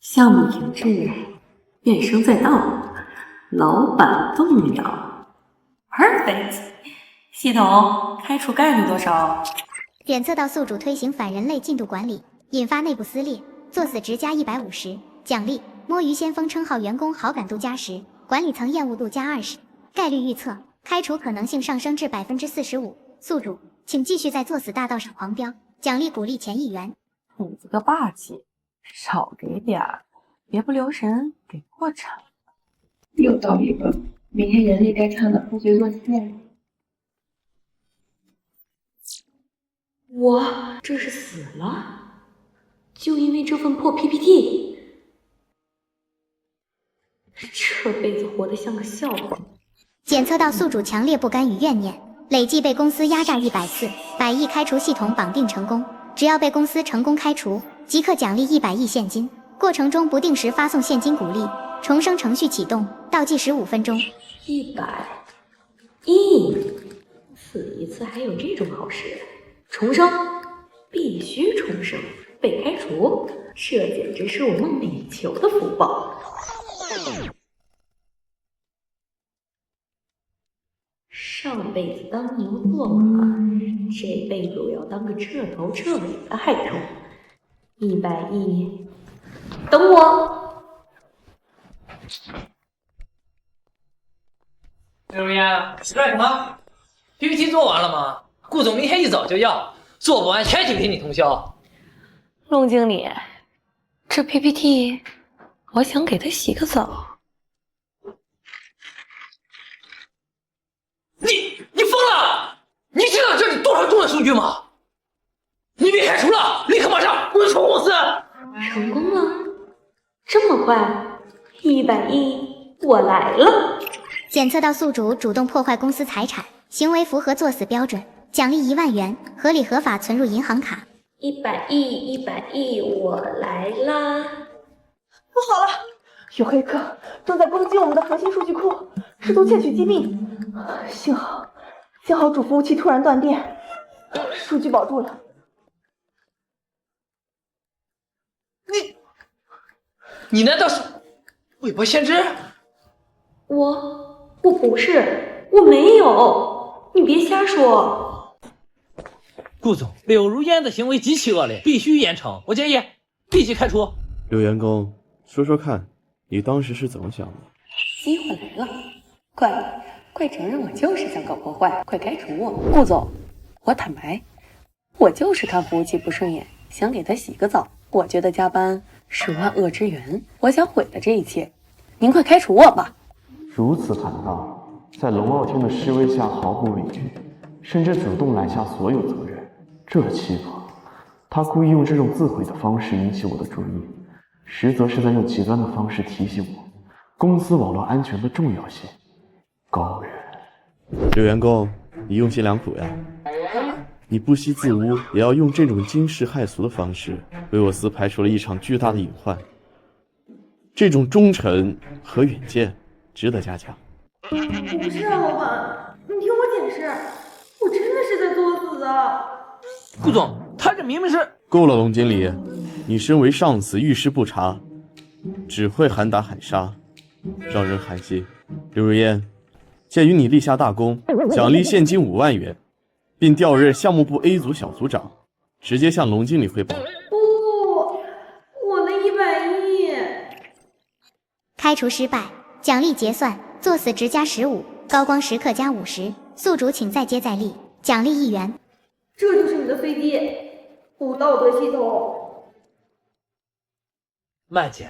项目停滞，变声在到，老板动摇。Perfect， 系统开除概率多少？检测到宿主推行反人类进度管理，引发内部撕裂，作死值加150，奖励摸鱼先锋称号员工好感度加10，管理层厌恶度加20，概率预测开除可能性上升至45%。宿主，请继续在作死大道上狂飙，奖励鼓励前1元。虎子个霸气，少给点儿，别不留神给破产了。又到一个，明天人类该看的科学做实验。我这是死了，就因为这份破 PPT， 这辈子活得像个笑话。检测到宿主强烈不甘与怨念，累计被公司压榨100次，100亿开除系统绑定成功。只要被公司成功开除，即可奖励100亿现金，过程中不定时发送现金鼓励。重生程序启动，倒计时5分钟。100亿，死一次还有这种好事？重生，必须重生。被开除，这简直是我梦寐以求的福报。上辈子当牛做马，这辈子我要当个彻头彻尾的害虫。100亿，等我。刘如烟，干什么 ？PPT 做完了吗？顾总明天一早就要，做不完全体给你通宵。龙经理，这 PPT 我想给他洗个澡。你疯了！你知道这里多少重要数据吗？你被开除了，立刻马上滚出公司！成功了，这么快？100亿，我来了！检测到宿主主动破坏公司财产，行为符合作死标准，奖励1万元，合理合法存入银行卡。100亿，100亿，我来啦！不好了，有黑客正在攻击我们的核心数据库，试图窃取机密。幸好主服务器突然断电，数据保住了。你难道是韦伯先知？我不是，我没有，你别瞎说。顾总，柳如烟的行为极其恶劣，必须严惩。我建议立即开除。柳员工，说说看，你当时是怎么想的？机会来了，快承认我就是想搞破坏，快开除我！顾总，我坦白，我就是看服务器不顺眼，想给他洗个澡。我觉得加班是万恶之源，我想毁了这一切。您快开除我吧！如此坦荡，在龙傲天的示威下毫不畏惧，甚至主动揽下所有责任，这欺负他故意用这种自毁的方式引起我的注意，实则是在用极端的方式提醒我公司网络安全的重要性。高人，柳员工，你用心良苦呀！你不惜自污，也要用这种惊世骇俗的方式，为我司排除了一场巨大的隐患。这种忠诚和远见值得嘉奖。不是啊，老板，你听我解释，我真的是在作死啊！顾总，他这明明是……够了，龙经理，你身为上司，遇事不察，只会喊打喊杀，让人寒心。刘如烟，鉴于你立下大功，奖励现金5万元，并调任项目部 A 组小组长，直接向龙经理汇报。不，我的100亿！开除失败，奖励结算，作死值加15，高光时刻加50，宿主请再接再厉，奖励1元。这就是你的飞机，不道德系统。曼姐，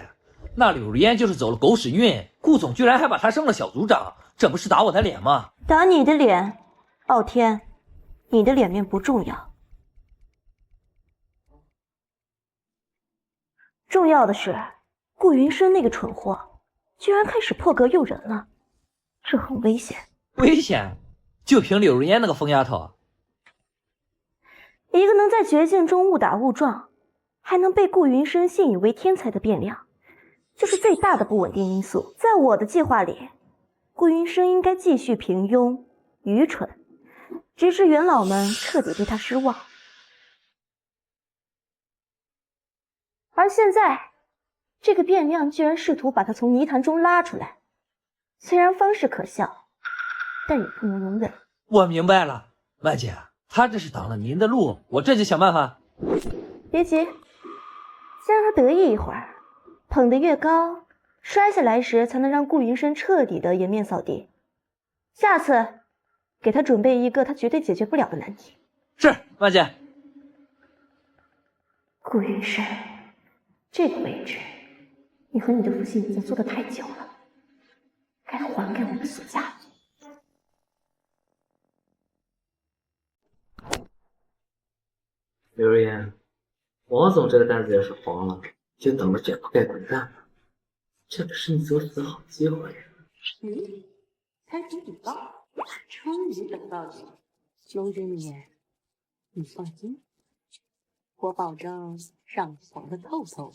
那柳如烟就是走了狗屎运，顾总居然还把她升了小组长，这不是打我的脸吗？打你的脸，傲天，你的脸面不重要，重要的是顾云深那个蠢货居然开始破格用人了，这很危险。危险？就凭柳如烟那个疯丫头？一个能在绝境中误打误撞，还能被顾云深信以为天才的变量，就是最大的不稳定因素。在我的计划里，顾云深应该继续平庸愚蠢，直至元老们彻底对他失望。而现在这个变量居然试图把他从泥潭中拉出来，虽然方式可笑，但也不能容忍。我明白了，万姐，他这是挡了您的路，我这就想办法。别急，先让他得意一会儿，捧得越高，摔下来时才能让顾云深彻底的颜面扫地。下次给他准备一个他绝对解决不了的难题。是，万姐。顾云深，这个位置，你和你的父亲已经坐得太久了，该还给我们苏家。刘若烟，王总这个单子要是黄了，就等着卷铺盖滚蛋了。这可是你作死的好机会。开除警告，终于等到你，龙之女，你放心，我保证让你黄的透透。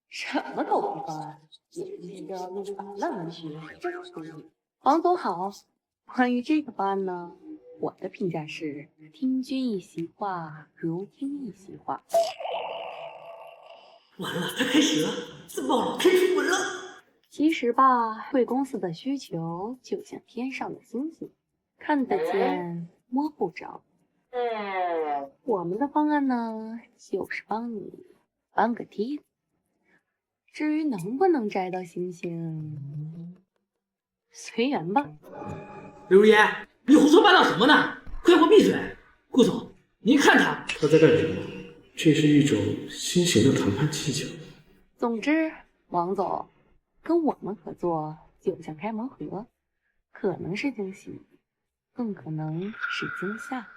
什么狗屁方案？眼着弄法烂文学，真是不易。王总好，关于这个方案呢，我的评价是：听君一席话，如听一席话。完了，他开始了，自爆了，开除文了。其实吧，贵公司的需求就像天上的星星，看得见，摸不着。我们的方案呢，就是帮你搬个梯子。至于能不能摘到星星，随缘吧。刘如烟，你胡说八道什么呢？快给我闭嘴！顾总，您看他在干什么？这是一种新型的谈判技巧。总之，王总跟我们合作就像开盲盒，可能是惊喜，更可能是惊吓。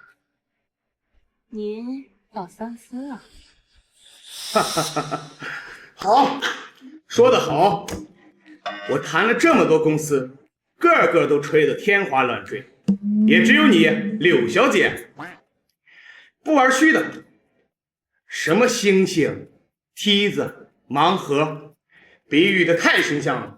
您要三思啊！哈哈哈哈！好，说得好。我谈了这么多公司，个个都吹得天花乱坠，也只有你柳小姐不玩虚的。什么星星、梯子、盲盒，比喻的太形象了，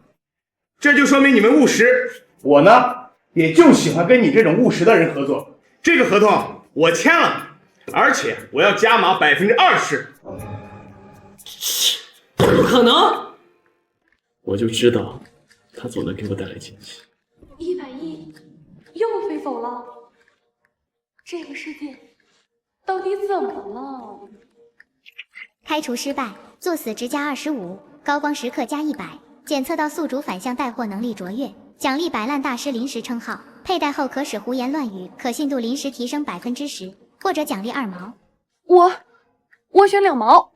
这就说明你们务实。我呢，也就喜欢跟你这种务实的人合作。这个合同我签了，而且我要加码20%。不可能！我就知道他总能给我带来惊喜。110又飞走了，这个世界到底怎么了？开除失败，作死值加25，高光时刻加100，检测到宿主反向带货能力卓越，奖励摆烂大师临时称号，佩戴后可使胡言乱语，可信度临时提升10%，或者奖励2毛。我选2毛。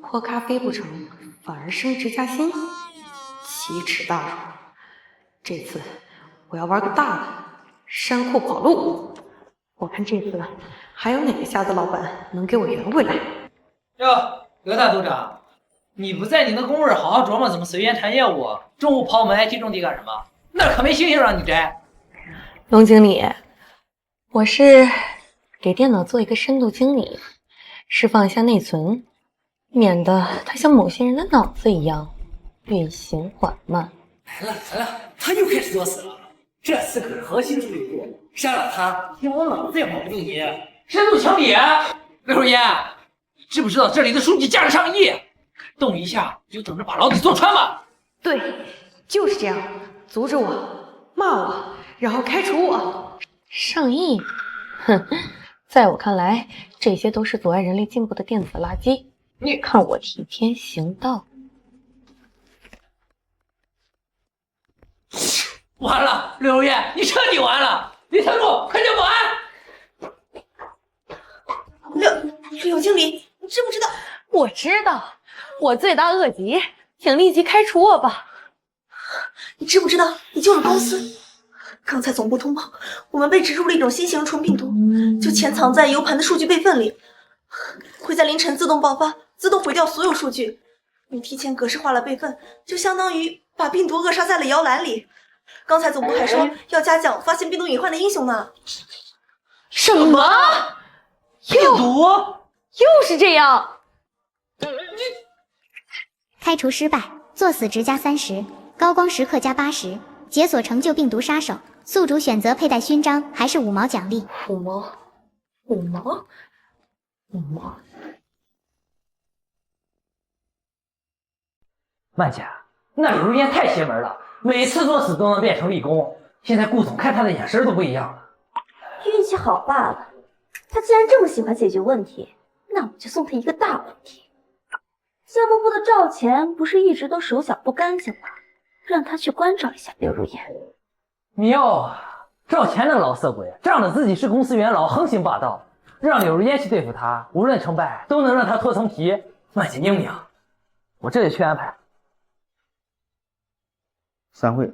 喝咖啡不成，反而升职加薪，奇耻大辱！这次我要玩个大的，山库跑路。我看这次还有哪个瞎子老板能给我圆回来？哟，刘大组长，你不在你的工位好好琢磨怎么随缘谈业务，中午跑我们 IT 种地干什么？那可没星星让你摘。龙经理，我是给电脑做一个深度清理，释放一下内存，免得它像某些人的脑子一样运行缓慢。来了，他又开始作死了。这次可是核心处理部，杀了他，天王老子也保不住你。深度清理，刘如烟，知不知道这里的数据价值上亿？动一下就等着把牢底坐穿吧。对，就是这样，阻止我，骂我，然后开除我。上亿？哼，在我看来，这些都是阻碍人类进步的电子垃圾。你看我替天行道。完了，刘如烟，你彻底完了！李特助，快叫保安！柳经理，你知不知道？我知道，我罪大恶极，请立即开除我吧。你知不知道你救了公司？刚才总部通报，我们被植入了一种新型纯病毒，就潜藏在 U 盘的数据备份里，会在凌晨自动爆发，自动毁掉所有数据。你提前格式化了备份，就相当于把病毒扼杀在了摇篮里。刚才总部还说要嘉奖发现病毒隐患的英雄呢。什么？病毒？又是这样？开除失败，作死值加30，高光时刻加80，解锁成就病毒杀手。宿主选择佩戴勋章还是5毛奖励。5毛？妈，曼姐，那柳如烟太邪门了，每次做事都能变成立功。现在顾总看他的眼神都不一样了。运气好罢了。他既然这么喜欢解决问题，那我就送他一个大问题。项目部的赵钱不是一直都手脚不干净吗？让他去关照一下柳如烟。妙啊！赵钱那个老色鬼，仗着自己是公司元老，横行霸道，让柳如烟去对付他，无论成败都能让他脱层皮。曼姐英明，我这里去安排。散会。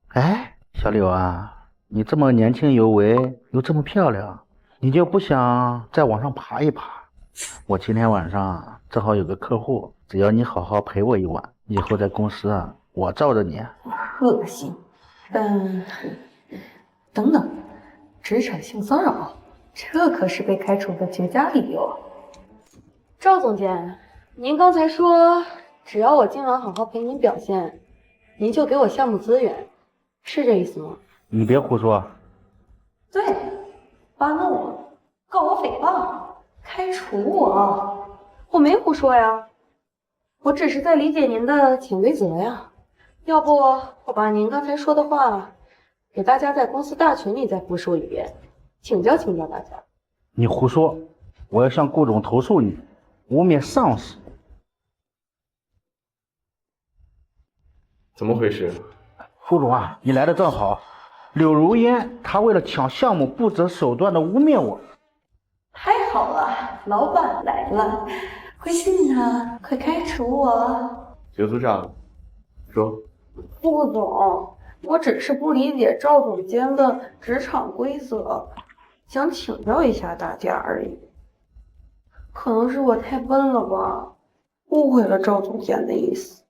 哎，小柳啊，你这么年轻有为，又这么漂亮，你就不想再往上爬一爬？我今天晚上正好有个客户，只要你好好陪我一晚，以后在公司啊，我罩着你。恶心。等等，职场性骚扰，这可是被开除的绝佳理由。赵总监，您刚才说只要我今晚好好陪您表现，您就给我项目资源，是这意思吗？你别胡说。对，发怒了，告我诽谤，开除我没胡说呀，我只是在理解您的潜规则呀。要不我把您刚才说的话给大家在公司大群里再复述一遍，请教大家。你胡说，我要向顾总投诉你，污蔑上司。怎么回事？顾总啊，你来的正好。柳如烟她为了抢项目不择手段的污蔑我。太好了，老板来了，快信他，快开除我。刘组长，说。顾总，我只是不理解赵总监的职场规则，想请教一下大家而已。可能是我太笨了吧，误会了赵总监的意思。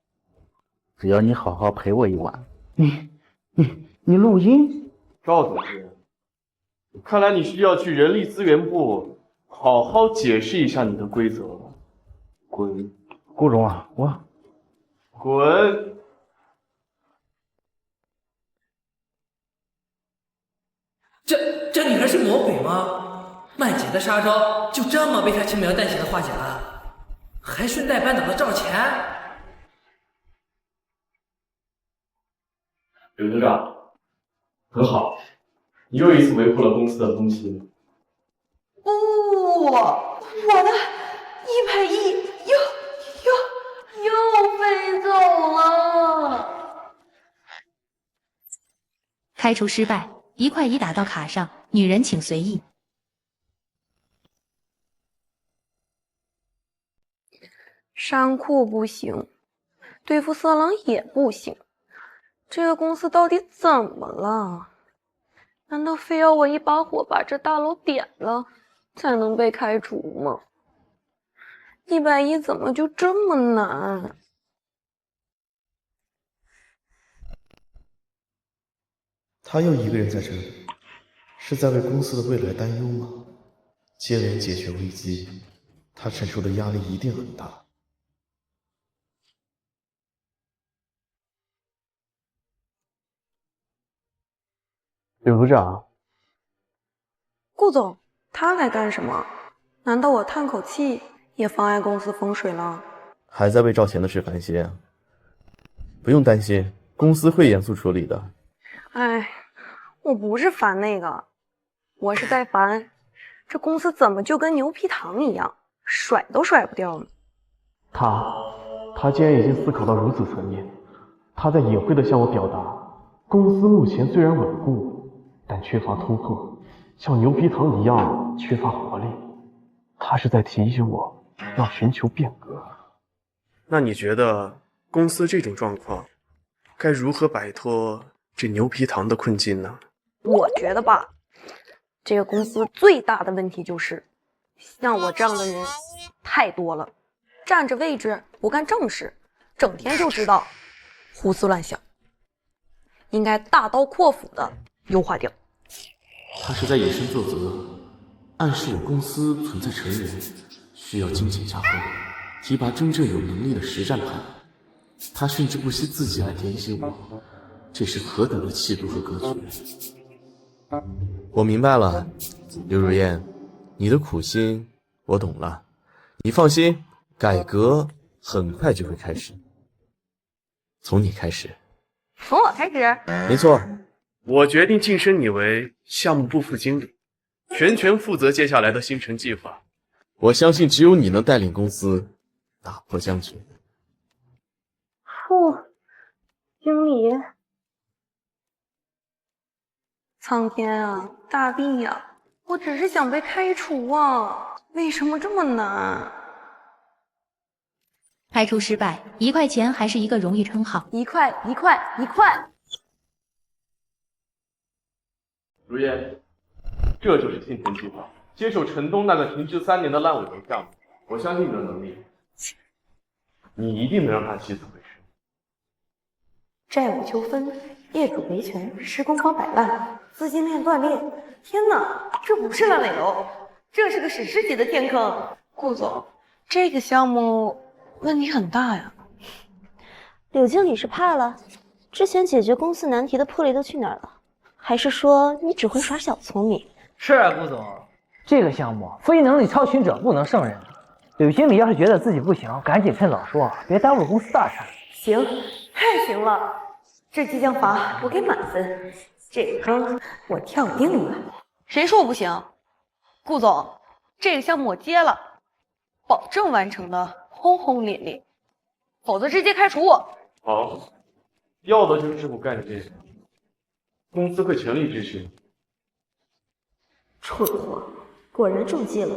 只要你好好陪我一晚，你录音？赵总监，看来你需要去人力资源部好好解释一下你的规则了。滚！顾总啊，我滚！这女人是魔鬼吗？曼姐的杀招就这么被她轻描淡写的化解了，还顺带扳倒了赵钱。刘组长，很好，你又一次维护了公司的风气。不，我的110又飞走了。开除失败，1块1打到卡上，女人请随意。山库不行，对付色狼也不行，这个公司到底怎么了？难道非要我一把火把这大楼点了才能被开除吗？110怎么就这么难？他又一个人在这里，是在为公司的未来担忧吗？接连解决危机，他承受的压力一定很大。柳组长，顾总，他来干什么？难道我叹口气也妨碍公司风水了？还在为赵钱的事烦心啊？不用担心，公司会严肃处理的。哎，我不是烦那个，我是在烦这公司怎么就跟牛皮糖一样，甩都甩不掉呢？他既然已经思考到如此层面，他在隐晦地向我表达，公司目前虽然稳固，但缺乏突破，像牛皮糖一样缺乏活力。他是在提醒我要寻求变革。那你觉得公司这种状况该如何摆脱这牛皮糖的困境呢？我觉得吧，这个公司最大的问题就是像我这样的人太多了，占着位置不干正事，整天就知道胡思乱想，应该大刀阔斧的优化掉。他是在以身作则，暗示我公司存在成员，需要精简加工，提拔真正有能力的实战派。他甚至不惜自己来点醒我，这是何等的气度和格局！我明白了，刘如燕，你的苦心我懂了。你放心，改革很快就会开始，从你开始。从我开始？没错。我决定晋升你为项目部副经理，全权负责接下来的新城计划。我相信只有你能带领公司打破僵局。副经理，苍天啊，大地呀，我只是想被开除啊，为什么这么难？开除失败，1块钱还是一个荣誉称号。1块1块1块。如燕，这就是新城计划，接手城东那个停滞3年的烂尾楼项目。我相信你的能力，你一定能让它起死回生。债务纠纷、业主维权、施工方摆烂、资金链断裂。天哪，这不是烂尾楼，这是个史诗级的天坑。顾总，这个项目问题很大呀。柳经理是怕了？之前解决公司难题的魄力都去哪儿了？还是说你只会耍小聪明？是啊，顾总，这个项目非能力超群者不能胜任。柳经理要是觉得自己不行，赶紧趁早说，别耽误公司大事。行，太行了，这激将法我给满分，这个坑我跳定了。谁说我不行？顾总，这个项目我接了，保证完成的轰轰烈烈，否则直接开除我。好，要的就是这股干劲，公司会全力支持你。蠢货，果然中计了。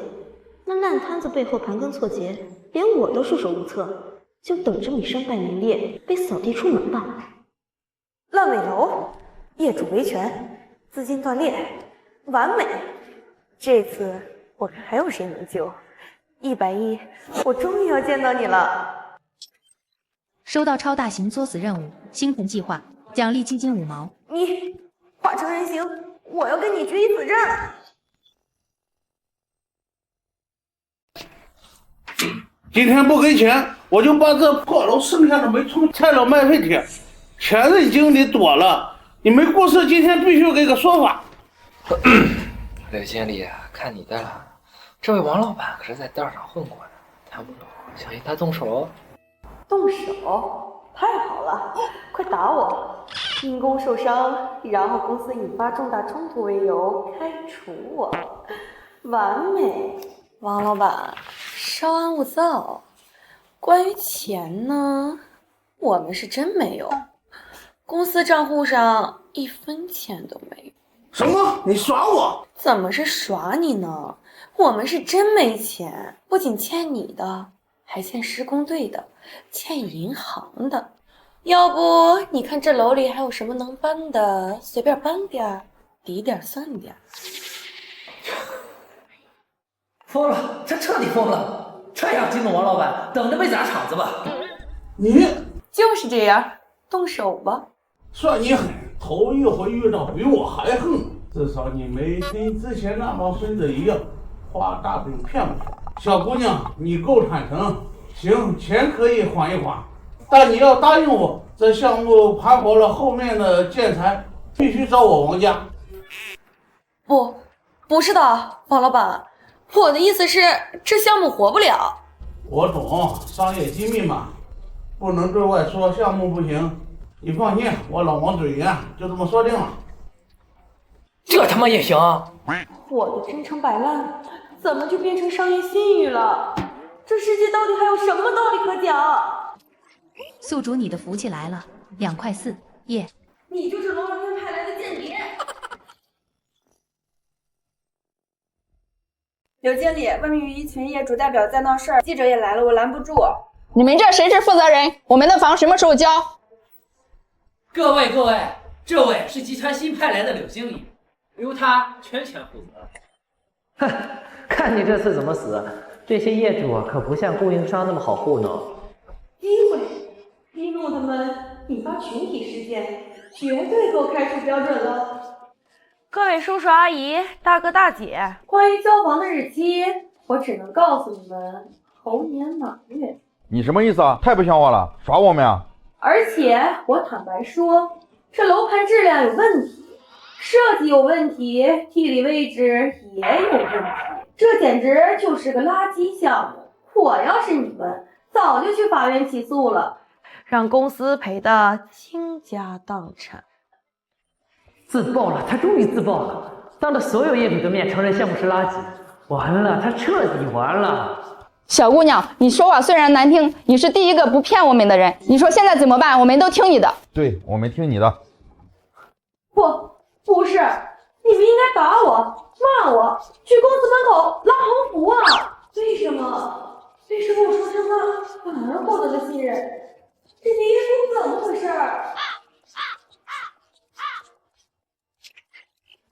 那烂摊子背后盘根错节，连我都束手无策，就等着你身败名裂，被扫地出门吧。烂尾楼，业主维权，资金断裂，完美。这次我看还有谁能救？100亿，我终于要见到你了。收到超大型作死任务，星辰计划，奖励基金5毛。你化成人形，我要跟你决一死战。今天不给钱，我就把这破楼剩下的煤冲拆了卖废铁。前任经理躲了，你没过事，今天必须给个说法。柳经理，看你的了，这位王老板可是在道上混过的，谈不拢，想与他动手？动手？太好了，快打我！因公受伤，然后公司引发重大冲突为由开除我，完美。王老板，稍安勿躁。关于钱呢，我们是真没有，公司账户上1分钱都没有。什么？你耍我？怎么是耍你呢？我们是真没钱，不仅欠你的，还欠施工队的，欠银行的。要不你看这楼里还有什么能搬的，随便搬点，抵点算点。疯了，他彻底疯了！这样激怒王老板，等着被砸场子吧！你就是这样，动手吧！算你狠，头一回遇到比我还横，至少你没跟之前那帮孙子一样，画大饼骗我。小姑娘，你够坦诚，行，钱可以缓一缓，但你要答应我，这项目盘活了，后面的建材必须找我王家。不是的，王老板。我的意思是，这项目活不了。我懂，商业机密嘛，不能对外说。项目不行，你放心，我老王嘴严，就这么说定了。这他妈也行？我的真诚摆烂，怎么就变成商业信誉了？这世界到底还有什么道理可讲？宿主，你的福气来了，2块4，耶！你就是龙王院派来的间谍。刘经理，外面有一群业主代表在闹事儿，记者也来了，我拦不住。你们这谁是负责人？我们的房什么时候交？各位，这位是集团新派来的柳经理，由他全权负责。哼，看你这次怎么死！这些业主可不像供应商那么好糊弄。诋毁、激怒他们，引发群体事件，绝对够开除标准了。各位叔叔阿姨、大哥大姐，关于交房的日期，我只能告诉你们，猴年马月。你什么意思啊？太不像话了，耍我们呀！而且我坦白说，这楼盘质量有问题，设计有问题，地理位置也有问题，这简直就是个垃圾项目。我要是你们，早就去法院起诉了，让公司赔得倾家荡产。自爆了，他终于自爆了，当着所有业主的面承认项目是垃圾，完了，他彻底完了。小姑娘，你说话虽然难听，你是第一个不骗我们的人。你说现在怎么办？我们都听你的。对，我们听你的。不是，你们应该打我、骂我，去公司门口拉横幅啊！为什么我说真话反而获得了信任？这些员工怎么回事？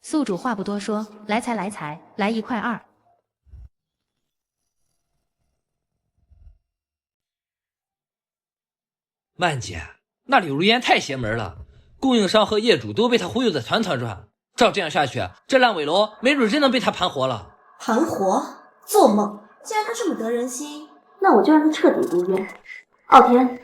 宿主话不多说，来财来财，来1块2。曼姐，那柳如烟太邪门了，供应商和业主都被他忽悠得团团转。照这样下去，这烂尾楼没准真能被他盘活了。盘活？做梦！既然他这么得人心，那我就让他彻底如愿。傲天，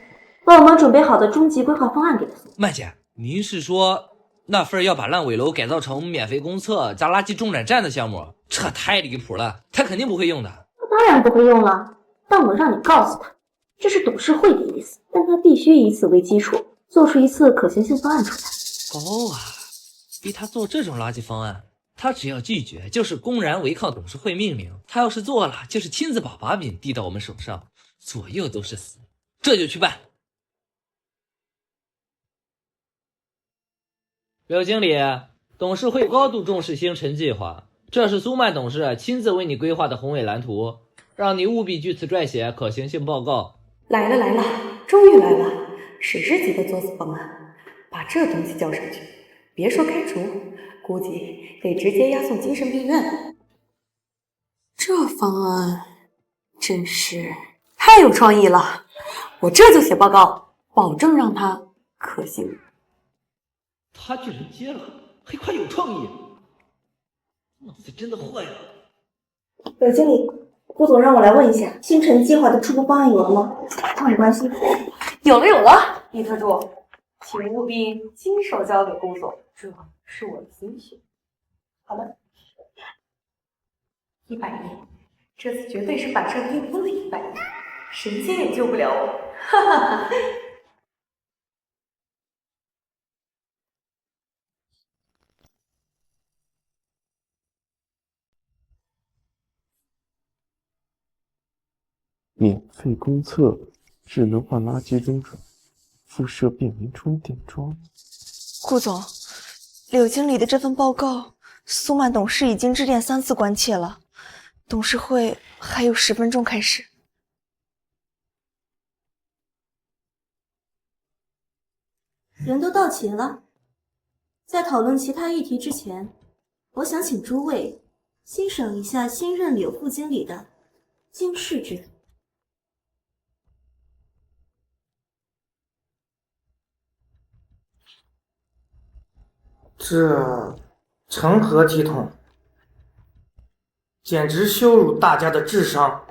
把我们准备好的终极规划方案给他送。曼姐，您是说那份要把烂尾楼改造成免费公厕加垃圾中转站的项目？这太离谱了，他肯定不会用的。他当然不会用了，但我让你告诉他，这是董事会的意思，但他必须以此为基础，做出一次可行性方案出来。高啊！逼他做这种垃圾方案，他只要拒绝，就是公然违抗董事会命令；他要是做了，就是亲自把把柄递到我们手上，左右都是死。这就去办。刘经理，董事会高度重视星辰计划，这是苏曼董事亲自为你规划的宏伟蓝图，让你务必据此撰写可行性报告。来了，终于来了！史诗级的作死方案，把这东西交上去，别说开除，估计得直接押送精神病院。这方案真是太有创意了，我这就写报告，保证让它可行。他居然接了，还快有创意，脑子真的坏了。刘经理，顾总让我来问一下，星辰计划的初步方案有了吗？没关系，有了，伊特助，请务必亲手交给顾总，这是我的心血。好了，100亿，这次绝对是板上钉钉的100亿，神仙也救不了我，哈哈哈。免费公厕，智能化垃圾中转，附设便民充电桩。顾总，柳经理的这份报告，苏曼董事已经致电3次关切了，董事会还有10分钟开始。人都到齐了，在讨论其他议题之前，我想请诸位欣赏一下新任柳副经理的经世之作。这成何体统？简直羞辱大家的智商！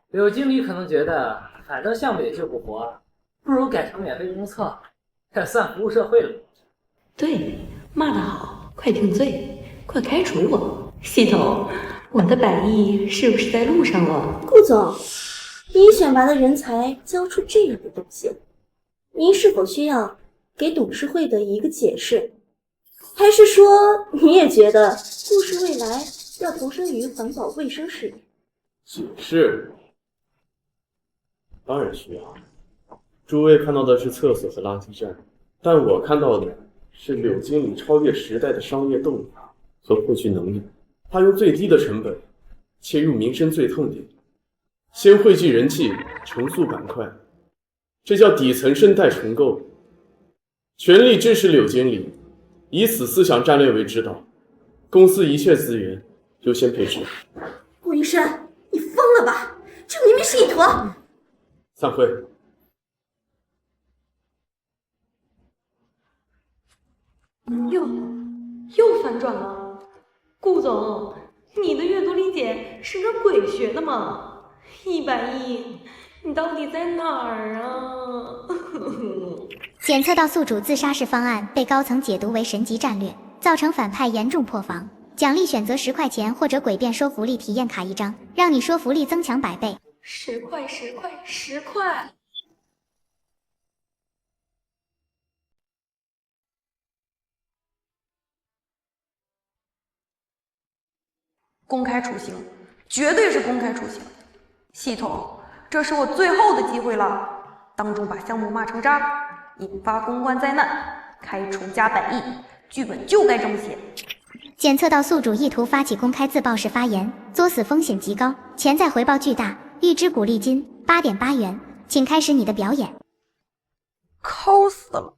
柳经理可能觉得，反正项目也救不活，不如改成免费公厕，这算服务社会了。对，骂得好，快定罪，快开除我！系统，我的100亿是不是在路上了？顾总，您选拔的人才交出这样的东西，您是否需要给董事会的一个解释？还是说你也觉得顾氏未来要投身于环保卫生事业？解释当然需要。诸位看到的是厕所和垃圾站，但我看到的是柳经理超越时代的商业洞察和获取能力。他用最低的成本切入民生最痛点，先汇聚人气，重塑板块，这叫底层生态重构。全力支持柳经理，以此思想战略为指导，公司一切资源优先配置。顾医生，你疯了吧？这明明是一坨……散会。又反转了，顾总，你的阅读理解是跟鬼学的吗？100亿，你到底在哪儿啊？检测到宿主自杀式方案被高层解读为神级战略，造成反派严重破防。奖励选择10块钱或者诡辩说服力体验卡1张，让你说服力增强100倍。10块，10块，10块。公开处刑，绝对是公开处刑。系统，这是我最后的机会了，当众把项目骂成渣，引发公关灾难，开除加100亿，剧本就该这么写。检测到宿主意图发起公开自爆式发言，作死风险极高，潜在回报巨大，预支鼓励金8.8元，请开始你的表演。抠死了！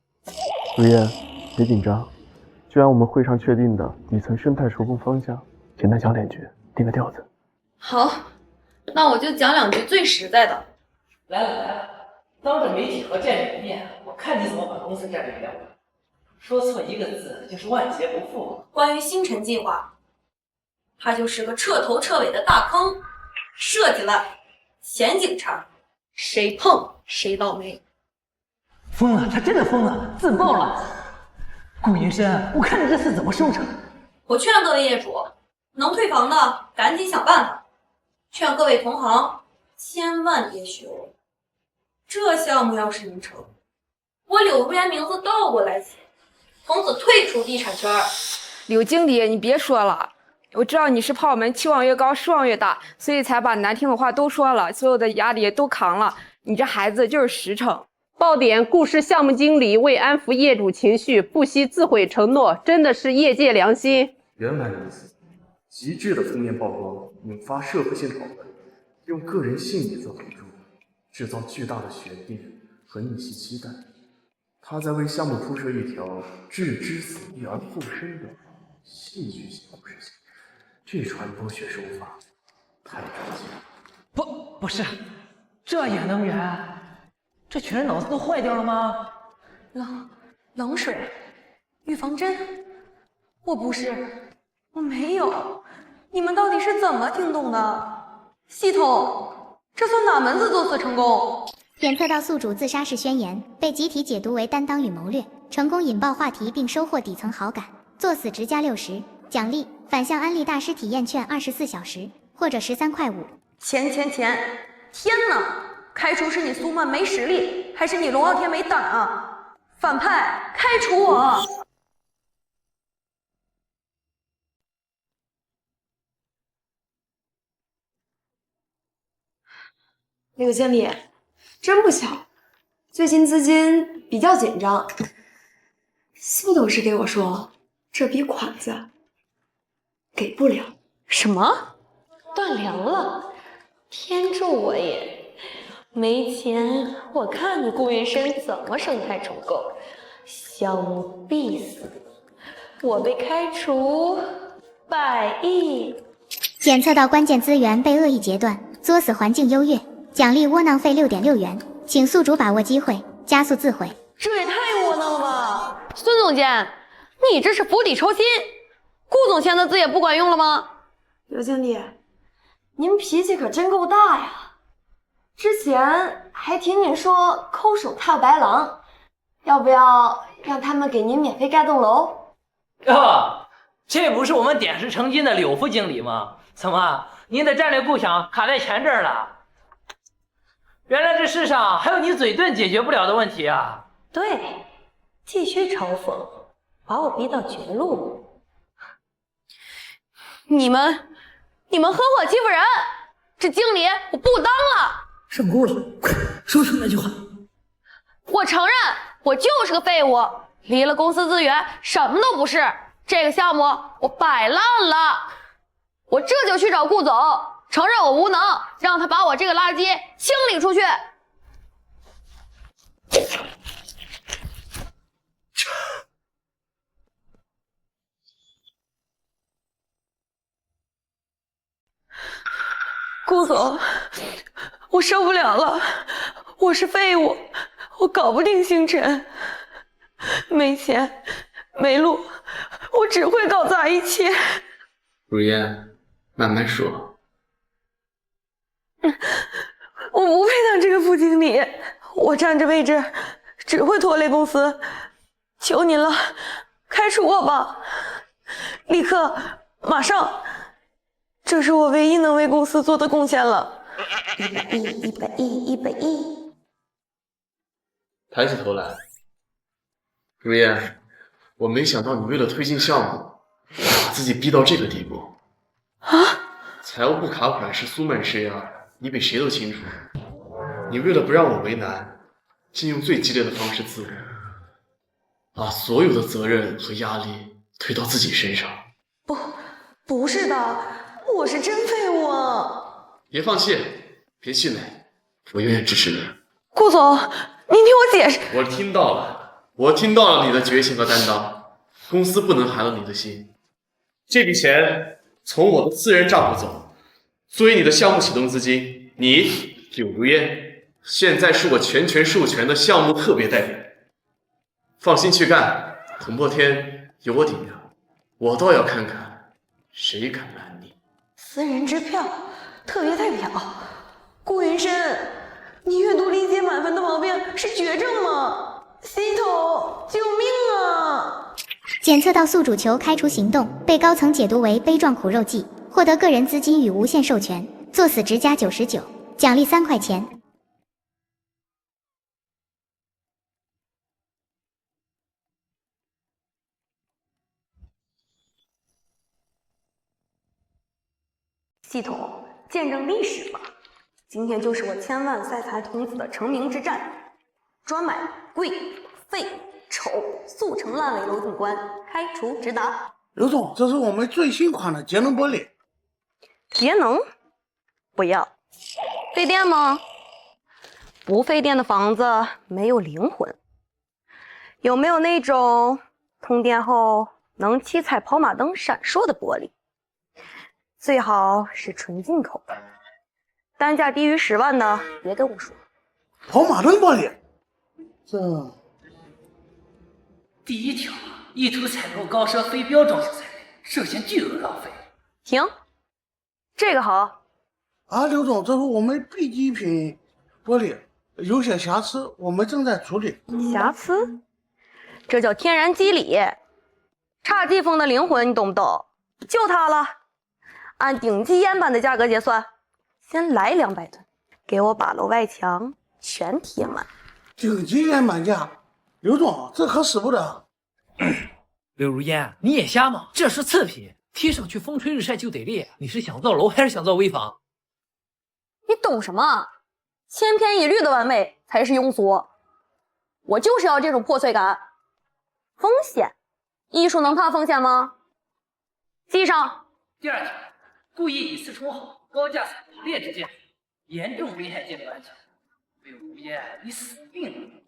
如烟，别紧张，就按我们会上确定的底层生态手工方向，简单讲2句，定个调子。好，那我就讲2句最实在的。来了，当着媒体和战友的面，我看你怎么把公司战略掉。说错1个字就是万劫不复。关于星辰计划，它就是个彻头彻尾的大坑，设计了前景差，谁碰谁倒霉。疯了，他真的疯了，自爆了。顾云深，我看你这次怎么收场？我劝各位业主，能退房的赶紧想办法，劝各位同行千万别学我。这项目要是能成，我柳如烟名字倒过来写，从此退出地产圈。柳经理，你别说了，我知道你是怕我们期望越高失望越大，所以才把难听的话都说了，所有的压力都扛了。你这孩子就是实诚。爆点：顾氏项目经理为安抚业主情绪，不惜自毁承诺，真的是业界良心。原来如此，极致的负面曝光引发社会性讨论，用个人信誉做赌注，制造巨大的悬念和逆袭期待。他在为项目铺设一条置之死地而后生的戏剧性故事线，这传播学手法太专业了。不是，这也能圆？这群人脑子都坏掉了吗？冷水，预防针，我不是，我没有，你们到底是怎么听懂的？系统，这算哪门子作死成功？检测到宿主自杀式宣言被集体解读为担当与谋略，成功引爆话题并收获底层好感，作死值加60，奖励反向安利大师体验券24小时或者13.5块。钱！天哪！开除是你苏曼没实力，还是你龙傲天没胆啊？反派，开除我！柳经理，真不巧，最近资金比较紧张。苏董事给我说，这笔款子给不了。什么？断粮了？天助我也！没钱，我看你顾云深怎么生态重构，项目必死，我被开除100亿。检测到关键资源被恶意截断，作死环境优越，奖励窝囊费6.6元，请宿主把握机会，加速自毁。这也太窝囊了吧！孙总监，你这是釜底抽薪，顾总签的字也不管用了吗？刘经理，您脾气可真够大呀！之前还听您说抠手踏白狼，要不要让他们给您免费盖栋楼？这不是我们点石成金的柳副经理吗？怎么，您的战略构想卡在钱这儿了？原来这世上还有你嘴遁解决不了的问题啊！对，继续嘲讽，把我逼到绝路。你们合伙欺负人，这经理我不当了。上钩了，快说出那句话。我承认，我就是个废物，离了公司资源，什么都不是。这个项目我摆烂了，我这就去找顾总，承认我无能，让他把我这个垃圾清理出去。顾总，我受不了了，我是废物，我搞不定星辰，没钱没路，我只会搞砸一切。如烟，慢慢说。我不配当这个副经理，我占着位置只会拖累公司，求您了，开除我吧。立刻，马上！这是我唯一能为公司做的贡献了。100亿，100亿。抬起头来，如烟，我没想到你为了推进项目，把自己逼到这个地步。财务部卡款是苏曼施压，你比谁都清楚。你为了不让我为难，竟用最激烈的方式自我，把所有的责任和压力推到自己身上。不是的，我是真废物啊！别放弃，别气馁，我永远支持你。顾总，您听我解释。我听到了你的决心和担当，公司不能寒了你的心。这笔钱从我的私人账户走，作为你的项目启动资金，你柳如烟现在是我全权授权的项目特别代表。放心去干，捅破天有我顶着，我倒要看看谁敢拦你。私人支票，特别代表，顾云深，你阅读理解满分的毛病是绝症吗？系统，救命啊！检测到宿主球开除行动被高层解读为杯状苦肉计，获得个人资金与无限授权，作死值加99，奖励3块钱。系统，见证历史吧！今天就是我千万赛财童子的成名之战，专买贵废丑速成烂尾楼景观，开除直达。刘总，这是我们最新款的节能玻璃。节能？不要。费电吗？不费电的房子没有灵魂。有没有那种通电后能七彩跑马灯闪烁的玻璃？最好是纯进口的，单价低于10万的别跟我说。跑马灯玻璃，这第一条，意图采购高奢非标装修材料，涉嫌巨额浪费。停，这个好。啊，刘总，这是我们 B 级品玻璃，有些瑕疵，我们正在处理。瑕疵？这叫天然肌理，侘寂风的灵魂，你懂不懂？就它了。按顶级烟版的价格结算，先来200吨，给我把楼外墙全贴满。顶级烟版价，刘总，这可使不得。刘如烟，你眼瞎吗？这是次品，贴上去风吹日晒就得裂。你是想造楼还是想造危房？你懂什么？千篇一律的完美才是庸俗。我就是要这种破碎感。风险，艺术能怕风险吗？记上。第二条，故意以次充好，高价采购劣质建筑，严重危害建筑安全。刘如烟，你死定了！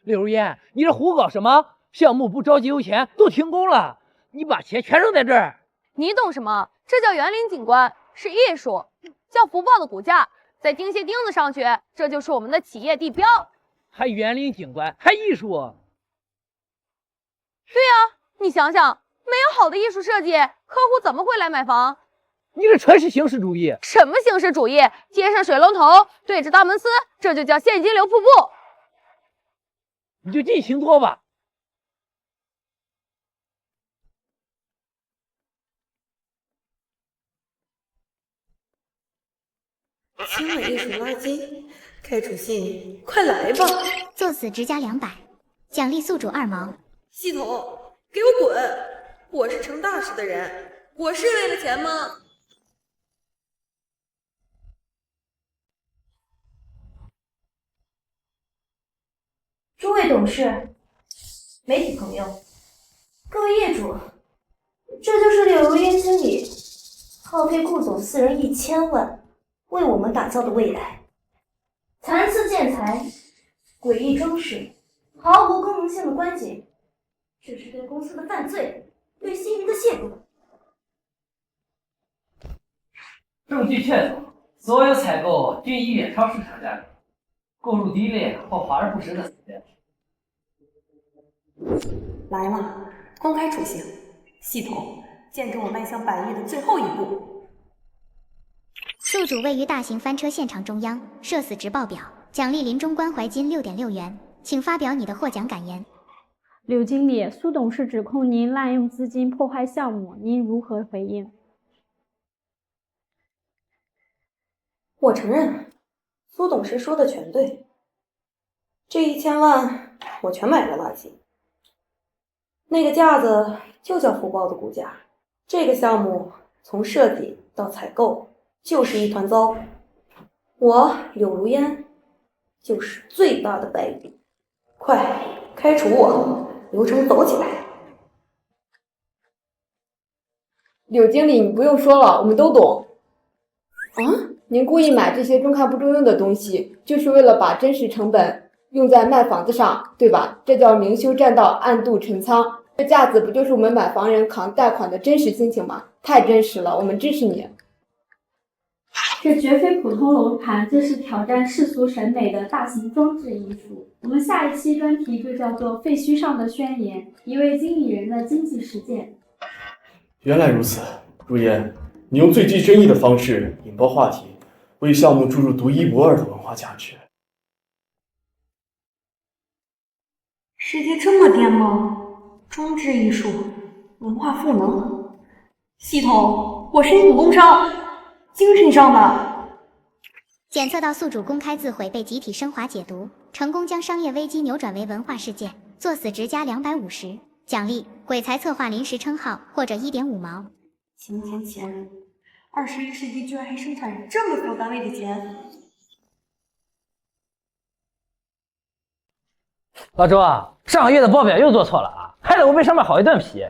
柳如烟，你这胡搞什么？项目不着急有钱，都停工了，你把钱全扔在这儿。你懂什么？这叫园林景观，是艺术，叫福报的骨架，再钉些钉子上去，这就是我们的企业地标。还园林景观，还艺术？对呀，你想想，没有好的艺术设计，客户怎么会来买房？你这全是形式主义。什么形式主义？接上水龙头，对着大门司，这就叫现金流瀑布。你就尽情做吧。轻尾艺术垃圾，开除信，快来吧！作死值加200，奖励宿主2毛。系统，给我滚！我是成大事的人，我是为了钱吗？诸位董事、媒体朋友、各位业主，这就是柳如烟经理耗费顾总私人1000万为我们打造的未来。残次建材、诡异装饰、毫无功能性的观景，这是对公司的犯罪，对新人的亵渎。证据确凿，所有采购均已远超市场价格，购入低劣或华而不实的材料。来嘛，公开处刑，系统见证我迈向100亿的最后一步。宿主位于大型翻车现场中央，社死值爆表，奖励临终关怀金6.6元，请发表你的获奖感言。柳经理，苏董事指控您滥用资金破坏项目，您如何回应？我承认，苏董事说的全对。这1000万我全买了垃圾。那个架子就叫福报的骨架，这个项目从设计到采购就是一团糟。我柳如烟就是最大的败笔。快开除我，流程走起来。柳经理，你不用说了，我们都懂。您故意买这些中看不中用的东西，就是为了把真实成本用在卖房子上，对吧？这叫明修栈道，暗度陈仓。这架子不就是我们买房人扛贷款的真实心情吗？太真实了，我们支持你。这绝非普通楼盘，这是挑战世俗审美的大型装置艺术。我们下一期专题就叫做《废墟上的宣言》，一位经理人的经济实践。原来如此，如烟，你用最具争议的方式引爆话题，为项目注入独一无二的文化价值。世界这么颠吗？装置艺术，文化赋能，系统，我申请工伤，精神上的。检测到宿主公开自毁被集体升华解读，成功将商业危机扭转为文化事件，作死值加250，奖励鬼才策划临时称号或者1.5毛。钱，21世纪居然还生产这么小单位的钱。老周啊，上个月的报表又做错了啊，害得我被上面好一顿皮。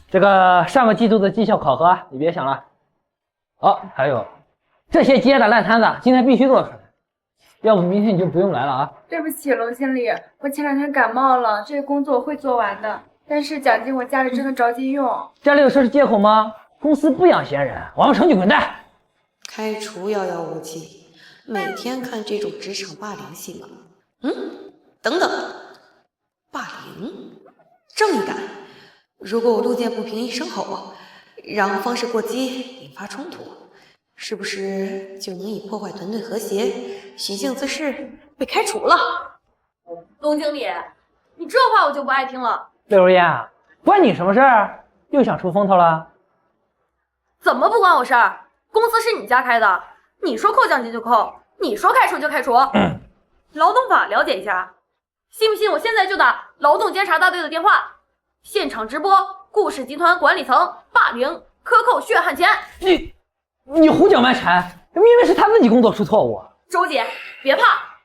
这个上个季度的绩效考核你别想了。还有这些接的烂摊子今天必须做出来，要不明天你就不用来了啊。对不起，娄经理，我前2天感冒了，这个工作我会做完的，但是奖金我家里真的着急用。家里有事是借口吗？公司不养闲人，王成就滚蛋。开除遥遥无期，每天看这种职场霸凌戏码。等等，霸凌，正义感。如果我路见不平一声吼，让方式过激，引发冲突，是不是就能以破坏团队和谐、寻衅滋事被开除了？龙经理，你这话我就不爱听了。刘如烟，关你什么事儿？又想出风头了？怎么不关我事儿？公司是你家开的，你说扣奖金就扣，你说开除就开除。劳动法了解一下。信不信我现在就打劳动监察大队的电话，现场直播顾氏集团管理层霸凌、克扣血汗钱。你胡搅蛮缠，明明是他自己工作出错误。周姐，别怕，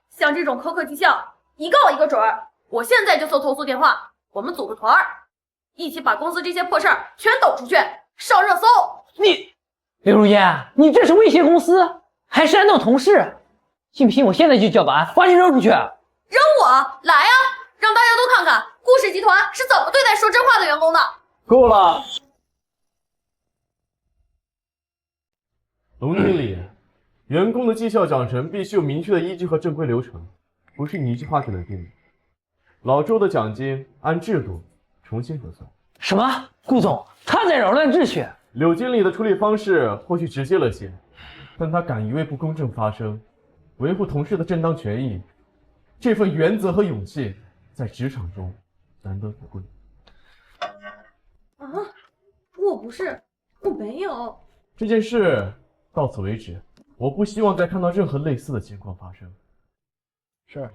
像这种苛刻绩效，一告一个准儿。我现在就做投诉电话，我们组个团儿，一起把公司这些破事儿全抖出去，上热搜。刘如烟，你这是威胁公司，还煽动同事，信不信我现在就叫保安把你扔出去？扔我来啊！让大家都看看顾氏集团是怎么对待说真话的员工的。够了，龙经理，员工的绩效奖惩必须有明确的依据和正规流程，不是你一句话就能定的。老周的奖金按制度重新核算。什么？顾总，他在扰乱秩序。柳经理的处理方式或许直接了些，但他敢于为不公正发声，维护同事的正当权益。这份原则和勇气在职场中难得可贵。我没有。这件事到此为止，我不希望再看到任何类似的情况发生。是。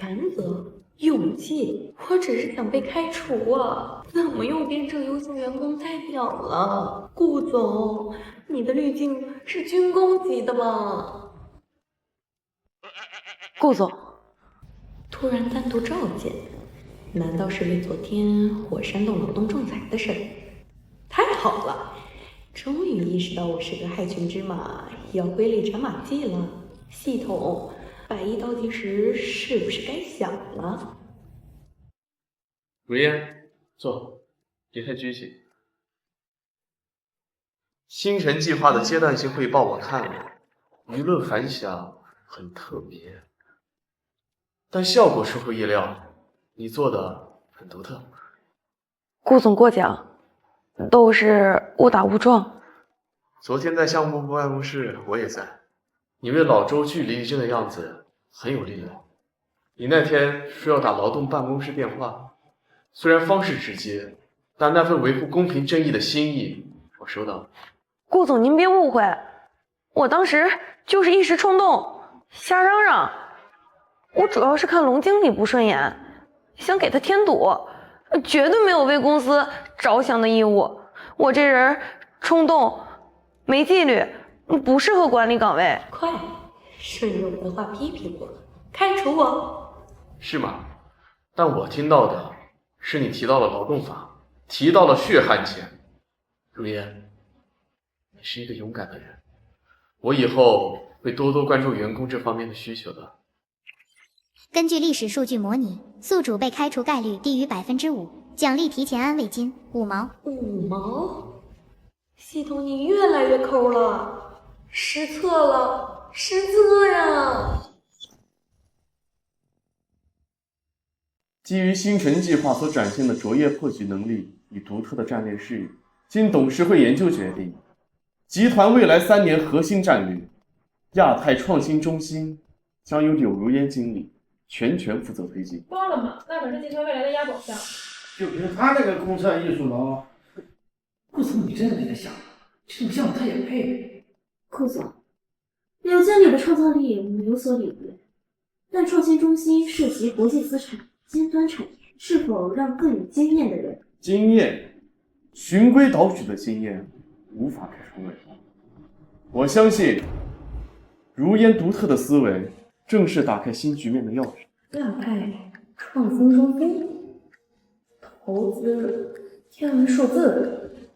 原则、勇气，我只是想被开除啊，怎么又变成优秀员工代表了？顾总，你的滤镜是军工级的吗？顾总。突然单独召见，难道是为昨天我煽动劳动仲裁的事儿？太好了，终于意识到我是个害群之马，要归类斩马谡了。系统100亿倒计时是不是该响了？如烟，坐，别太拘谨。星辰计划的阶段性汇报我看了，舆论反响很特别。但效果出乎意料，你做的很独特。顾总过奖，都是误打误撞。昨天在项目部办公室我也在，你为老周据理力争的样子很有力量。你那天说要打劳动办公室电话，虽然方式直接，但那份维护公平正义的心意，我收到了。顾总，您别误会，我当时就是一时冲动，瞎嚷嚷。我主要是看龙经理不顺眼，想给他添堵，绝对没有为公司着想的义务。我这人冲动，没纪律，不适合管理岗位。快，顺着我的话批评我，开除我。是吗？但我听到的是你提到了劳动法，提到了血汗钱。如烟，你是一个勇敢的人，我以后会多多关注员工这方面的需求的。根据历史数据模拟，宿主被开除概率低于5%，奖励提前安慰金5毛。5毛？系统你越来越抠了，失策了，失策呀！基于星辰计划所展现的卓越破局能力与独特的战略视野，经董事会研究决定，集团未来3年核心战略亚太创新中心将由柳如烟经理全权负责推进。忘了吗？那可是集团未来的押宝项。就凭他那个公测艺术能，顾总，你真的没在想，这种项目他也配？顾总，柳经理的创造力我们有所领略，但创新中心涉及国际资产、尖端产业，是否让更有经验的人？经验，循规蹈矩的经验无法被重委。我相信，如烟独特的思维正是打开新局面的钥匙。亚太创新中心投资天文数字，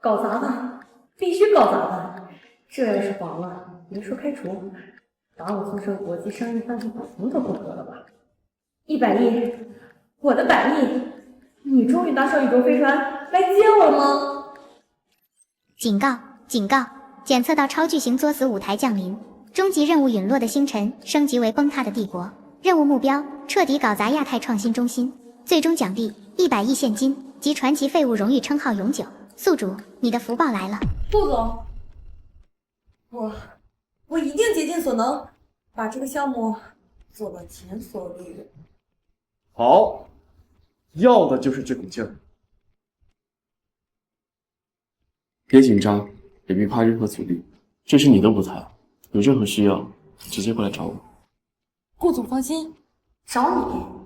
搞砸了，必须搞砸了！这要是黄了，别说开除，把我送上国际商业犯罪法庭都不合了吧？100亿，我的100亿，你终于搭上宇宙飞船来接我吗？警告！警告！检测到超巨型作死舞台降临，终极任务陨落的星辰升级为崩塌的帝国。任务目标：彻底搞砸亚太创新中心。最终奖励100亿现金及传奇废物荣誉称号永久。宿主，你的福报来了。顾总，我一定竭尽所能，把这个项目做到前所未有。好，要的就是这股劲儿。别紧张，也别怕任何阻力，这是你的舞台，有任何需要直接过来找我。顾总放心，找你。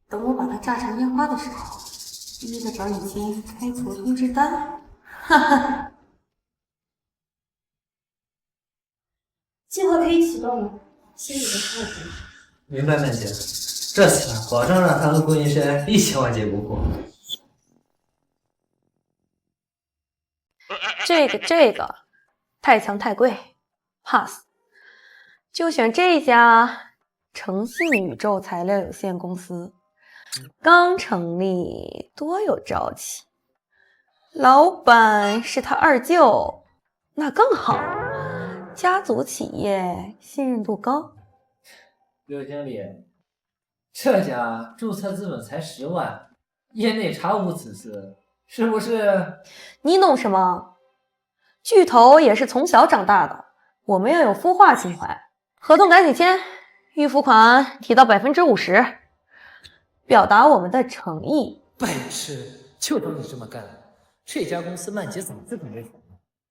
等我把它炸成烟花的时候，第一个找你签开除通知单。哈哈。计划可以启动了，心里的事情。明白，曼姐。这次保证让他和顾云深一起万劫不复。这个太强太贵 ，pass。就选这家诚信宇宙材料有限公司，刚成立，多有朝气。老板是他二舅，那更好。家族企业信任度高。刘经理，这家注册资本才10万，业内查无此事，是不是？你懂什么？巨头也是从小长大的，我们要有孵化情怀。合同赶紧签，预付款提到50%，表达我们的诚意。白痴，就等你这么干。这家公司曼姐怎么这么没种？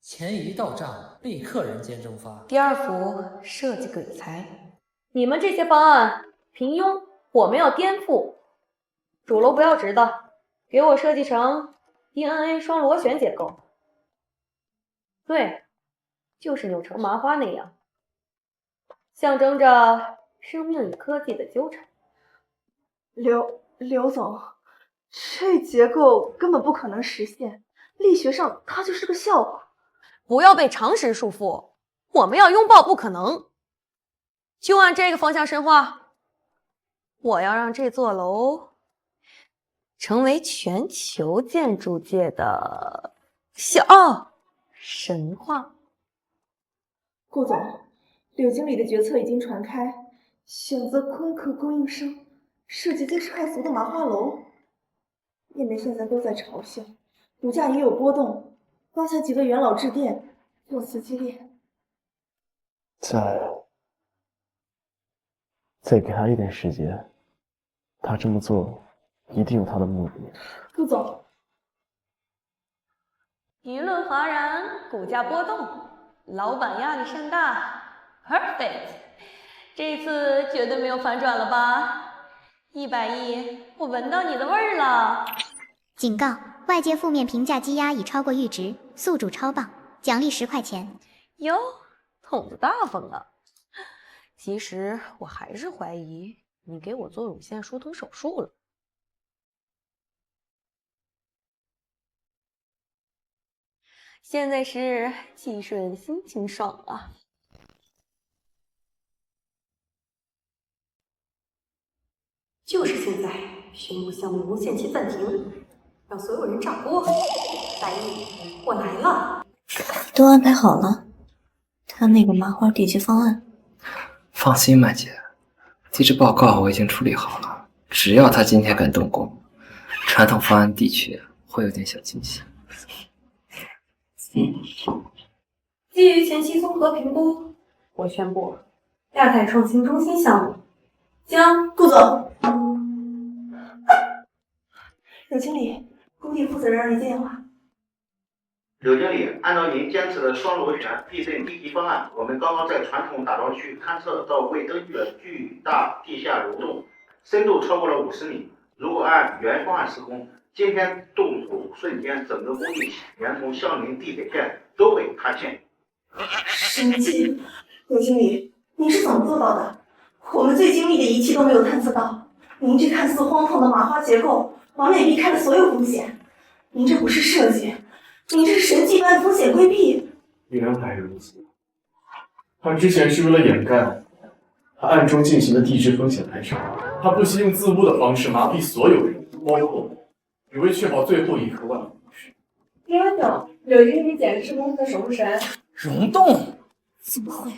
钱一到账，立刻人间蒸发。第二幅设计鬼才，你们这些方案平庸，我们要颠覆。主楼不要直的，给我设计成 DNA 双螺旋结构。对，就是扭成麻花那样，象征着生命与科技的纠缠。刘总，这结构根本不可能实现，力学上它就是个笑话。不要被常识束缚，我们要拥抱不可能。就按这个方向深化，我要让这座楼成为全球建筑界的神话。顾总，柳经理的决策已经传开，选择空壳供应商，设计惊世骇俗的麻花楼。业内现在都在嘲笑，股价也有波动。刚才几个元老致电，用词激烈。再给他一点时间，他这么做一定有他的目的。顾总，舆论哗然，股价波动，老板压力山大。Perfect， 这次绝对没有反转了吧？100亿，我闻到你的味儿了。警告：外界负面评价积压已超过阈值，宿主超棒，奖励10块钱。哟，桶子大方啊！其实我还是怀疑你给我做乳腺疏通手术了。现在是既顺心情爽啊！就是现在，宣布项目无限期暂停，让所有人炸锅。白毅，我来了。都安排好了，他那个麻花地基方案。放心吧，姐，地质报告我已经处理好了，只要他今天敢动工，传统方案地区会有点小惊喜。基于前期综合评估，我宣布亚太创新中心项目将顾总，柳经理，工地负责人让您接电话。柳经理，按照您坚持的双螺旋地震地基方案，我们刚刚在传统打桩区勘测到未登记的巨大地下溶洞，深度超过了50米。如果按原方案施工，今天动土瞬间，整个工地连同相邻地铁线都会塌陷。神奇，柳经理，您是怎么做到的？我们最精密的仪器都没有探测到，您这看似荒唐的麻花结构，完美避开了所有风险。您这不是设计，您这是神迹般风险规避。原来如此，他之前是为了掩盖他暗中进行的地质风险排查，他不惜用自污的方式麻痹所有人，包括我，只为确保最后一刻万无一失。听得懂，柳经理简直是公司的守护神。溶洞？怎么会？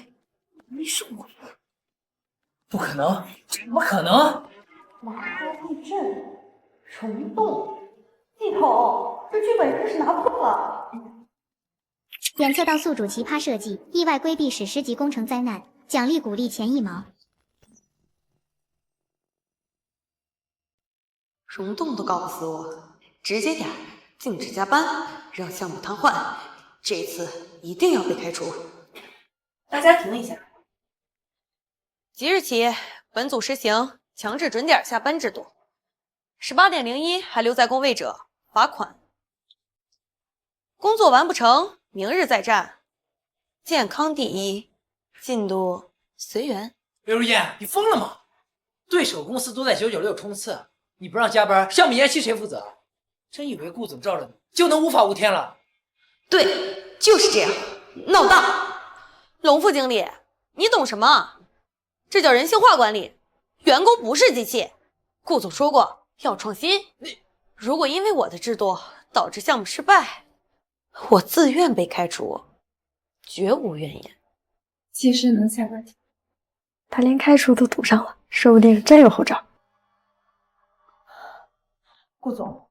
没是我们？不可能，怎么可能？麻花地震，溶洞，系统，这剧本真是拿破了。检测到宿主奇葩设计，意外规避史诗级工程灾难，奖励鼓励前1毛。溶洞都搞不死我，直接点，禁止加班，让项目瘫痪，这次一定要被开除。大家停一下。即日起，本组实行强制准点下班制度，18.01还留在工位者罚款。工作完不成，明日再战。健康第一，进度随缘。刘如烟，你疯了吗？对手公司都在996冲刺，你不让加班，项目延期谁负责？真以为顾总罩着你就能无法无天了？对，就是这样，闹大。龙副经理，你懂什么？这叫人性化管理，员工不是机器。顾总说过要创新，如果因为我的制度导致项目失败，我自愿被开除，绝无怨言。技师能下班，他连开除都堵上了，说不定是真有后招。顾总，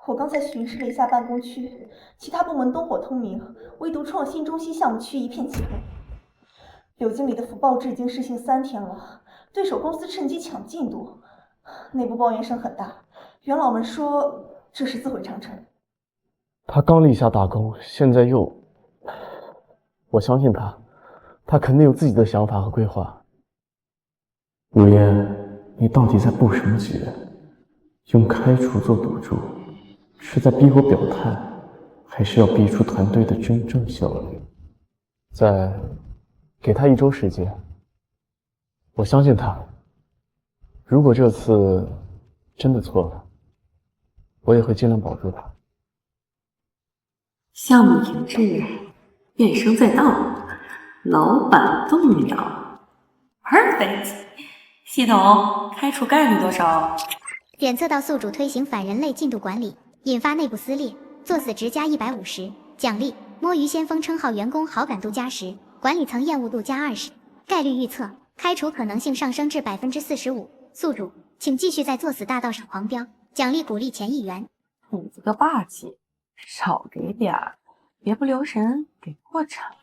我刚才巡视了一下办公区，其他部门灯火通明，唯独创新中心项目区一片漆黑。柳经理的福报制已经实行3天了，对手公司趁机抢进度，内部抱怨声很大。元老们说这是自毁长城。他刚立下大功，现在又……我相信他肯定有自己的想法和规划。如烟，你到底在布什么局？用开除做赌注，是在逼我表态，还是要逼出团队的真正效率？再给他1周时间，我相信他。如果这次真的错了，我也会尽量保住他。项目停滞，怨声载道，老板动摇。Perfect， 系统开除概率多少？检测到宿主推行反人类进度管理，引发内部撕裂，作死值加150，奖励摸鱼先锋称号员工好感度加10，管理层厌恶度加20，概率预测开除可能性上升至45%。宿主，请继续在作死大道上狂飙，奖励鼓励前1元。你这个霸气，少给点儿，别不留神给破产了。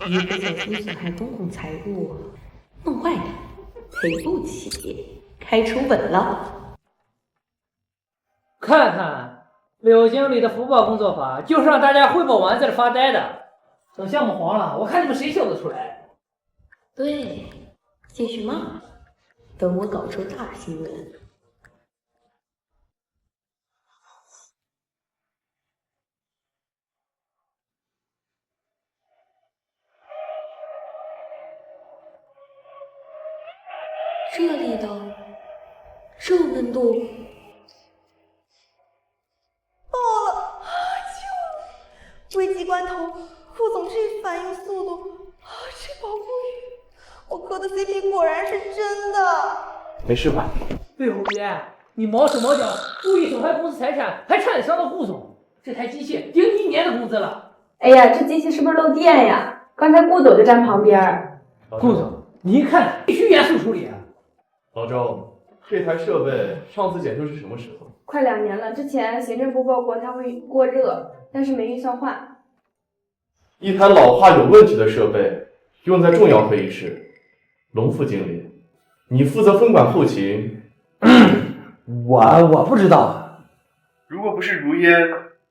一不小心损害公共财物，弄坏点，赔不起，开除稳了。看看柳经理的福报工作法，就是让大家汇报完在这发呆的。等项目黄了，我看你们谁笑得出来。对，继续骂，等我搞出大新闻。这力道，这温度，爆了！救命！危急关头，副总这反应速度，这保护欲，我磕的 CP 果然是真的。没事吧？魏红编，你毛手毛脚，故意损害公司财产，还差点伤到顾总。这台机械顶1年的工资了。哎呀，这机器是不是漏电呀？刚才顾总就站旁边。顾总，你一看必须严肃处理啊！老周，这台设备上次检修是什么时候？快2年了，之前行政部报过它会过热，但是没预算换。一台老化有问题的设备用在重要会议室，龙副经理，你负责分管后勤。我不知道。如果不是如烟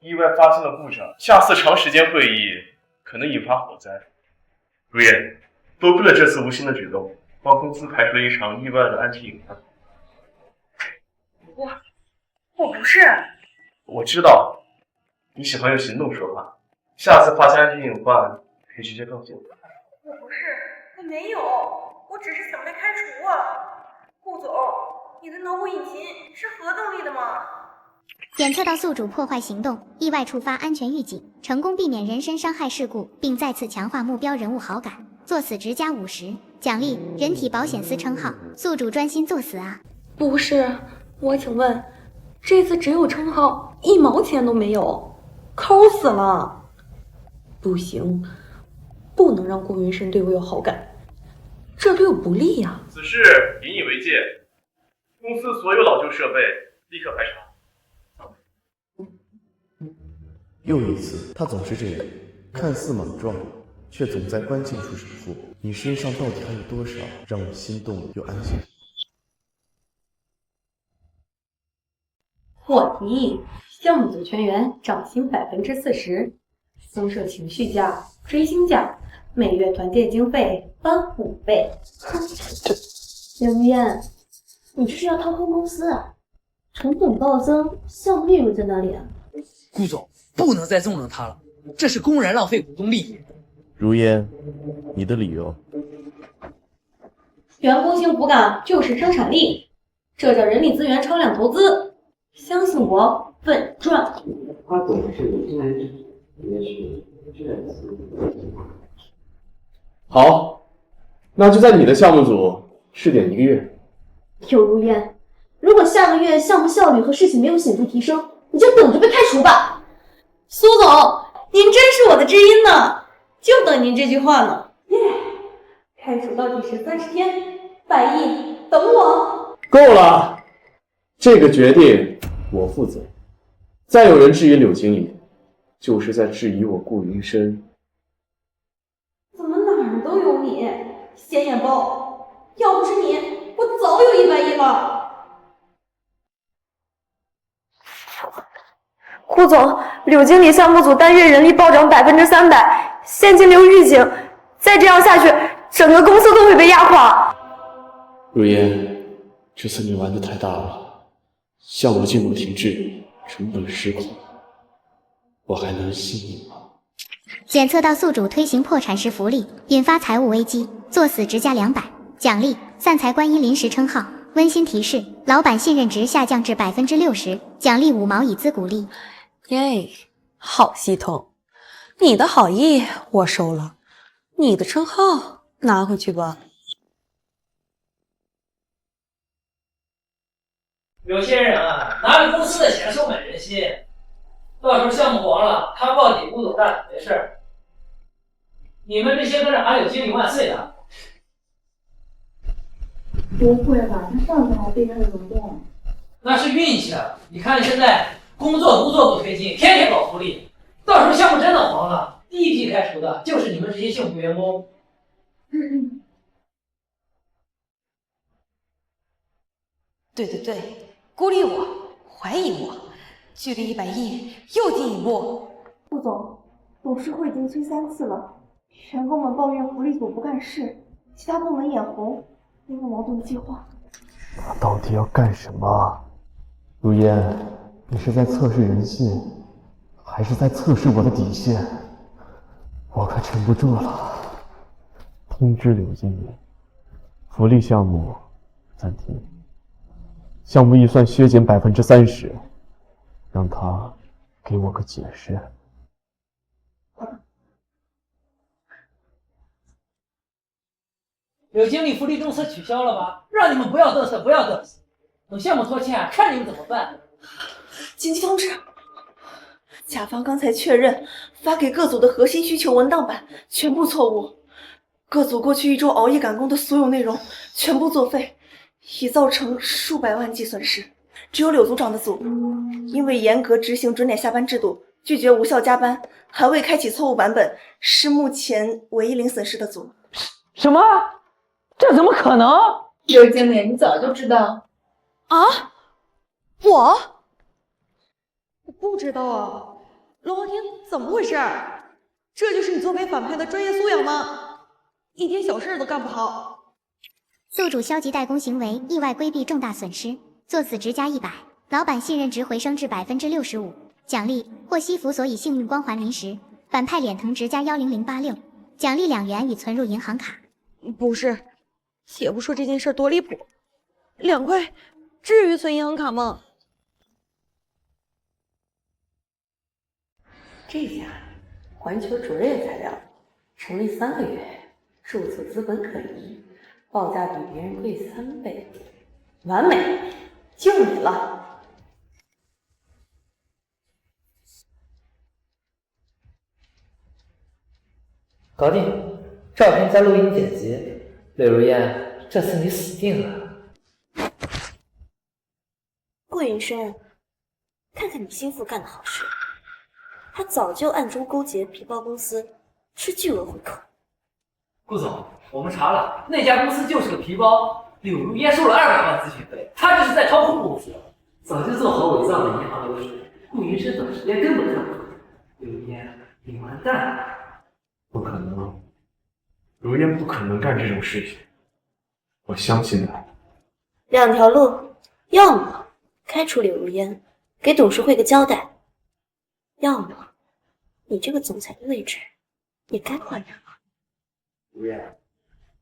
意外发现了故障，下次长时间会议可能引发火灾。如烟，多亏了这次无心的举动，帮公司排除了一场意外的安全隐患。我不是。我知道你喜欢用行动说话，下次发现安全隐患可以直接告诉我。我不是，我没有，我只是想被开除啊。顾总，你的脑补引擎是核动力的吗？检测到宿主破坏行动，意外触发安全预警，成功避免人身伤害事故，并再次强化目标人物好感，作死值加50，奖励人体保险丝称号。宿主专心作死啊！不是，我请问，这次只有称号，1毛钱都没有，抠死了！不行，不能让顾云深对我有好感，这对我不利呀。此事引以为戒，公司所有老旧设备立刻排查。又一次，他总是这样，看似莽撞，却总在关键处守护。你身上到底还有多少让我心动又安心？我提议项目组全员涨薪40%，增设情绪价、追星价，每月团建经费翻5倍。刘烟，你这是要掏空公司啊？成本暴增，项目利润在哪里啊？顾总，不能再纵容他了，这是公然浪费股东利益。如烟，你的理由？员工幸福感就是生产力，这叫人力资源超量投资。相信我，稳赚。他总是有这样也许这次。好，那就在你的项目组试点1个月。有如烟，如果下个月项目效率和事情没有显著提升，你就等着被开除吧。苏总，您真是我的知音呢，就等您这句话呢。耶，开除倒计时30天，100亿等我。够了，这个决定我负责。再有人质疑柳经理，就是在质疑我顾云深。怎么哪儿都有你，显眼包！要不是你，我早有100亿了。顾总，柳经理项目组单月人力暴涨300%，现金流预警，再这样下去，整个公司都会被压垮。如烟，这次你玩的太大了，项目进度停滞，成本失控，我还能信你吗？检测到宿主推行破产式福利，引发财务危机，作死值加200，奖励散财观音临时称号。温馨提示：老板信任值下降至60%，奖励5毛以资鼓励。耶，好系统！你的好意我收了，你的称号拿回去吧。有些人啊，拿着公司的钱收买人心，到时候项目黄了，看报底顾总干的没事儿。你们这些跟着喊柳经理万岁的。不会吧？他上次还被他冷冻。那是运气啊！你看现在工作不推进，天天搞福利，到时候项目真的黄了，第一批开除的就是你们这些幸福员工。对，孤立我，怀疑我，距离100亿又进一步。顾总，董事会已经催3次了，员工们抱怨福利组不干事，其他部门眼红，没有矛盾计划。他到底要干什么？如烟，你是在测试人性，还是在测试我的底线？我可撑不住了。通知柳经理，福利项目暂停，项目预算削减30%，让他给我个解释。柳经理，福利政策取消了吧？让你们不要嘚瑟，不要嘚瑟。等项目拖欠，看你们怎么办。紧急通知！甲方刚才确认发给各组的核心需求文档版全部错误，各组过去1周熬夜赶工的所有内容全部作废，已造成数百万计损失。只有柳组长的组，因为严格执行准点下班制度，拒绝无效加班，还未开启错误版本，是目前唯一零损失的组。什么？这怎么可能？刘经理，你早就知道啊？我不知道啊。龙傲天怎么回事？这就是你作为反派的专业素养吗？一点小事都干不好。宿主消极怠工行为，意外规避重大损失，作死值加100，老板信任值回升至65%。奖励：获西服所以幸运光环临时，反派脸疼值加10086，奖励2元与存入银行卡。不是，也不说这件事多离谱，2块至于存银行卡吗？这家环球卓越材料成立3个月，注册资本可疑，报价比别人贵3倍，完美，就你了。搞定，照片加录音剪辑。柳如烟，这次你死定了。顾云生，看看你心腹干的好事，他早就暗中勾结皮包公司，吃巨额回扣。顾总，我们查了，那家公司就是个皮包，柳如烟收了200万咨询费，他这是在掏空公司，早就做好伪造的银行流水。顾云生短时间根本看不出来，柳如烟，你完蛋了。不可能，如烟不可能干这种事情，我相信他。2条路，要么开除柳如烟，给董事会个交代；要么你这个总裁的位置也该换人了。如烟，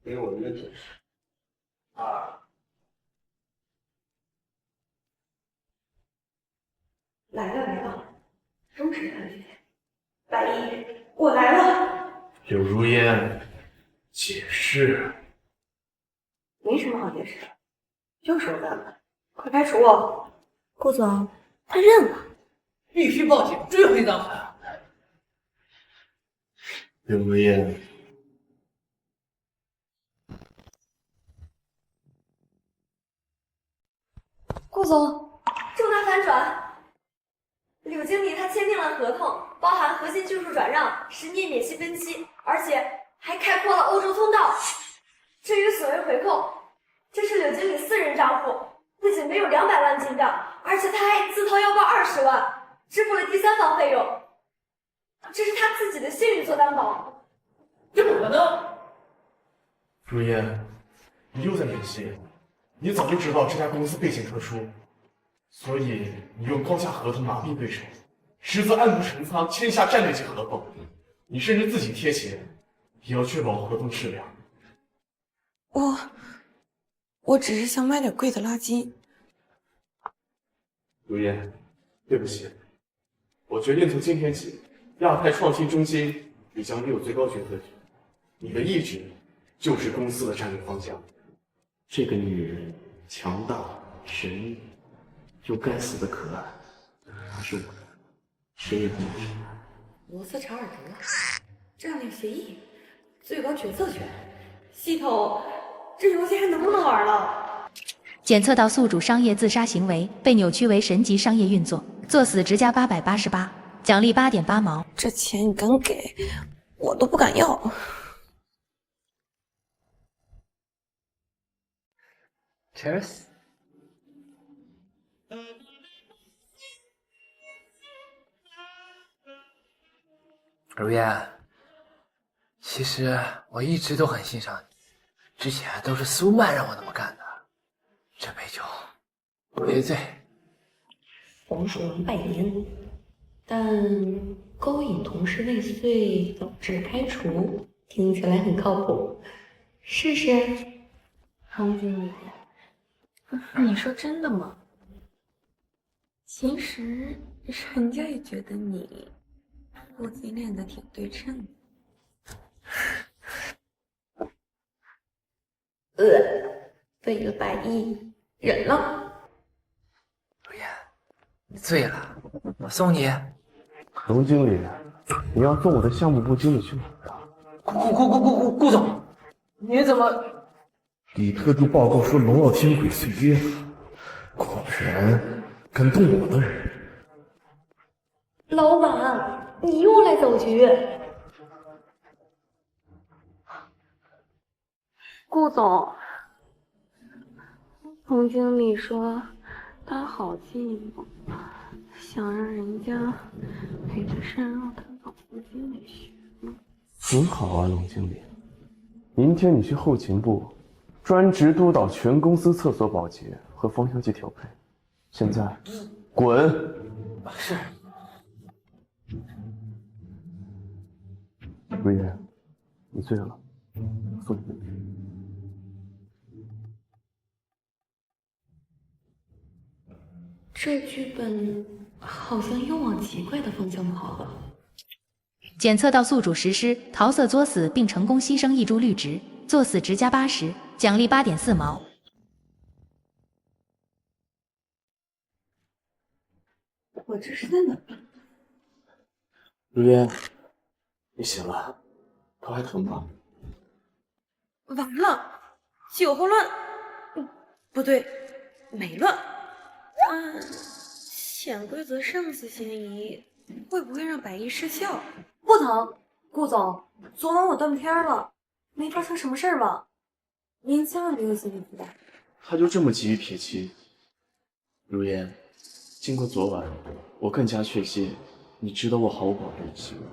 给我一个解释。来了，终止谈决，100亿，我来了。柳如烟，解释。没什么好解释的，就是我干的，快开除我！顾总，他认了，必须报警追回赃款。柳如烟，顾总，重大反转！柳经理他签订了合同，包含核心技术转让、10年免息分期，而且还开阔了欧洲通道。至于所谓回扣，这是柳经理私人账户，不仅没有200万进账，而且他还自掏腰包20万，支付了第三方费用，这是他自己的信誉做担保。这不可能！如烟，你又在演戏。你早就知道这家公司背景特殊，所以你用高价合同麻痹对手，实则暗度陈仓，签下战略级合同。你甚至自己贴钱，也要确保合同质量。我只是想买点贵的垃圾。如烟，对不起，我决定从今天起，亚太创新中心你将没有最高决策权，你的意志就是公司的战略方向。这个女人强大、神秘，又该死的可爱，她是我的，谁也不能伤害。罗斯查尔德，战略协议，最高决策权，系统，这游戏还能不能玩了？检测到宿主商业自杀行为，被扭曲为神级商业运作，作死值加888，奖励8.8毛。这钱你敢给，我都不敢要。Cheers。如烟，其实我一直都很欣赏你，之前都是苏曼让我那么干的，这杯酒别醉。黄鼠狼拜年，但勾引同事未遂导致开除，听起来很靠谱，试试。黄经理，你说真的吗？其实人家也觉得你腹肌练得挺对称的。为了百亿，忍了。如烟，你醉了，我送你。龙经理，你要送我的项目部经理去哪儿啊？顾总，你怎么？李特助报告说龙傲天鬼祟约了，果然敢动我的人。老板，你又来搅局。顾总，洪经理说他好寂寞，想让人家陪着山让他搞副经理学。很好啊，龙经理，明天你去后勤部专职督导全公司厕所保洁和芳香剂调配。现在滚！是。如烟，你醉了，送你。这剧本好像又往奇怪的方向跑了。检测到宿主实施桃色作死，并成功牺牲一株绿植，作死值加80，奖励8.4毛。我这是在哪？如烟，你醒了，头还疼吗？完了，酒后乱，不对，没乱。潜规则上司嫌疑，会不会让百亿失效？不疼，顾总，昨晚我断片了，没发生什么事儿吧？您千万别有心理负担。他就这么急于撇清。如烟，经过昨晚，我更加确信你值得我毫无保留的信任。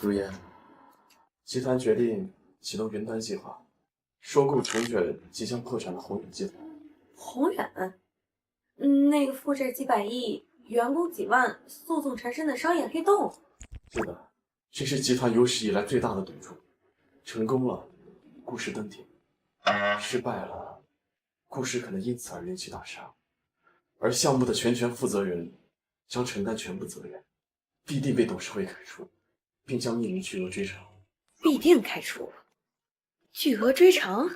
如烟，集团决定启动云端计划，收购重卷即将破产的宏远集团。宏远，那个负债几百亿、员工几万、诉讼缠身的商业黑洞。是的，这是集团有史以来最大的赌注。成功了，故事登顶；失败了，故事可能因此而元气大伤。而项目的全权负责人将承担全部责任，必定被董事会开除，并将面临巨额追偿。必定开除？巨额追偿？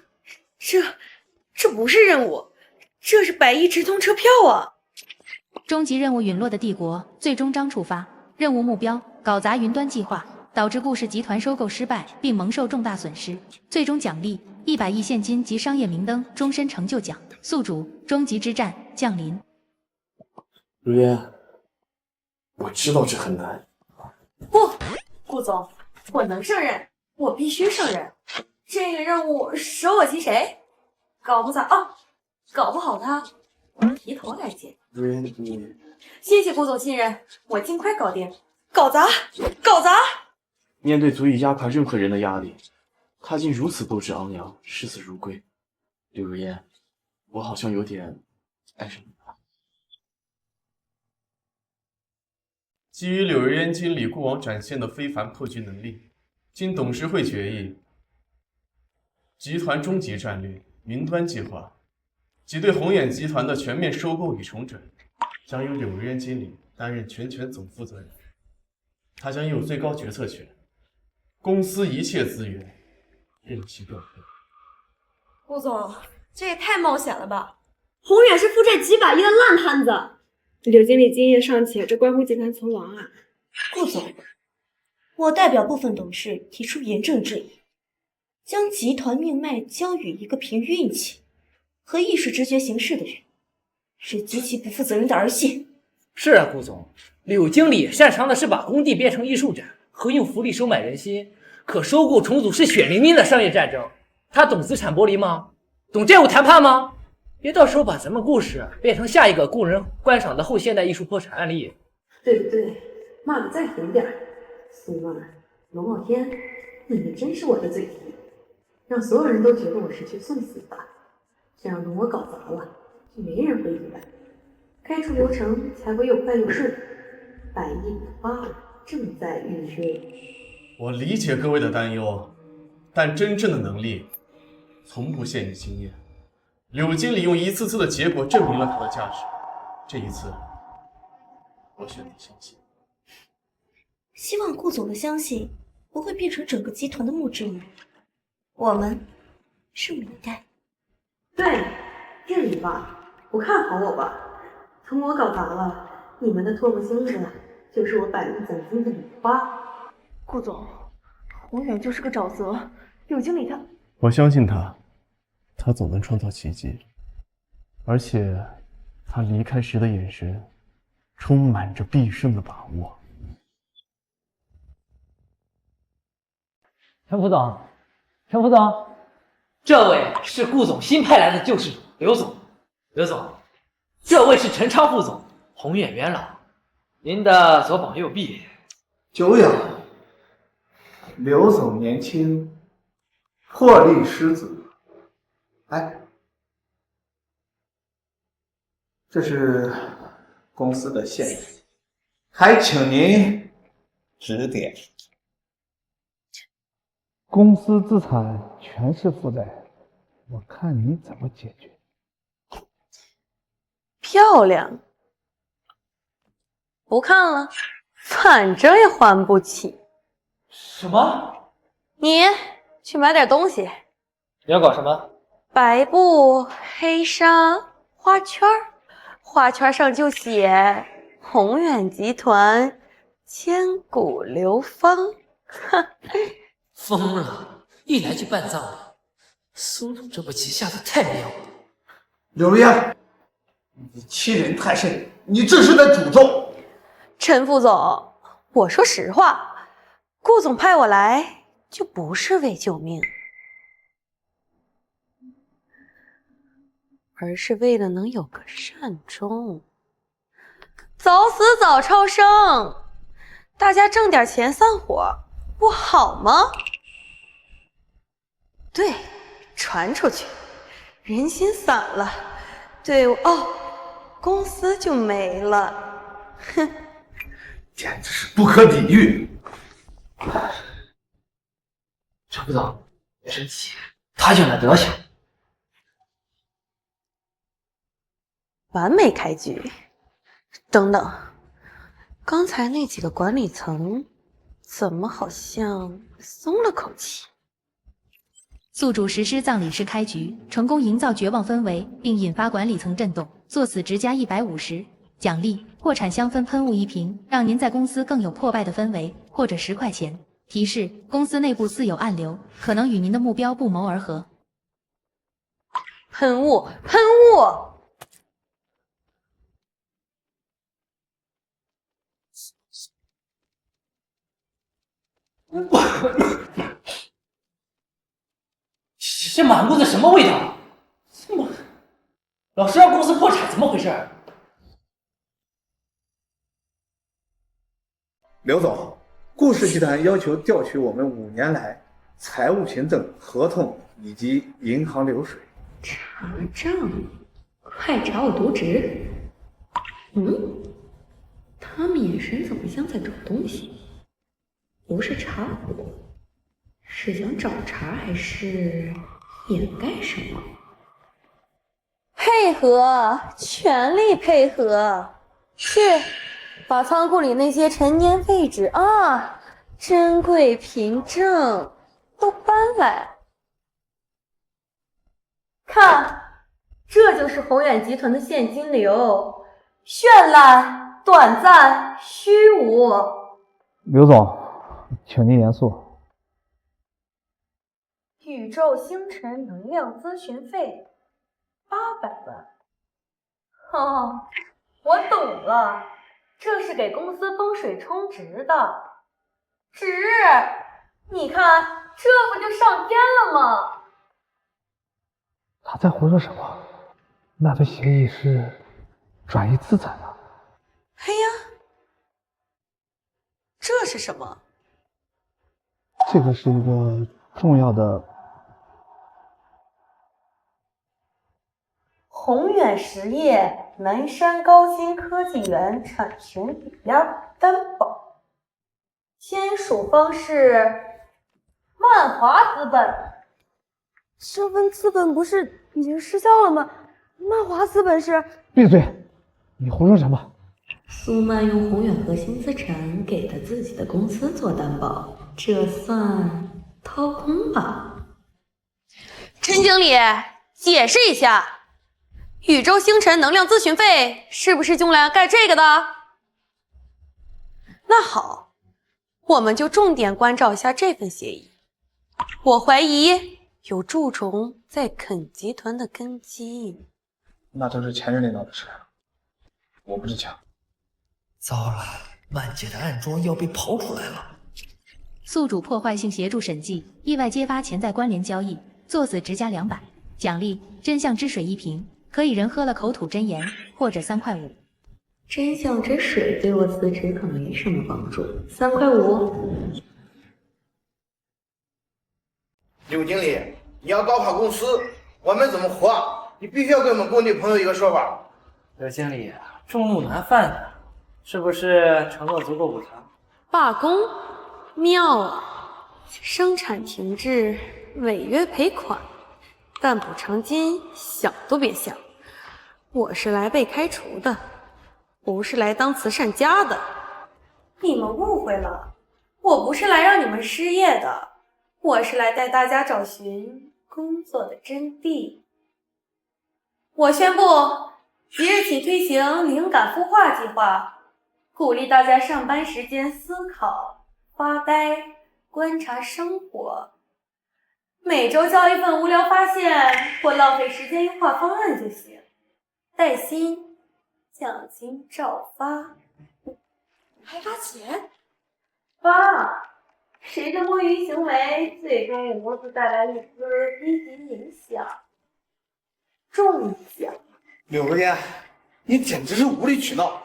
这不是任务。这是百亿直通车票啊！终极任务陨落的帝国最终章触发，任务目标搞砸云端计划，导致顾氏集团收购失败并蒙受重大损失，最终奖励100亿现金及商业明灯终身成就奖。宿主终极之战降临。如烟，我知道这很难。不，顾总，我能胜任，我必须胜任。这个任务舍我其谁？搞不砸啊！搞不好他提头来见。如烟，你谢谢顾总信任，我尽快搞定。搞砸！搞砸！面对足以压垮任何人的压力，他竟如此斗志昂扬，视死如归。柳如烟，我好像有点爱上你了。基于柳如烟经理过往展现的非凡破局能力，经董事会决议，集团终极战略云端计划及对宏远集团的全面收购与重整，将由柳如烟经理担任全权总负责人。他将拥有最高决策权，公司一切资源任其调配。顾总，这也太冒险了吧！宏远是负债几百亿的烂摊子。柳经理经验尚浅，这关乎集团存亡啊！顾总，我代表部分董事提出严正质疑，将集团命脉交予一个凭运气和艺术直觉行事的人，是极其不负责任的儿戏。是啊，顾总，柳经理擅长的是把工地变成艺术展，和用福利收买人心，可收购重组是血淋淋的商业战争。他懂资产剥离吗？懂债务谈判吗？别到时候把咱们故事变成下一个供人观赏的后现代艺术破产案例。对，骂的再狠点儿。苏曼、龙傲天，你们真是我的嘴皮，让所有人都觉得我是去送死的，这样等我搞砸了，就没人会意外，开除流程才会又快又顺。百亿补发正在预热。我理解各位的担忧，但真正的能力从不限于经验。柳经理用一次次的结果证明了他的价值，这一次，我选择相信。希望顾总的相信不会变成整个集团的墓志铭。我们拭目以待。对，至于吧？不看好我吧？等我搞砸了，你们的唾沫星子就是我百亿奖金的礼花。顾总，宏远就是个沼泽，柳经理他……我相信他，他总能创造奇迹，而且他离开时的眼神充满着必胜的把握。陈副总，陈副总，这位是顾总新派来的救世主刘总。刘总，这位是陈昌副总，宏远元老，您的左膀右臂。久仰。刘总年轻，魄力十足。哎，这是公司的现金，还请您指点。公司资产全是负债，我看你怎么解决。漂亮，不看了，反正也还不起。什么？你去买点东西。你要搞什么？白布、黑纱、花圈，花圈上就写宏远集团千古流芳。疯了，一来就办葬礼，苏总这步棋下的太妙了。柳烟，你欺人太甚，你这是在诅咒。陈副总，我说实话，顾总派我来就不是为救命，而是为了能有个善终，早死早超生，大家挣点钱散伙不好吗？对，传出去，人心散了，队伍公司就没了。哼，简直是不可理喻。陈副总，别生气，他就那德行。完美开局。等等，刚才那几个管理层怎么好像松了口气？宿主实施葬礼式开局，成功营造绝望氛围，并引发管理层震动，作死值加150，奖励破产香氛喷雾1瓶，让您在公司更有破败的氛围，或者10块钱。提示：公司内部似有暗流，可能与您的目标不谋而合。喷雾，喷雾！这满屋子什么味道？这么，老是让公司破产，怎么回事？刘总，顾氏集团要求调取我们5年来财务凭证、合同以及银行流水。查账？快查我渎职！他们眼神怎么像在找东西？不是查我，是想找茬还是掩盖什么？配合，全力配合！去，把仓库里那些陈年废纸啊、珍贵凭证都搬来。看，这就是宏远集团的现金流，绚烂、短暂、虚无。刘总，请您严肃。宇宙星辰能量咨询费800万。哦，我懂了，这是给公司风水充值的。值，你看，这不就上天了吗？他在胡说什么？那份协议是转移资产的。哎呀，这是什么？这个是一个重要的。宏远实业南山高新科技园产权抵押担保，签署方是万华资本。这份资本不是已经失效了吗？万华资本是……闭嘴！你胡说什么？苏曼用宏远核心资产给他自己的公司做担保，这算掏空吧？陈经理，解释一下。宇宙星辰能量咨询费是不是用来盖这个的？那好，我们就重点关照一下这份协议。我怀疑有蛀虫在啃集团的根基。那都是前任领导的事，我不知情。糟了，曼姐的暗桩要被刨出来了。宿主破坏性协助审计，意外揭发潜在关联交易，作死直加200，奖励真相之水1瓶。可以人喝了口吐真言，或者3块5。真相之水对我辞职可没什么帮助，3块5。刘经理，你要搞垮公司，我们怎么活？你必须要给我们工地朋友一个说法。刘经理，众怒难犯的，是不是承诺足够补偿？罢工，妙啊！生产停滞，违约赔款，但补偿金想都别想。我是来被开除的，不是来当慈善家的。你们误会了，我不是来让你们失业的，我是来带大家找寻工作的真谛。我宣布，即日起推行灵感孵化计划，鼓励大家上班时间思考、发呆、观察生活。每周交一份无聊发现或浪费时间优化方案就行。带薪，奖金照发，还发钱？发！谁的摸鱼行为最终为公司带来一丝积极影响？中奖！柳如烟，你简直是无理取闹！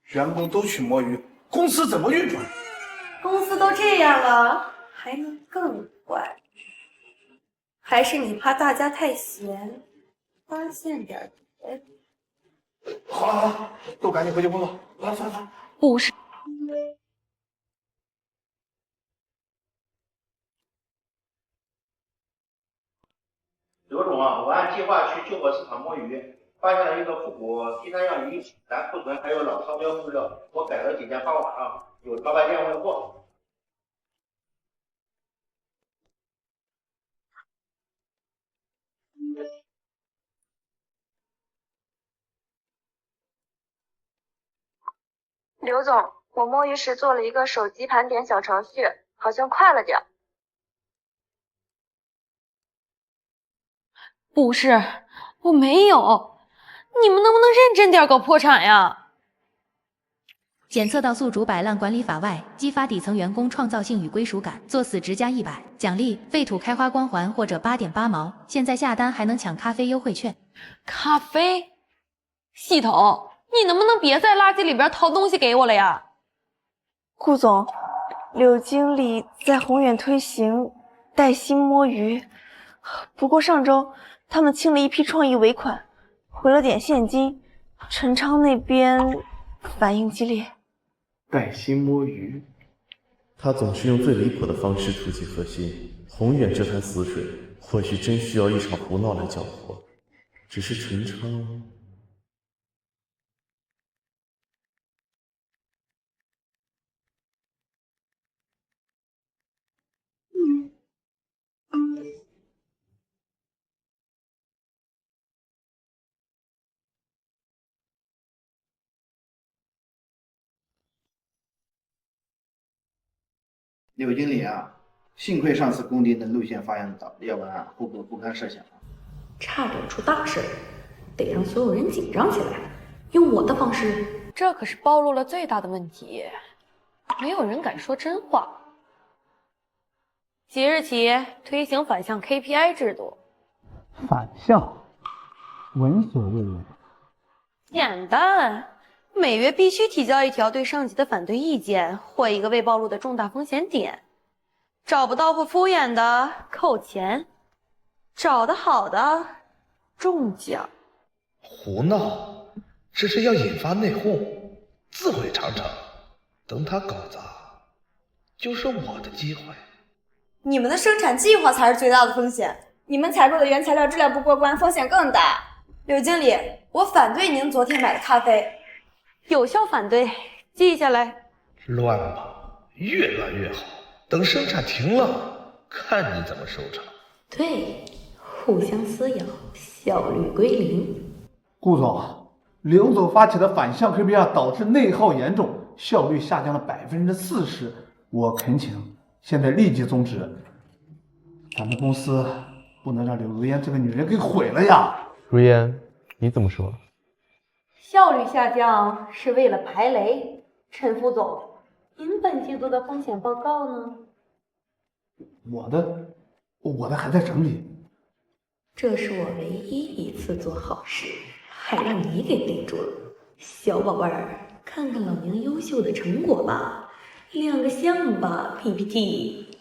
员工都去摸鱼，公司怎么运转？公司都这样了，还能更坏？还是你怕大家太闲，发现点别的？好了好了，都赶紧回去工作。来来来，不是。刘总啊，我按计划去救火市场摸鱼，发现了一个复古第三样鱼，咱库存还有老商标物料，我改了几件发网上，有超白店问货。刘总，我摸鱼时做了一个手机盘点小程序，好像快了点。不是，我没有。你们能不能认真点搞破产呀？检测到宿主摆烂管理法外，激发底层员工创造性与归属感，作死直加100，奖励废土开花光环或者8.8毛。现在下单还能抢咖啡优惠券。咖啡？系统，你能不能别在垃圾里边掏东西给我了呀？顾总，柳经理在宏远推行带薪摸鱼，不过上周他们清了一批创意尾款，回了点现金，陈昌那边反应激烈。带薪摸鱼，他总是用最离谱的方式触及核心。宏远这潭死水，或许真需要一场胡闹来搅和。只是陈昌……柳经理啊，幸亏上次工地的路线发现早，要不然后果不堪设想。差点出大事，得让所有人紧张起来，用我的方式。这可是暴露了最大的问题，没有人敢说真话。即日起推行反向 KPI 制度。反向，闻所未闻。简单，每月必须提交一条对上级的反对意见或一个未暴露的重大风险点，找不到或敷衍的扣钱，找得好的中奖。胡闹，这是要引发内讧，自毁长城。等他搞砸，就是我的机会。你们的生产计划才是最大的风险，你们采购的原材料质量不过关，风险更大。柳经理，我反对您昨天买的咖啡。有效反对，记下来。乱吧，越乱越好。等生产停了，看你怎么收场。对，互相撕咬，效率归零。顾总，刘总发起的反向 KPI 导致内耗严重，效率下降了40%。我恳请现在立即终止。咱们公司不能让柳如烟这个女人给毁了呀！如烟，你怎么说？效率下降是为了排雷。陈副总，您本季度的风险报告呢？我的还在整理。这是我唯一一次做好事，还让你给背住了。小宝贝儿，看看老娘优秀的成果吧，2个项目吧 PPT。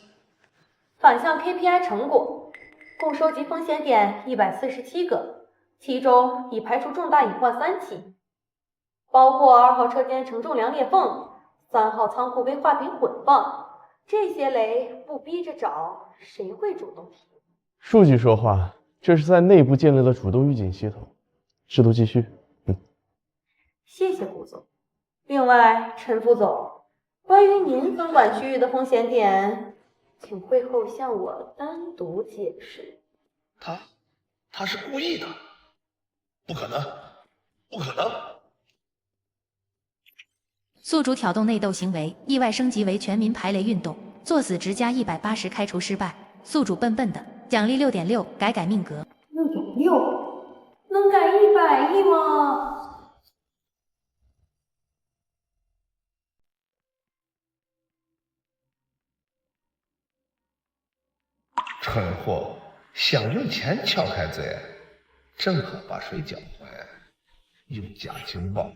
反向 KPI 成果，共收集风险点147个，其中已排除重大隐患3起，包括2号车间承重梁裂缝、3号仓库危化品混放。这些雷不逼着找，谁会主动提？数据说话，这是在内部建立了主动预警系统。制度继续。谢谢顾总。另外，陈副总，关于您分管区域的风险点，请会后向我单独解释。他是故意的，不可能，不可能！宿主挑动内斗行为，意外升级为全民排雷运动，作死值加180，开除失败。宿主笨笨的，奖励6.6，改命格。6.6，能改100亿吗？蠢货，想用钱撬开嘴，正好把水搅坏，用假情报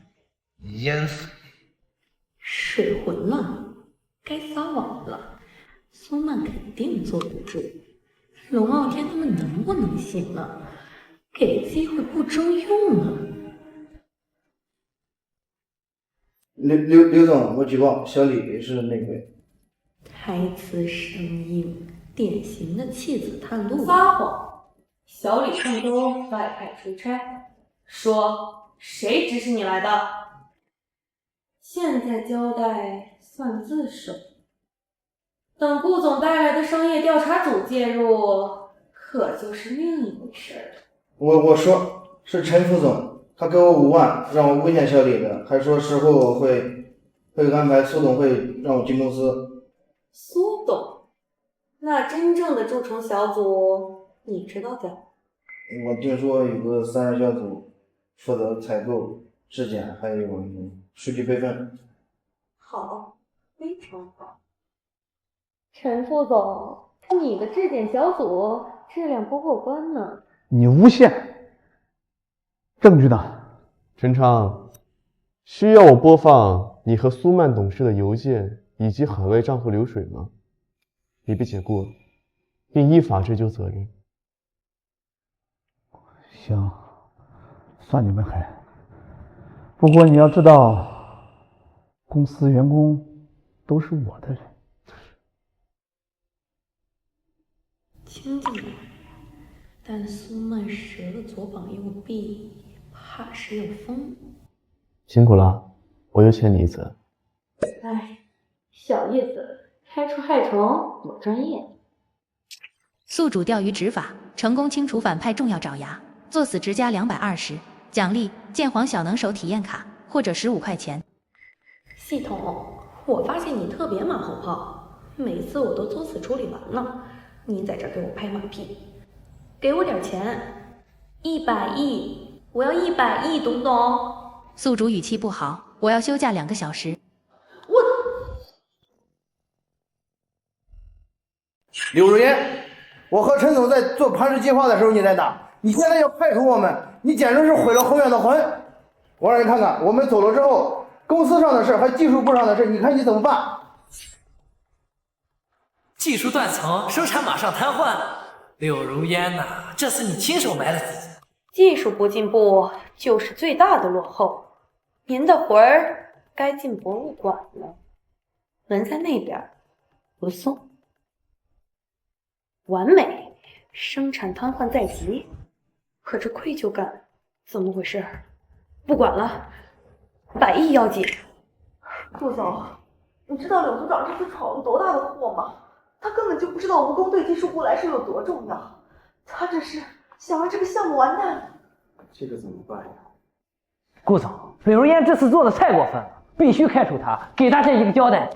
淹死你。水浑了，该撒网了。苏曼肯定坐不住，龙傲天他们能不能行了？给机会不中用啊！刘总，我举报小李是内鬼。台词生硬，典型的弃子探路。撒谎！小李上周外派出差，说谁指使你来的？现在交代算自首。等顾总带来的商业调查组介入，可就是另一回事了。我说是陈副总，他给我5万，让我危险小李的，还说事后会安排苏董会让我进公司。苏董，那真正的蛀虫小组你知道的？我听说有个3人小组负责采购、质检，还有数据备份。好，非常好。陈副总，你的质检小组质量不过关呢。你诬陷，证据呢？陈昌，需要我播放你和苏曼董事的邮件以及海外账户流水吗？你被解雇，并依法追究责任。行，算你们狠。不过你要知道，公司员工都是我的人。听进来，但苏曼折了左膀右臂，怕是要疯。辛苦了，我又欠你一次。哎，小意思，开除害虫我专业。宿主钓鱼执法，成功清除反派重要爪牙，作死值加220，奖励剑皇小能手体验卡或者15块钱。系统，我发现你特别马后炮，每次我都作死处理完了，你在这给我拍马屁，给我点钱，100亿，我要100亿，懂不懂？宿主语气不好，我要休假2个小时。柳如烟，我和陈总在做盘石计划的时候你在哪？你现在要派除我们，你简直是毁了后院的魂！我让你看看，我们走了之后，公司上的事还技术部上的事，你看你怎么办？技术断层，生产马上瘫痪。柳如烟呐，这次你亲手埋了自己。技术不进步就是最大的落后。您的魂儿该进博物馆了，门在那边，不送。完美，生产瘫痪在即，可这愧疚感怎么回事？不管了，100亿要紧。顾总，你知道柳组长这次闯了多大的祸吗？他根本就不知道蜈蚣对技术部来说有多重要，他这是想让这个项目完蛋。这个怎么办呀？顾总，柳如烟这次做的太过分了，必须开除他，给大家一个交代。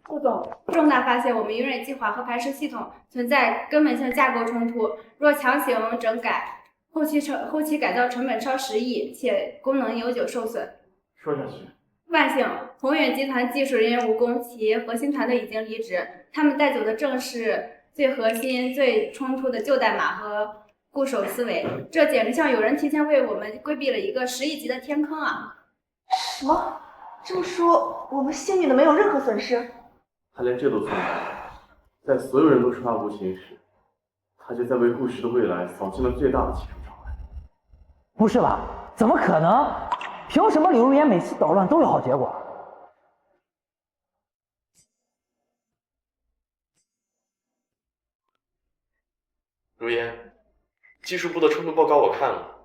顾总，重大发现我们云蕊计划和排射系统存在根本性架构冲突，若强行整改，后期改造成本超10亿，且功能永久受损。说下去。万幸，宏远集团技术人员蜈蚣，其核心团队已经离职，他们带走的正是最核心、最冲突的旧代码和固守思维，这简直像有人提前为我们规避了一个10亿级的天坑啊！什么？这么说，我们幸运的没有任何损失？他连这都做不到，在所有人都出发无情时，他就在为顾氏的未来扫清了最大的技术障碍。不是吧？怎么可能？凭什么柳如烟每次捣乱都有好结果？如烟，技术部的冲突报告我看了。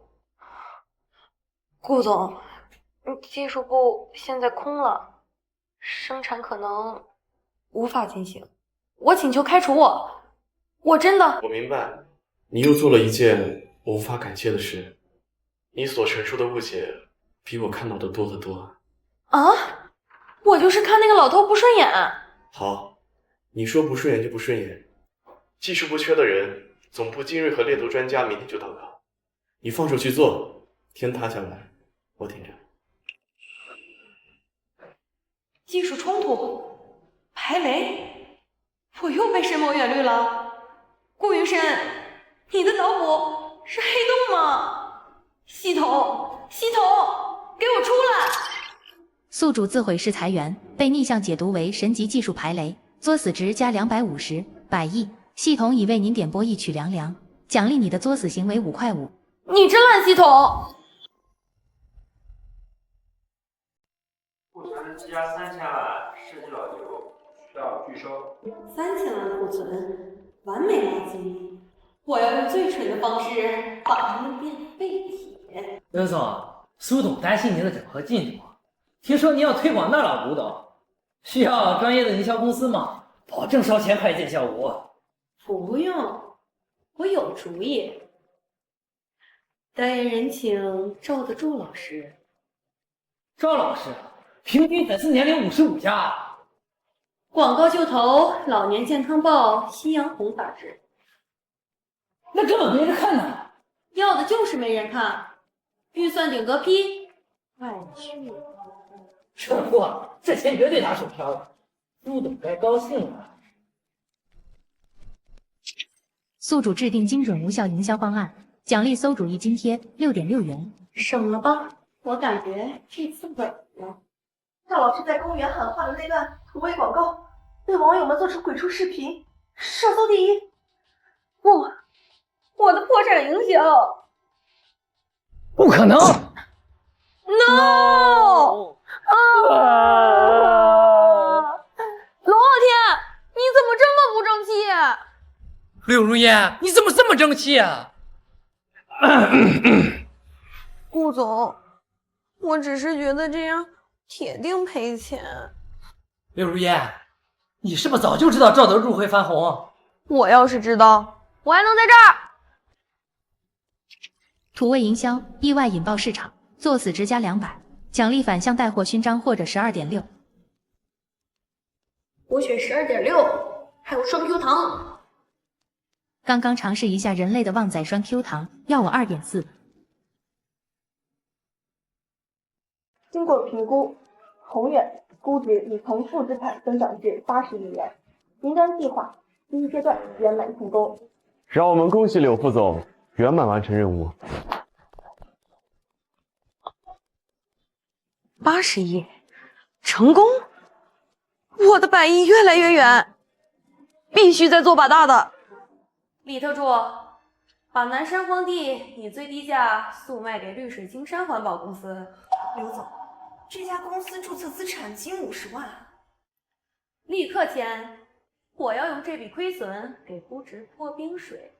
顾总，技术部现在空了，生产可能无法进行，我请求开除我真的。我明白，你又做了一件我无法感谢的事，你所陈述的误解比我看到的多得多。啊！我就是看那个老头不顺眼。好，你说不顺眼就不顺眼。技术部缺的人，总部精锐和猎头专家明天就到岗，你放手去做，天塌下来我挺着。技术冲突，排雷，我又被深谋远虑了。顾云深，你的脑补是黑洞吗？系统，给我出来！宿主自毁式裁员，被逆向解读为神级技术排雷，作死值加250，百亿。系统已为您点播一曲凉凉，奖励你的作死行为5块5。你真烂系统！库存积压3000万，世纪老酒需要拒收。3000万库存，完美垃圾。我要用最蠢的方式把它们变废铁。刘总，苏董担心您的整合进度，听说您要推广大佬古董，需要专业的营销公司吗？保证烧钱快见效果。不用，我有主意。代言人请赵德柱老师。赵老师，平均粉丝年龄55加。广告就投《老年健康报》夕阳红杂志。那根本没人看呢。要的就是没人看。预算顶格批。外去。这货，这钱绝对拿手飘了。苏董该高兴了。宿主制定精准无效营销方案，奖励馊主一津贴6.6元。省了吧，我感觉这次稳了。赵老师在公园喊话的那段土味广告，被网友们做成鬼畜视频，热搜第一。我的破产影响。不可能 ！No！ 龙傲天，你怎么这么不争气？柳如烟，你怎么这么争气啊？顾总，我只是觉得这样铁定赔钱。柳如烟，你是不是早就知道赵德柱会翻红？我要是知道，我还能在这儿。土味营销意外引爆市场，作死值加200，奖励反向带货勋章或者12.6。我选12.6，还有双 Q 糖。刚刚尝试一下人类的旺仔栓 Q 糖，要我2.4。经过评估，宏远估值已从负资产增长至80亿元，云端计划第一阶段圆满成功。让我们恭喜柳副总圆满完成任务。80亿，成功！我的100亿越来越远，必须再做把大的。李特助，把南山荒地以最低价速卖给绿水青山环保公司。刘总，这家公司注册资产近50万，立刻签！我要用这笔亏损给估值泼冰水。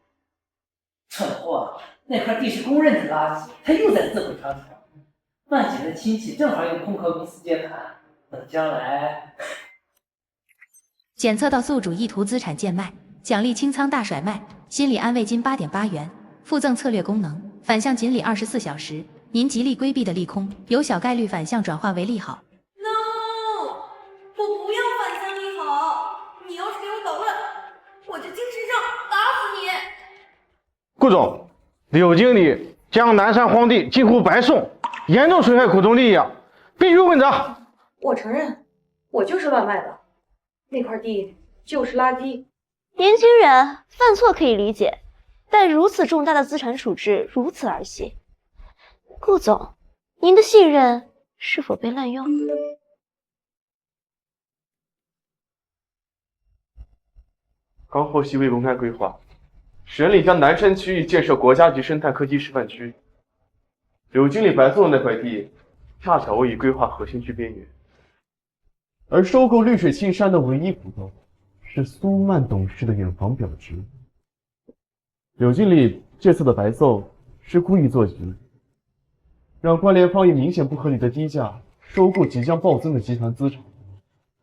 蠢货，那块地是公认的垃圾，他又在自毁传统。曼姐的亲戚正好用空壳公司接盘，等将来。检测到宿主意图资产贱卖，奖励清仓大甩卖，心理安慰金8.8元，附赠策略功能，反向锦鲤24小时，您极力规避的利空，有小概率反向转化为利好。 No， 我不要反向利好，你要是给我捣乱，我就精神上打死你！顾总，柳经理将南山荒地近乎白送，严重损害股东利益，必须问责。我承认，我就是乱卖的，那块地就是垃圾。年轻人犯错可以理解，但如此重大的资产处置如此儿戏，顾总，您的信任是否被滥用？刚获悉未公开规划，省里将南山区域建设国家级生态科技示范区。柳经理白送的那块地，恰巧位于规划核心区边缘。而收购绿水青山的唯一股东，是苏曼董事的远房表侄。柳经理这次的白送是故意做局，让关联方以明显不合理的低价收购即将暴增的集团资产，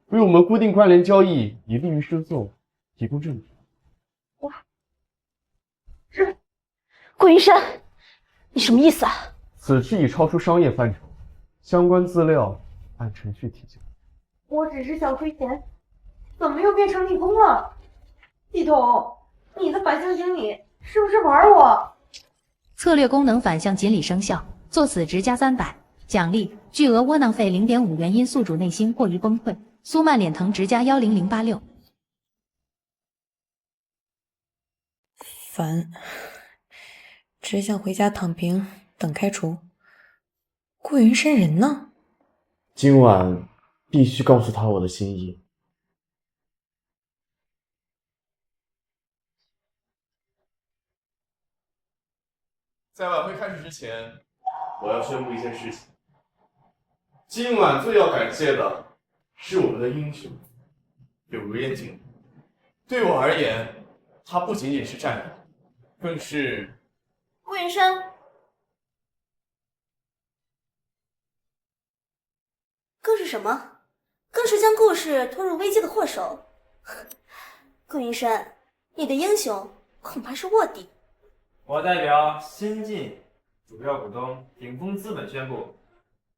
为我们固定关联交易以利于输送提供证据。顾云山，你什么意思啊？此事已超出商业范畴，相关资料按程序提交。我只是想亏钱，怎么又变成利空了？系统，你的反向经理是不是玩我？策略功能反向锦鲤生效，作死值加300，奖励巨额窝囊费0.5元，因宿主内心过于崩溃，苏曼脸疼值加10086。烦，只想回家躺平等开除。顾云山人呢？今晚必须告诉他我的心意。在晚会开始之前，我要宣布一件事情。今晚最要感谢的是我们的英雄柳如烟经理。对我而言，他不仅仅是战友，更是……顾云山，更是什么？更是将故事拖入危机的祸首。顾云山，你的英雄恐怕是卧底。我代表新晋主要股东顶峰资本宣布，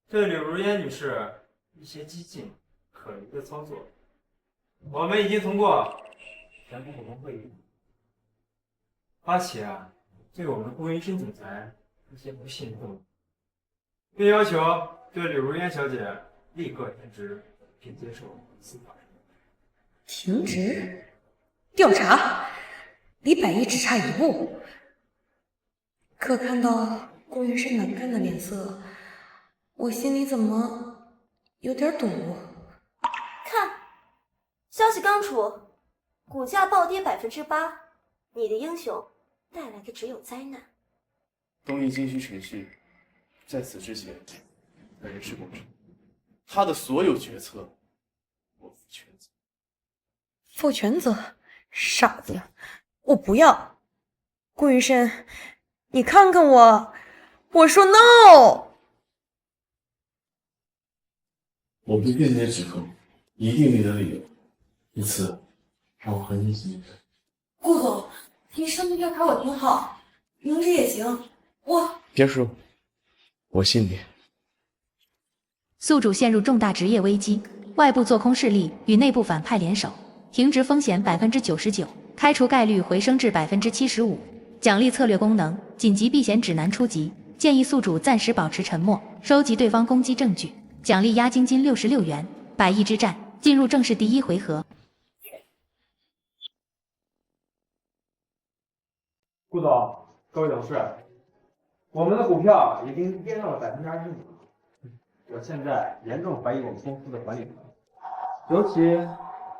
对柳如烟女士一些激进可疑的操作，我们已经通过全部股东会议，而且对我们顾云深总裁一些不信任动作，并要求对柳如烟小姐立刻停职，并接受司法审判。停职？调查？离100亿只差1步。可看到顾云深难看的脸色，我心里怎么有点堵？看，消息刚出，股价暴跌8%，你的英雄带来的只有灾难。东一经需程序在此之前在人事工程，他的所有决策我负全责。负全责？傻子，我不要。顾云深，你看看我，我说 no。我对变节指控一定没得理由，因此让我和你一起。顾总，您生病调查我挺好，明知也行。别说，我信你。宿主陷入重大职业危机，外部做空势力与内部反派联手，停职风险99%，开除概率回升至75%。奖励策略功能，紧急避险指南初级，建议宿主暂时保持沉默，收集对方攻击证据。奖励押金金66元，100亿之战进入正式第1回合。顾总，各位董事，我们的股票已经跌到了25%。我现在严重怀疑我们公司的管理层，尤其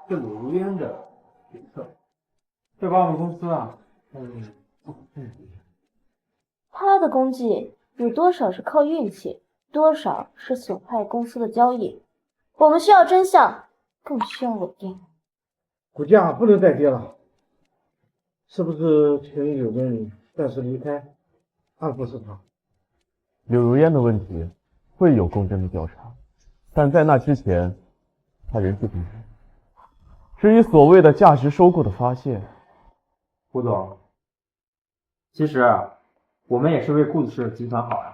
是鲁如烟的决策，会把我们公司他的功绩有多少是靠运气，多少是损害公司的交易。我们需要真相，更需要稳定。股价不能再跌了，是不是请柳经理暂时离开，安抚市场？柳如烟的问题会有公正的调查，但在那之前，他人事平衡。至于所谓的价值收购的发现，胡总，其实我们也是为顾氏集团好呀。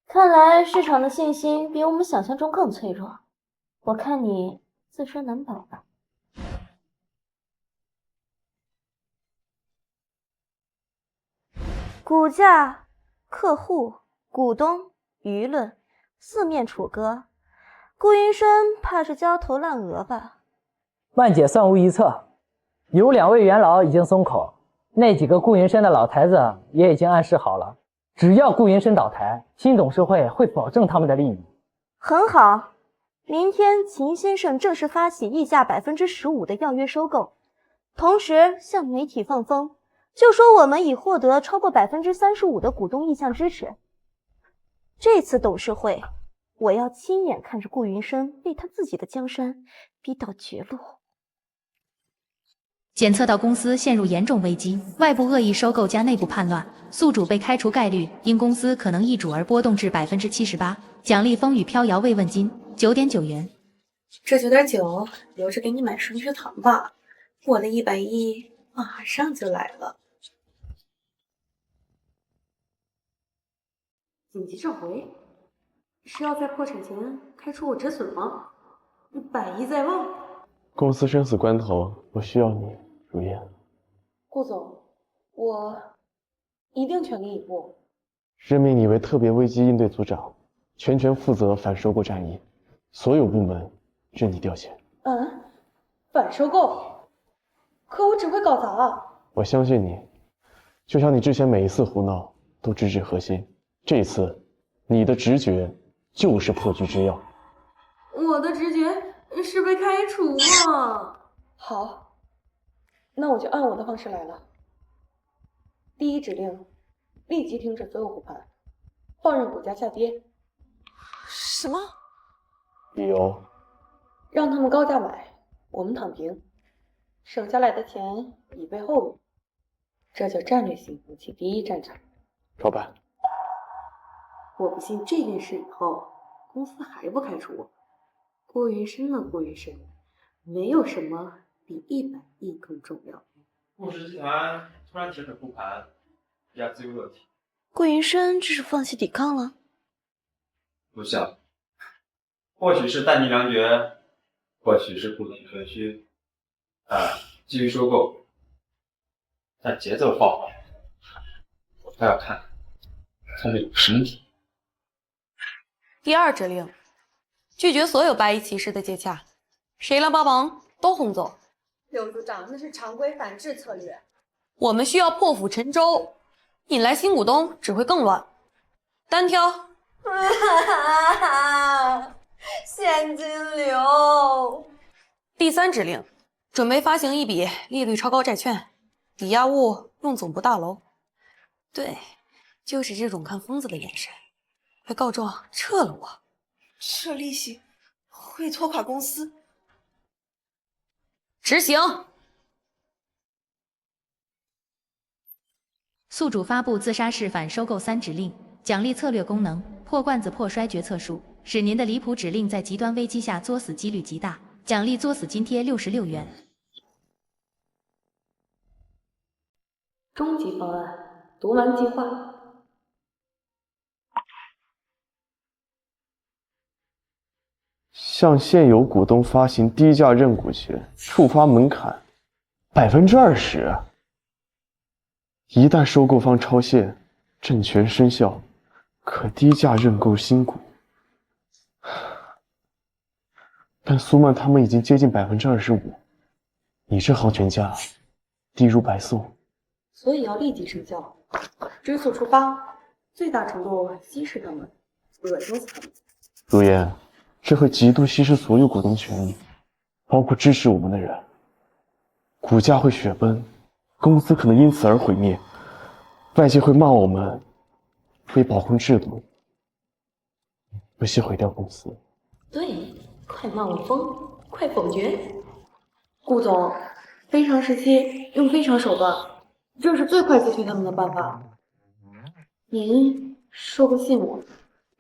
看来市场的信心比我们想象中更脆弱，我看你自身难保吧。股价、客户、股东、舆论，四面楚歌，顾云生怕是焦头烂额吧？万姐算无一策，有2位元老已经松口，那几个顾云生的老台子也已经暗示好了，只要顾云生倒台，新董事会会保证他们的利益。很好，明天秦先生正式发起溢价15%的要约收购，同时向媒体放风，就说我们已获得超过35%的股东意向支持。这次董事会，我要亲眼看着顾云生被他自己的江山逼到绝路。检测到公司陷入严重危机，外部恶意收购加内部叛乱，宿主被开除概率因公司可能易主而波动至78%，奖励风雨飘摇慰问金9.9元。这9.9留着给你买升血糖吧，我的110马上就来了。紧急召回，是要在破产前开除我止损吗？百亿在望。公司生死关头，我需要你，如烟。顾总，我一定全力以赴。任命你为特别危机应对组长，全权负责反收购战役，所有部门任你调遣。反收购？可我只会搞砸。我相信你，就像你之前每一次胡闹都直指核心，这次你的直觉就是破局之药。我的直觉是被开除啊！好，那我就按我的方式来了。第一指令，立即停止所有护盘，放任股价下跌。什么？理由？让他们高价买，我们躺平，省下来的钱以备后用。这叫战略性武器第一战场。照办。我不信这件事以后，公司还不开除我。顾云生啊，顾云生，没有什么比100亿更重要。顾氏集团突然停止复盘，股价自由落体。顾云生这是放弃抵抗了？不像，或许是弹尽粮绝，或许是顾忌可虚，继续收购，但节奏放缓，我倒要看他们有什么底。第二指令，拒绝所有白衣骑士的接洽，谁来帮忙都轰走。柳组长，那是常规反制策略。我们需要破釜沉舟，引来新股东只会更乱。单挑。现金流。第三指令，准备发行一笔利率超高债券，抵押物用总部大楼。对，就是这种看疯子的眼神，还告状撤了我。这利息会拖垮公司。执行。宿主发布自杀式反收购3指令，奖励策略功能，破罐子破摔决策树，使您的离谱指令在极端危机下作死几率极大，奖励作死津贴66元。终极方案，读完计划。向现有股东发行低价认股权，触发门槛20%。一旦收购方超限，证权生效，可低价认购新股。但苏曼他们已经接近25%，你这行权价低如白送，所以要立即生效，追溯出发，最大程度稀释他们，恶心死他们。如烟，这会极度稀释所有股东权益，包括支持我们的人。股价会雪崩，公司可能因此而毁灭，外界会骂我们为保护制度，不惜毁掉公司。对，快骂我疯，快否决！顾总，非常时期用非常手段，这是最快击退他们的办法。您说过信我，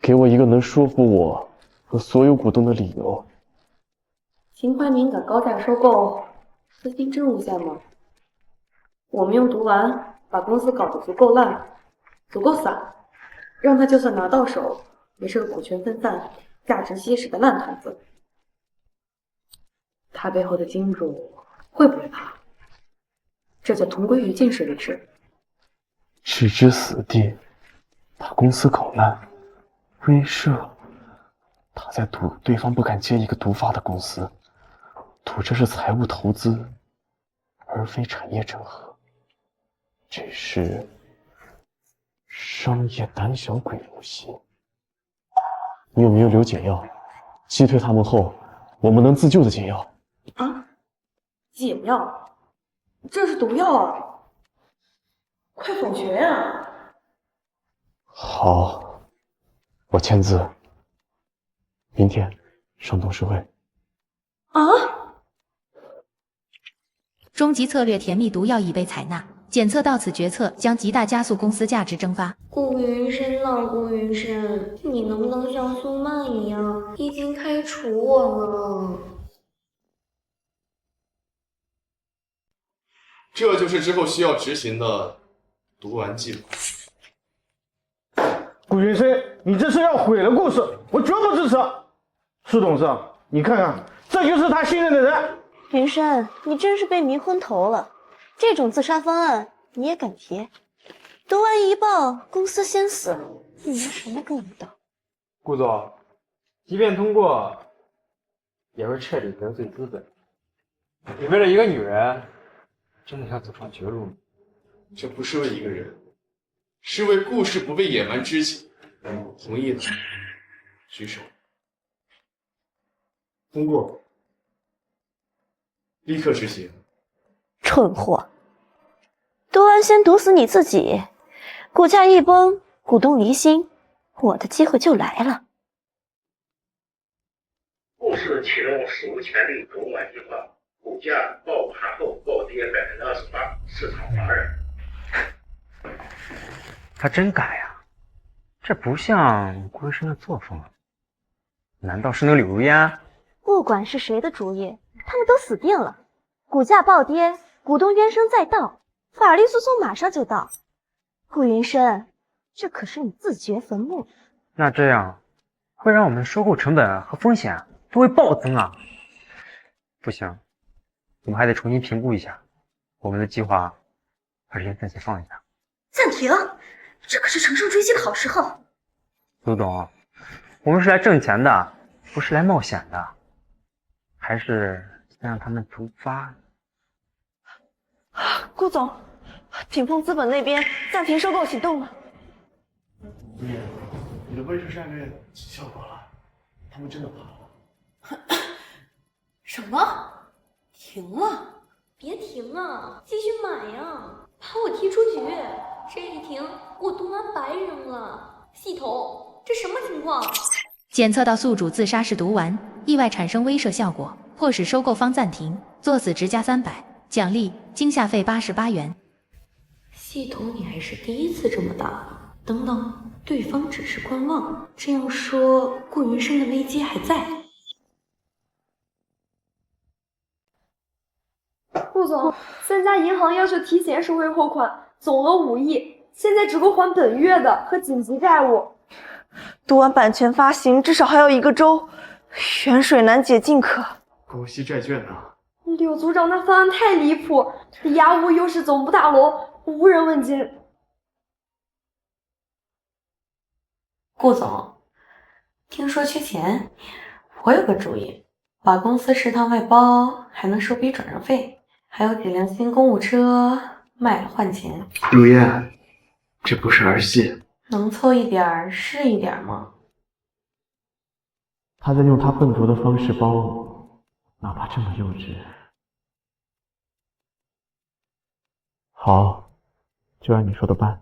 给我一个能说服我和所有股东的理由。情怀敏感、高价收购，资金真无限吗？我们用毒丸把公司搞得足够烂、足够散，让他就算拿到手，也是个股权分散、价值稀释的烂摊子。他背后的金主会不会怕？这就同归于尽式的事。置之死地，把公司搞烂，威慑。他在赌对方不敢接一个毒发的公司，赌这是财务投资，而非产业整合。这是商业胆小鬼游戏。你有没有留解药？击退他们后，我们能自救的解药。啊？解药？这是毒药啊！快否决呀！好，我签字。明天上董事会。啊！终极策略甜蜜毒药已被采纳，检测到此决策将极大加速公司价值蒸发。顾云深呐，顾云深，你能不能像苏曼一样，已经开除我呢？这就是之后需要执行的毒丸计划。顾云深，你这是要毁了故事，我绝不支持。苏董事，你看看，这就是他信任的人。云深，你真是被迷昏头了，这种自杀方案你也敢提？毒丸一爆，公司先死，你连什么都不懂。顾总，即便通过，也会彻底得罪资本。你为了一个女人，真的要走上绝路吗？这不是为一个人，是为故事不被野蛮知己。同意的举手。通过，立刻执行。蠢货！毒丸先毒死你自己，股价一崩，股东离心，我的机会就来了。公司启动史无前例毒丸计划，股价爆盘后暴跌28%，市场哗然。他真改啊，这不像顾医生的作风啊。难道是那个柳如烟？不管是谁的主意，他们都死定了。股价暴跌，股东冤声载道，法律诉讼马上就到。顾云深，这可是你自掘坟墓。那这样会让我们的收购成本和风险都会暴增啊！不行，我们还得重新评估一下我们的计划，还是先暂且放一下。暂停，这可是乘胜追击的好时候。苏董，我们是来挣钱的，不是来冒险的，还是先让他们突发。顾总，鼎丰资本那边暂停收购启动了。你的威慑战略起效果了，他们真的怕了。什么？停了？别停啊，继续买呀！把我踢出局，这一停，我毒丸白扔了。系统，这什么情况？检测到宿主自杀式毒丸，意外产生威慑效果，迫使收购方暂停，作死值加300，奖励惊吓费88元。系统，你还是第一次这么打。等等，对方只是观望，这样说顾云深的危机还在。顾总，3家银行要求提前收回货款，总额5亿，现在只够还本月的和紧急债务。毒丸版权发行至少还有1个周，远水难解近渴。高息债券呢？柳组长那方案太离谱，离雅屋又是总部大楼，无人问津。顾总，听说缺钱，我有个主意，把公司食堂外包，还能收笔转让费，还有几辆新公务车，卖了换钱。如烟，这不是儿戏。能凑一点儿是一点儿吗？他在用他笨拙的方式帮我，哪怕这么幼稚。好，就按你说的办。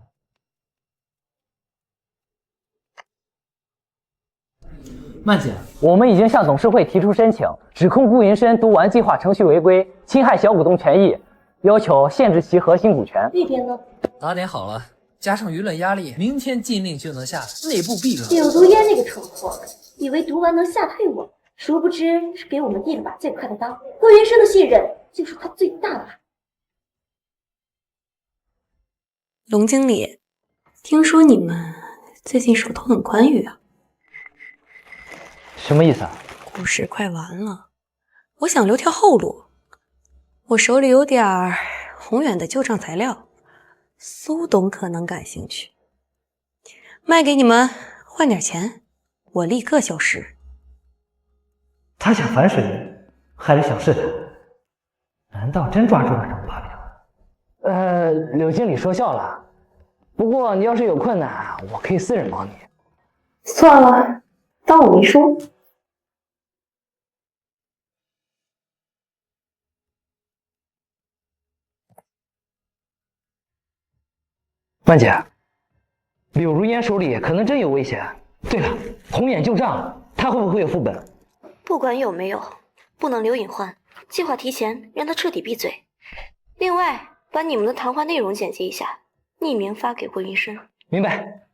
曼姐，我们已经向董事会提出申请，指控顾云深读完计划程序违规，侵害小股东权益，要求限制其核心股权。那边呢？打点好了，加上舆论压力，明天禁令就能下来，内部闭合。柳如烟那个蠢货，以为读完能吓退我，殊不知是给我们递了把最快的刀。顾云深的信任就是他最大的牌。龙经理，听说你们最近手头很宽裕啊？什么意思啊？故事快完了，我想留条后路。我手里有点宏远的旧账材料，苏董可能感兴趣，卖给你们换点钱，我立刻消失。他想反水人，还是想试探？难道真抓住了什么把柄？柳经理说笑了。不过你要是有困难，我可以私人帮你。算了，当我没说。曼姐，柳如烟手里可能真有危险。对了，红眼旧账，他会不会有副本？不管有没有，不能留隐患，计划提前让他彻底闭嘴。另外，把你们的谈话内容剪辑一下，匿名发给顾云深。明白。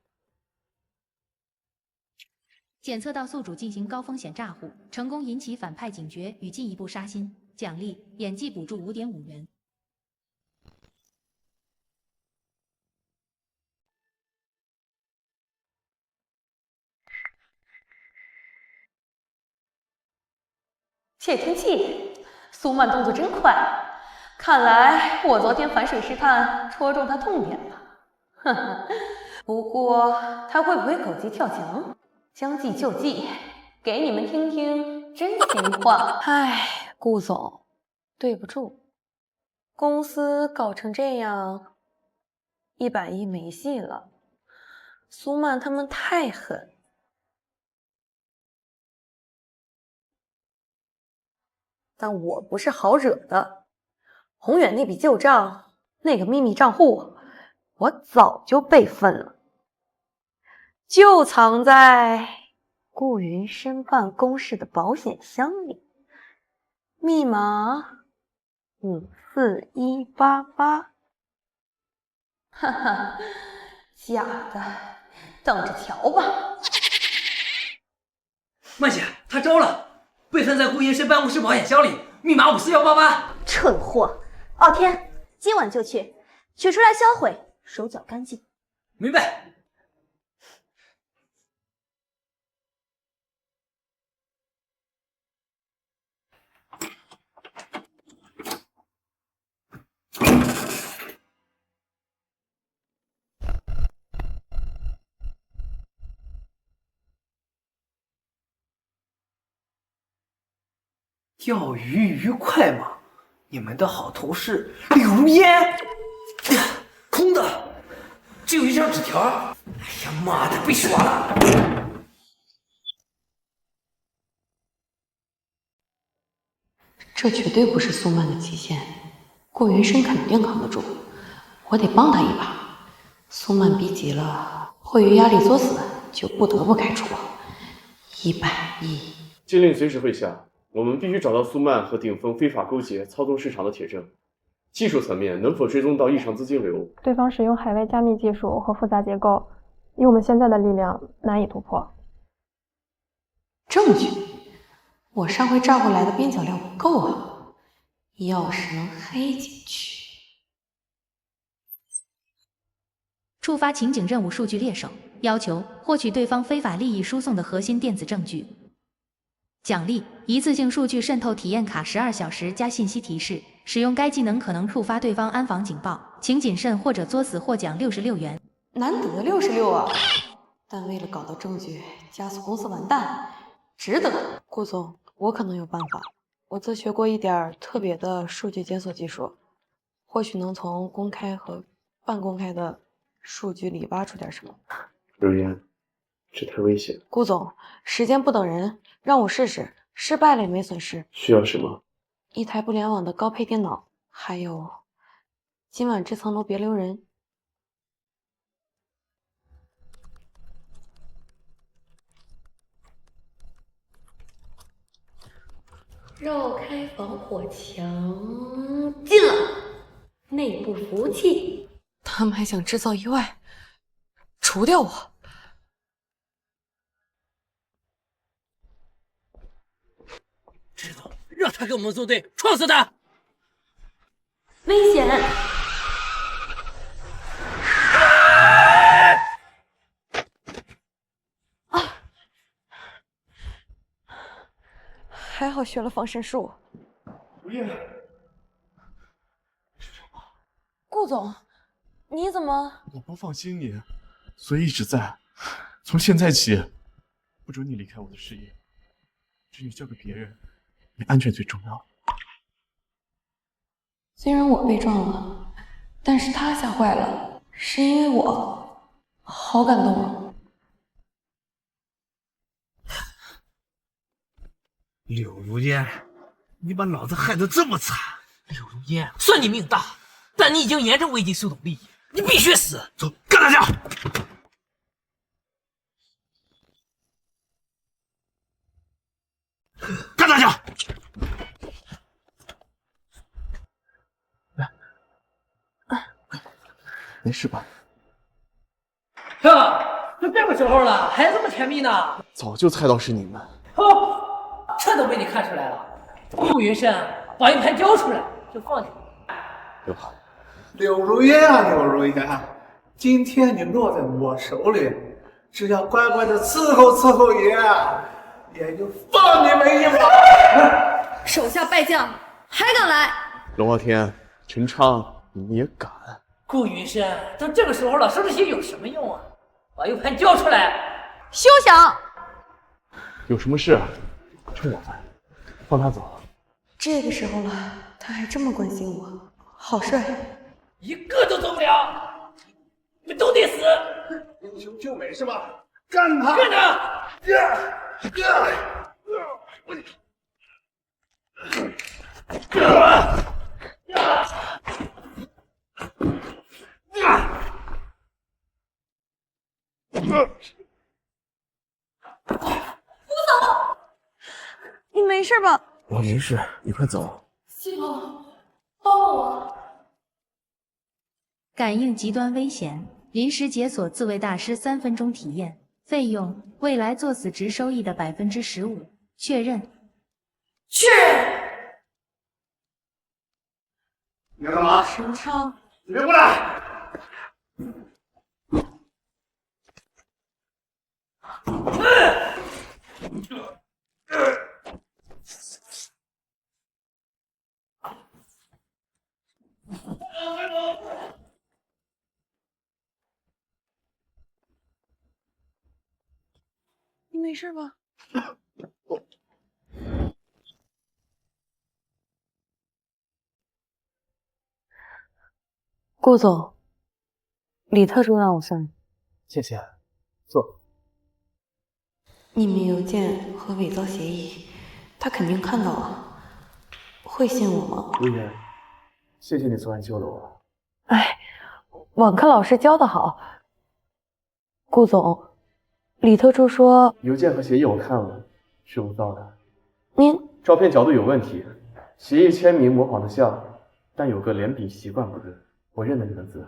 检测到宿主进行高风险诈唬，成功引起反派警觉与进一步杀心，奖励演技补助5.5元。窃听器，苏曼动作真快，看来我昨天反水试探戳中他痛点了。呵呵，不过他会不会狗急跳墙？将计就计，给你们听听真心话。唉，顾总，对不住，公司搞成这样，100亿没戏了。苏曼他们太狠。但我不是好惹的。宏远那笔旧账，那个秘密账户，我早就备份了，就藏在顾云深办公室的保险箱里，密码54188。哈哈，假的，等着瞧吧。曼姐，他招了！备份在顾云深办公室保险箱里，密码54188。蠢货！傲天，今晚就去，取出来销毁，手脚干净。明白。钓鱼愉快吗？你们的好同事柳如烟，空的，只有一张纸条。哎呀妈的，被耍了！这绝对不是苏曼的极限，顾云深肯定扛得住，我得帮他一把。苏曼逼急了，迫于压力作死，就不得不开除100亿。禁令随时会下。我们必须找到苏曼和顶峰非法勾结、操纵市场的铁证。技术层面能否追踪到异常资金流？对方使用海外加密技术和复杂结构，以我们现在的力量难以突破。证据？我上回炸过来的边角料不够啊，要是能黑进去。触发情景任务数据猎手，要求获取对方非法利益输送的核心电子证据。奖励一次性数据渗透体验卡12小时加信息提示，使用该技能可能触发对方安防警报，请谨慎或者作死，获奖66元。难得66啊！但为了搞到证据，加速公司完蛋，值得。顾总，我可能有办法，我自学过一点特别的数据检索技术，或许能从公开和半公开的数据里挖出点什么。刘岩，这太危险。顾总，时间不等人，让我试试，失败了也没损失。需要什么？一台不联网的高配电脑，还有今晚这层楼别留人。绕开防火墙，进了。内部服务器，他们还想制造意外，除掉我。知道，让他跟我们作对，撞死他！危险！还好学了防身术。如叶，顾总，你怎么？老婆放心你，所以一直在。从现在起，不准你离开我的视野，只你交给别人，你安全最重要。虽然我被撞了，但是他吓坏了，是因为我，好感动啊！柳如烟，你把老子害得这么惨！柳如烟，算你命大，但你已经严重危及苏董利益，你必须死！走，干他去！干他去！没事吧？呵，都这个时候了，还这么甜蜜呢？早就猜到是你们。这都被你看出来了。顾云深，把硬盘交出来，就放你。刘浩，柳如烟啊，柳如烟，今天你落在我手里，只要乖乖的伺候爷，也就放你们一马。手下败将，还敢来？龙傲天、陈昌，你也敢？顾云深，都这个时候了，说这些有什么用啊？把硬盘交出来！休想！有什么事？冲我来，放他走。这个时候了，他还这么关心我，好帅！一个都走不了，你们都得死！英雄救美是吧？干他！干他！你没事吧？我没事，你快走。系统，帮我！感应极端危险，临时解锁自卫大师3分钟体验，费用未来作死值收益的15%。确认。确认。你要干嘛？陈昌，你别过来！你没事吧？顾总，李特助让我送。谢谢，坐。匿名邮件和伪造协议，他肯定看到了，会信我吗？如烟，谢谢你昨晚救了我。哎，网课老师教得好。顾总，李特助说邮件和协议我看了，是无造的。您照片角度有问题，协议签名模仿的像，但有个连笔习惯不对，我认得你的字。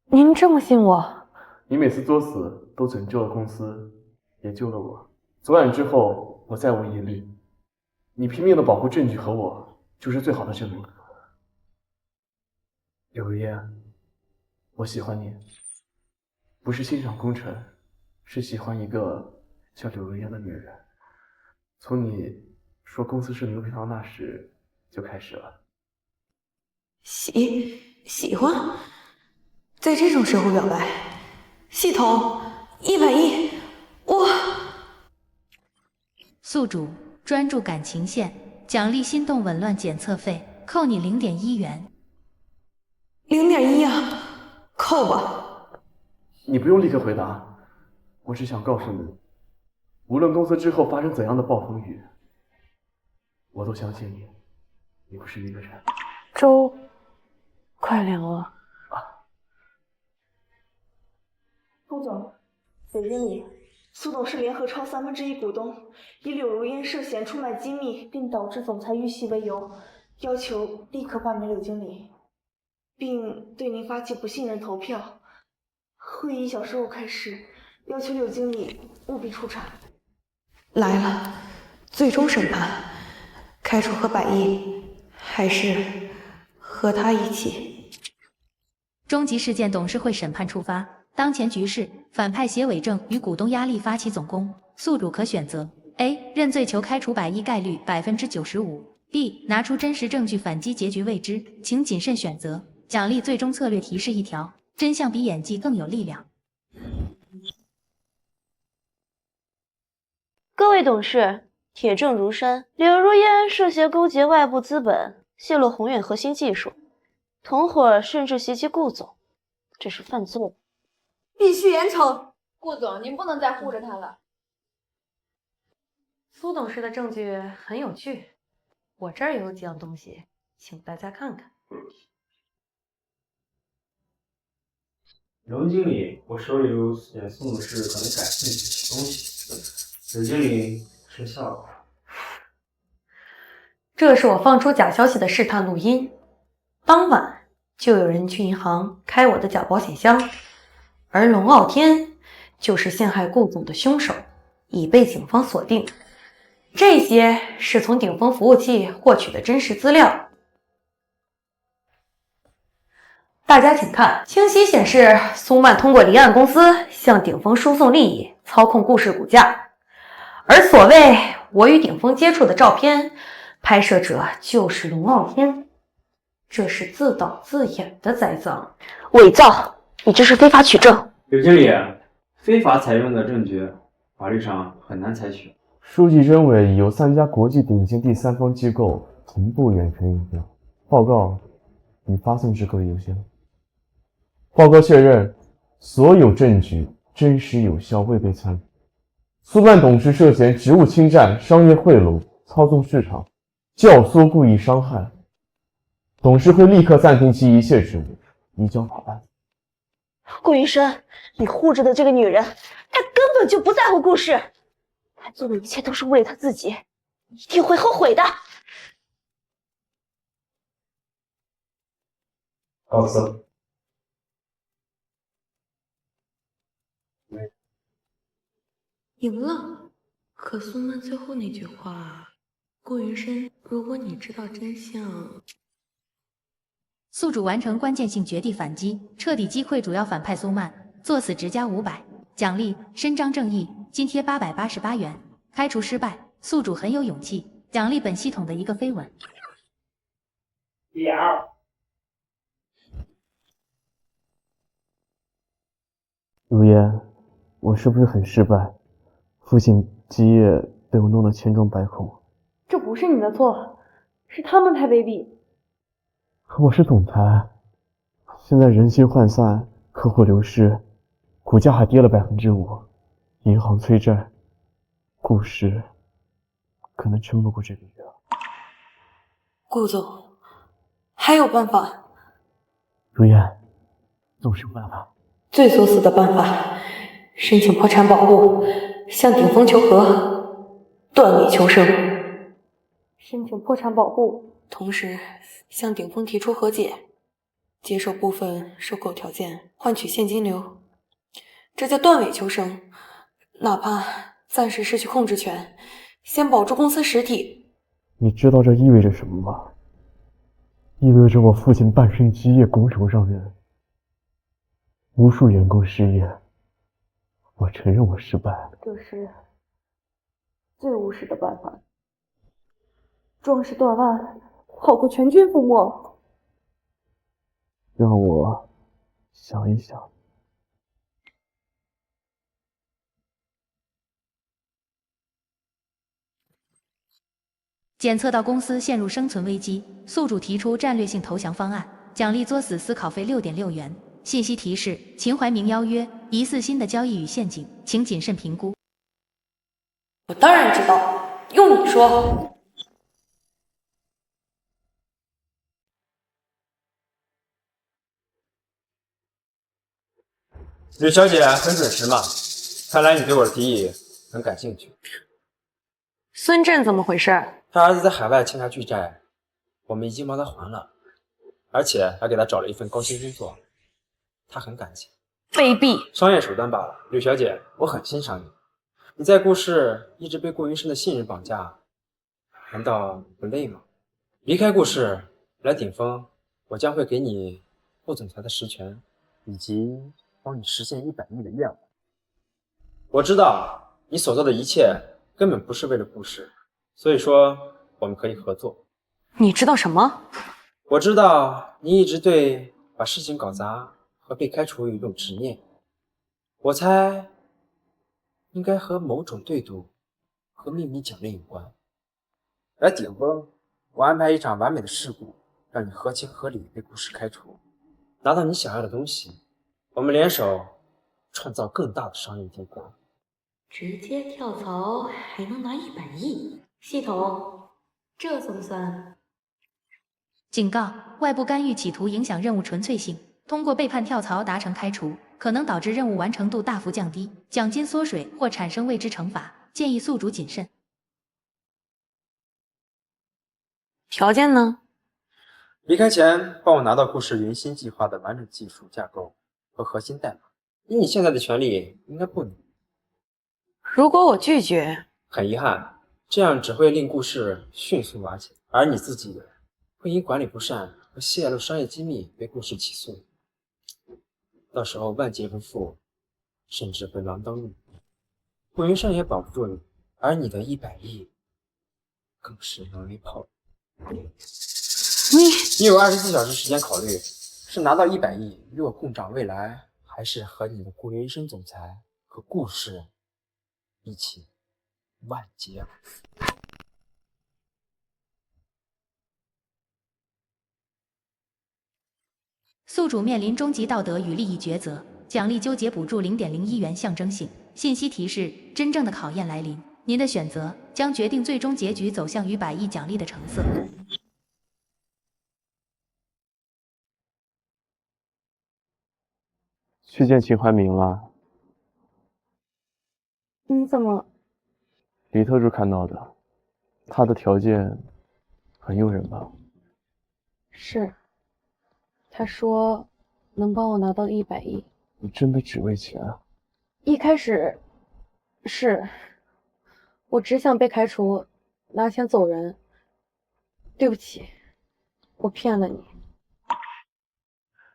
您这么信我？你每次作死都拯救了公司，也救了我。昨晚之后，我再无疑虑。你拼命的保护证据和我，就是最好的证明。柳如烟，我喜欢你，不是欣赏功臣，是喜欢一个叫柳如烟的女人。从你说公司是牛皮糖那时就开始了。喜欢？在这种时候表白？系统110，我宿主专注感情线，奖励心动紊乱检测费，扣你0.1元。0.1啊，扣吧。你不用立刻回答，我只想告诉你，无论公司之后发生怎样的暴风雨，我都相信你，你不是一个人。粥快凉了。苏总，总经理，苏董是联合超1/3股东，以柳如烟涉嫌出卖机密并导致总裁遇袭为由，要求立刻罢免柳经理，并对您发起不信任投票。会议1小时后开始，要求柳经理务必出场。来了，最终审判，开除和百亿，还是和他一起？终极事件董事会审判触发。当前局势，反派挟伪证与股东压力发起总攻，宿主可选择 A 认罪求开除百亿概率95%。B 拿出真实证据反击结局未知，请谨慎选择。奖励最终策略提示1条：真相比演技更有力量。各位董事，铁证如山，柳如烟涉嫌勾结外部资本，泄露宏远核心技术，同伙甚至袭击顾总，这是犯罪，必须严惩。顾总，您不能再护着他了。苏董事的证据很有趣，我这儿也有几样东西，请大家看看。刘经理，我手里有点宋董事可能感兴趣的东西。刘经理吃笑了。这是我放出假消息的试探录音，当晚就有人去银行开我的假保险箱，而龙傲天就是陷害顾总的凶手，已被警方锁定。这些是从顶峰服务器获取的真实资料。大家请看，清晰显示苏曼通过离岸公司向顶峰输送利益，操控故事股价。而所谓我与顶峰接触的照片，拍摄者就是龙傲天，这是自导自演的栽赃，伪造，你这是非法取证。刘经理，非法采用的证据，法律上很难采取。书记认为有3家国际顶尖第三方机构同步远程影像，报告已发送至各位邮箱。报告确认，所有证据真实有效，未被参与。苏曼董事涉嫌职务侵占、商业贿赂、操纵市场、教唆故意伤害，董事会立刻暂停其一切职务，移交法办。顾云深，你护着的这个女人，她根本就不在乎顾氏，她做的一切都是为了她自己，一定会后悔的。告辞。赢了，可苏曼最后那句话，顾云深，如果你知道真相。宿主完成关键性绝地反击，彻底击溃主要反派苏曼，作死值加500，奖励伸张正义，津贴888元。开除失败，宿主很有勇气，奖励本系统的一个飞吻。如烟，我是不是很失败？父亲基业被我弄得千疮百孔。这不是你的错，是他们太卑鄙。可我是总裁，现在人心涣散，客户流失，股价还跌了5%，银行催债，顾氏可能撑不过这个月了。顾总，还有办法？如烟，总是有办法。最作死的办法，申请破产保护，向顶峰求和，断尾求生。申请破产保护，同时向顶峰提出和解，接受部分收购条件，换取现金流。这叫断尾求生，哪怕暂时失去控制权，先保住公司实体。你知道这意味着什么吗？意味着我父亲半生基业拱手让人，无数员工失业。我承认我失败了，这是最务实的办法。壮士断腕，好过全军覆没。让我想一想。检测到公司陷入生存危机，宿主提出战略性投降方案，奖励作死思考费6.6元。信息提示：秦淮明邀约，疑似新的交易与陷阱，请谨慎评估。我当然知道，用你说。吕小姐很准时嘛，看来你对我的提议很感兴趣。孙振怎么回事？他儿子在海外欠下巨债，我们已经帮他还了，而且还给他找了一份高薪工作，他很感激。卑鄙！商业手段罢了。吕小姐，我很欣赏你，你在顾氏一直被顾云深的信任绑架，难道不累吗？离开顾氏来顶峰，我将会给你副总裁的实权，以及帮你实现100亿的愿望。我知道你所做的一切根本不是为了顾氏，所以说我们可以合作。你知道什么？我知道你一直对把事情搞砸和被开除有一种执念，我猜应该和某种对赌和秘密奖励有关。来顶峰，我安排一场完美的事故，让你合情合理被顾氏开除，拿到你想要的东西。我们联手创造更大的商业帝国。直接跳槽还能拿100亿，系统，这算不算？警告：外部干预企图影响任务纯粹性，通过背叛跳槽达成开除，可能导致任务完成度大幅降低，奖金缩水或产生未知惩罚，建议宿主谨慎。条件呢？离开前帮我拿到顾氏云芯计划的完整技术架构和核心代码，以你现在的权力应该不难。如果我拒绝，很遗憾，这样只会令顾氏迅速瓦解，而你自己会因管理不善和泄露商业机密被顾氏起诉，到时候万劫不复，甚至会锒铛入狱。顾云山也保不住你，而你的100亿更是能为炮。你有24小时时间考虑，是拿到100亿与我共掌未来，还是和你的顾云生总裁和顾氏一起万劫不复。宿主面临终极道德与利益抉择，奖励纠结补助0.01元象征性。信息提示：真正的考验来临，您的选择将决定最终结局走向与100亿奖励的成色。去见秦怀明了。你怎么？李特助看到的，他的条件很诱人吧？是，他说能帮我拿到100亿。你真的只为钱啊？一开始是，我只想被开除，拿钱走人。对不起，我骗了你。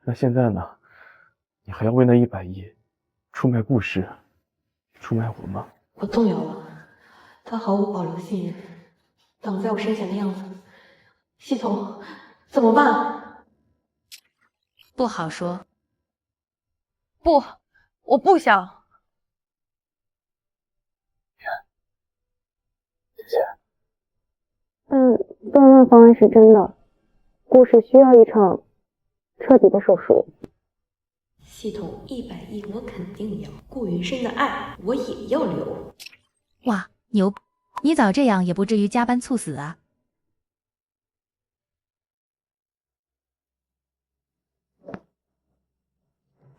那现在呢？你还要为那100亿出卖顾氏，出卖我吗？我动摇了，他毫无保留的信任，挡在我身前的样子。系统，怎么办？不好说。不，我不想。姐姐。断腕方案是真的，顾氏需要一场彻底的手术。系统100亿我肯定要，顾云深的爱我也要留。哇，牛！你早这样也不至于加班猝死啊。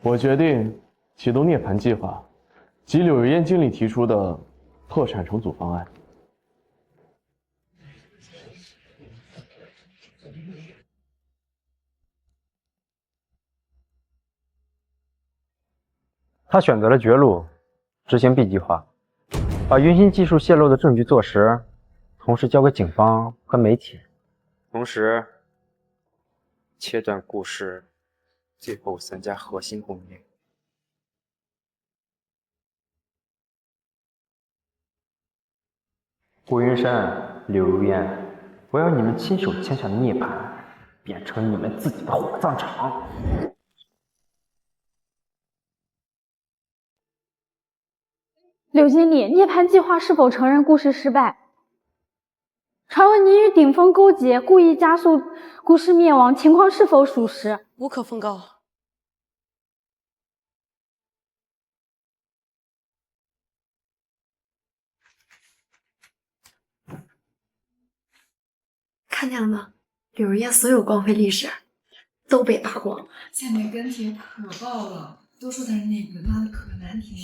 我决定启动涅槃计划，即柳如烟经理提出的破产重组方案。他选择了绝路，执行 B 计划，把云芯技术泄露的证据坐实，同时交给警方和媒体，同时切断顾氏最后3家核心供应链。顾云深、柳如烟，我要你们亲手签下的涅槃，变成你们自己的火葬场。柳经理，涅槃计划是否承认顾氏失败？传闻你与顶峰勾结，故意加速顾氏灭亡，情况是否属实？无可奉告。看见了吗？柳如烟所有光辉历史都被扒光了。下面跟帖可爆了，都说他是那个妈的可难听。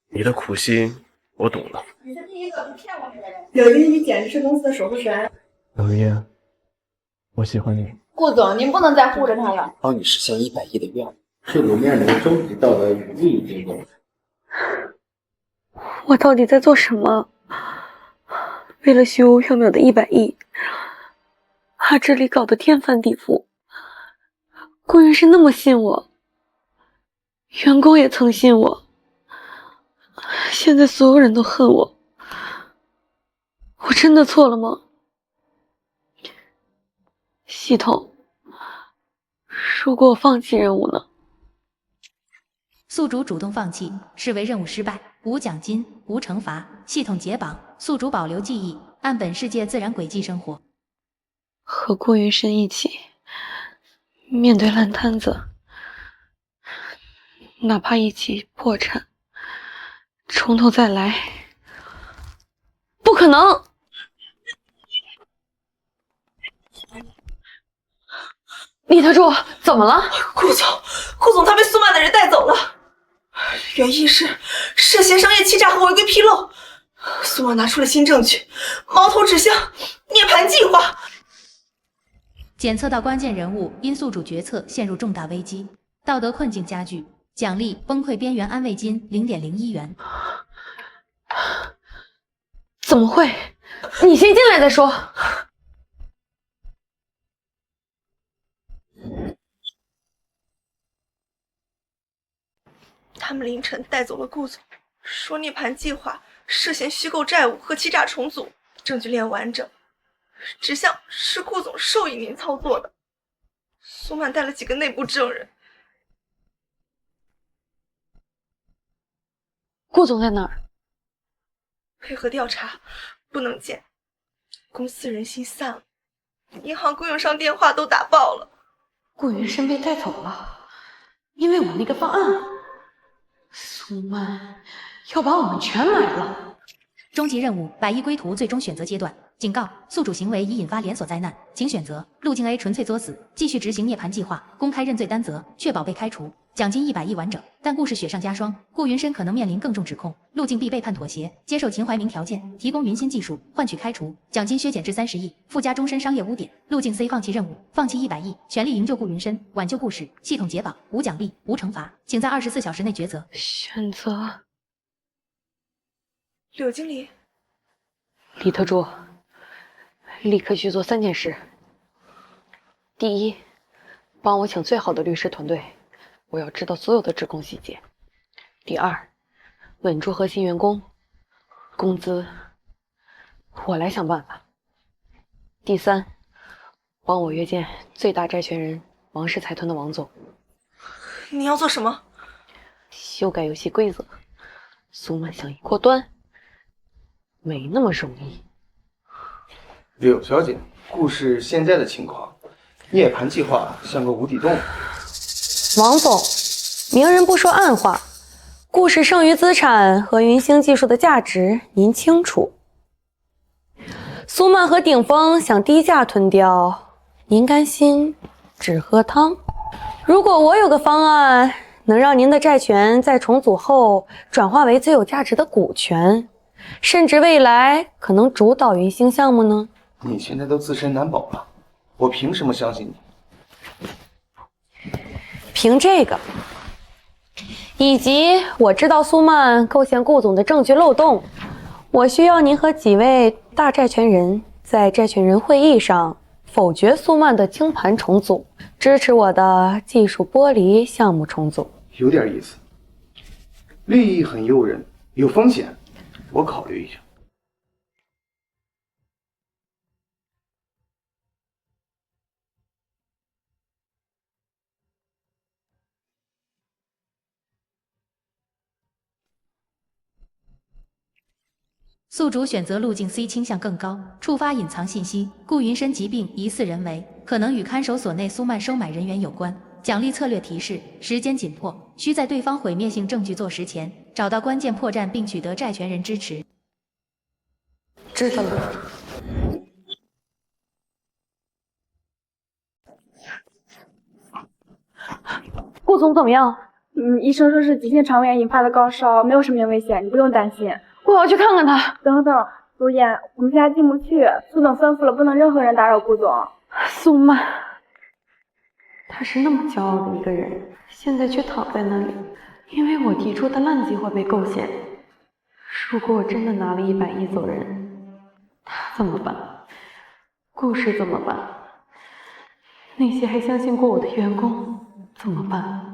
你的苦心我懂了。你是第一个骗我的人。柳云，你简直是公司的守护神。柳如烟，我喜欢你。顾总，您不能再护着他了。帮你实现100亿的愿望，是你面临终极道德与利益之争。我到底在做什么？为了虚无缥缈的100亿，把这里搞得天翻地覆。顾云是那么信我，员工也曾信我，现在所有人都恨我，我真的错了吗？系统，如果我放弃任务呢？宿主主动放弃，视为任务失败，无奖金，无惩罚，系统解绑，宿主保留记忆，按本世界自然轨迹生活。和顾云深一起面对烂摊子，哪怕一起破产，从头再来，不可能！李特助，怎么了？顾总他被苏曼的人带走了，原因是涉嫌商业欺诈和违规披露。苏曼拿出了新证据，矛头指向涅槃计划。检测到关键人物因宿主决策陷入重大危机，道德困境加剧，奖励崩溃边缘安慰金0.01元。怎么会？你先进来再说。他们凌晨带走了顾总，说涅槃计划涉嫌虚构债务和欺诈重组，证据链完整，指向是顾总授意您操作的。苏曼带了几个内部证人。顾总在哪儿？配合调查，不能见。公司人心散了，银行供应商电话都打爆了。顾云深被带走了，因为我那个方案。苏曼要把我们全埋了。终极任务100亿归途最终选择阶段，警告：宿主行为已引发连锁灾难，请选择路径 A 纯粹作死，继续执行涅槃计划，公开认罪担责，确保被开除，奖金100亿完整。但故事雪上加霜，顾云深可能面临更重指控。路径 B 背叛妥协，接受秦怀明条件，提供云新技术换取开除，奖金削减至30亿，附加终身商业污点。路径 C 放弃任务，放弃100亿，全力营救顾云深，挽救故事，系统解绑，无奖励，无惩罚，请在24小时内抉择。选择。柳经理，李特助，立刻去做3件事。第一，帮我请最好的律师团队，我要知道所有的指控细节。第二，稳住核心员工，工资我来想办法。第三，帮我约见最大债权人王氏财团的王总。你要做什么？修改游戏规则，苏曼想一锅端，没那么容易。柳小姐，故事现在的情况，涅槃计划像个无底洞。王总，明人不说暗话，故事剩余资产和云星技术的价值您清楚。苏曼和顶峰想低价吞掉，您甘心只喝汤？如果我有个方案，能让您的债权在重组后转化为最有价值的股权，甚至未来可能主导云星项目呢？你现在都自身难保了，我凭什么相信你？凭这个，以及我知道苏曼构陷顾总的证据漏洞，我需要您和几位大债权人在债权人会议上否决苏曼的清盘重组，支持我的技术剥离项目重组。有点意思，利益很诱人，有风险，我考虑一下。宿主选择路径 C 倾向更高，触发隐藏信息，顾云深疾病疑似人为，可能与看守所内苏曼收买人员有关。奖励策略提示：时间紧迫，需在对方毁灭性证据坐实前，找到关键破绽并取得债权人支持。知道了。顾总怎么样？医生说是急性肠胃炎引发的高烧，没有生命危险，你不用担心。我要去看看他。等等，如烟，我们现在进不去，苏总吩咐了，不能任何人打扰顾总。苏曼，他是那么骄傲的一个人，现在却躺在那里，因为我提出的烂计划被构陷。如果我真的拿了100亿走人，他怎么办？故事怎么办？那些还相信过我的员工怎么办？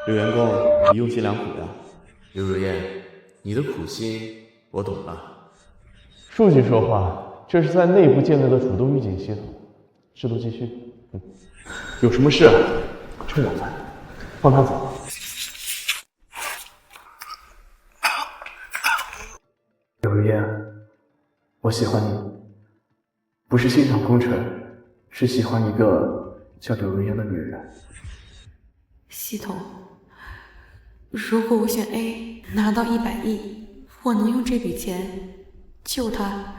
刘员工，你用心良苦呀。刘如烟，你的苦心我懂了。数据说话，这是在内部建立的主动预警系统。制度继续。有什么事？吃晚饭，放他走。刘如烟，我喜欢你，不是欣赏功臣，是喜欢一个叫刘如烟的女人。系统，如果我选 A 拿到100亿，我能用这笔钱救他、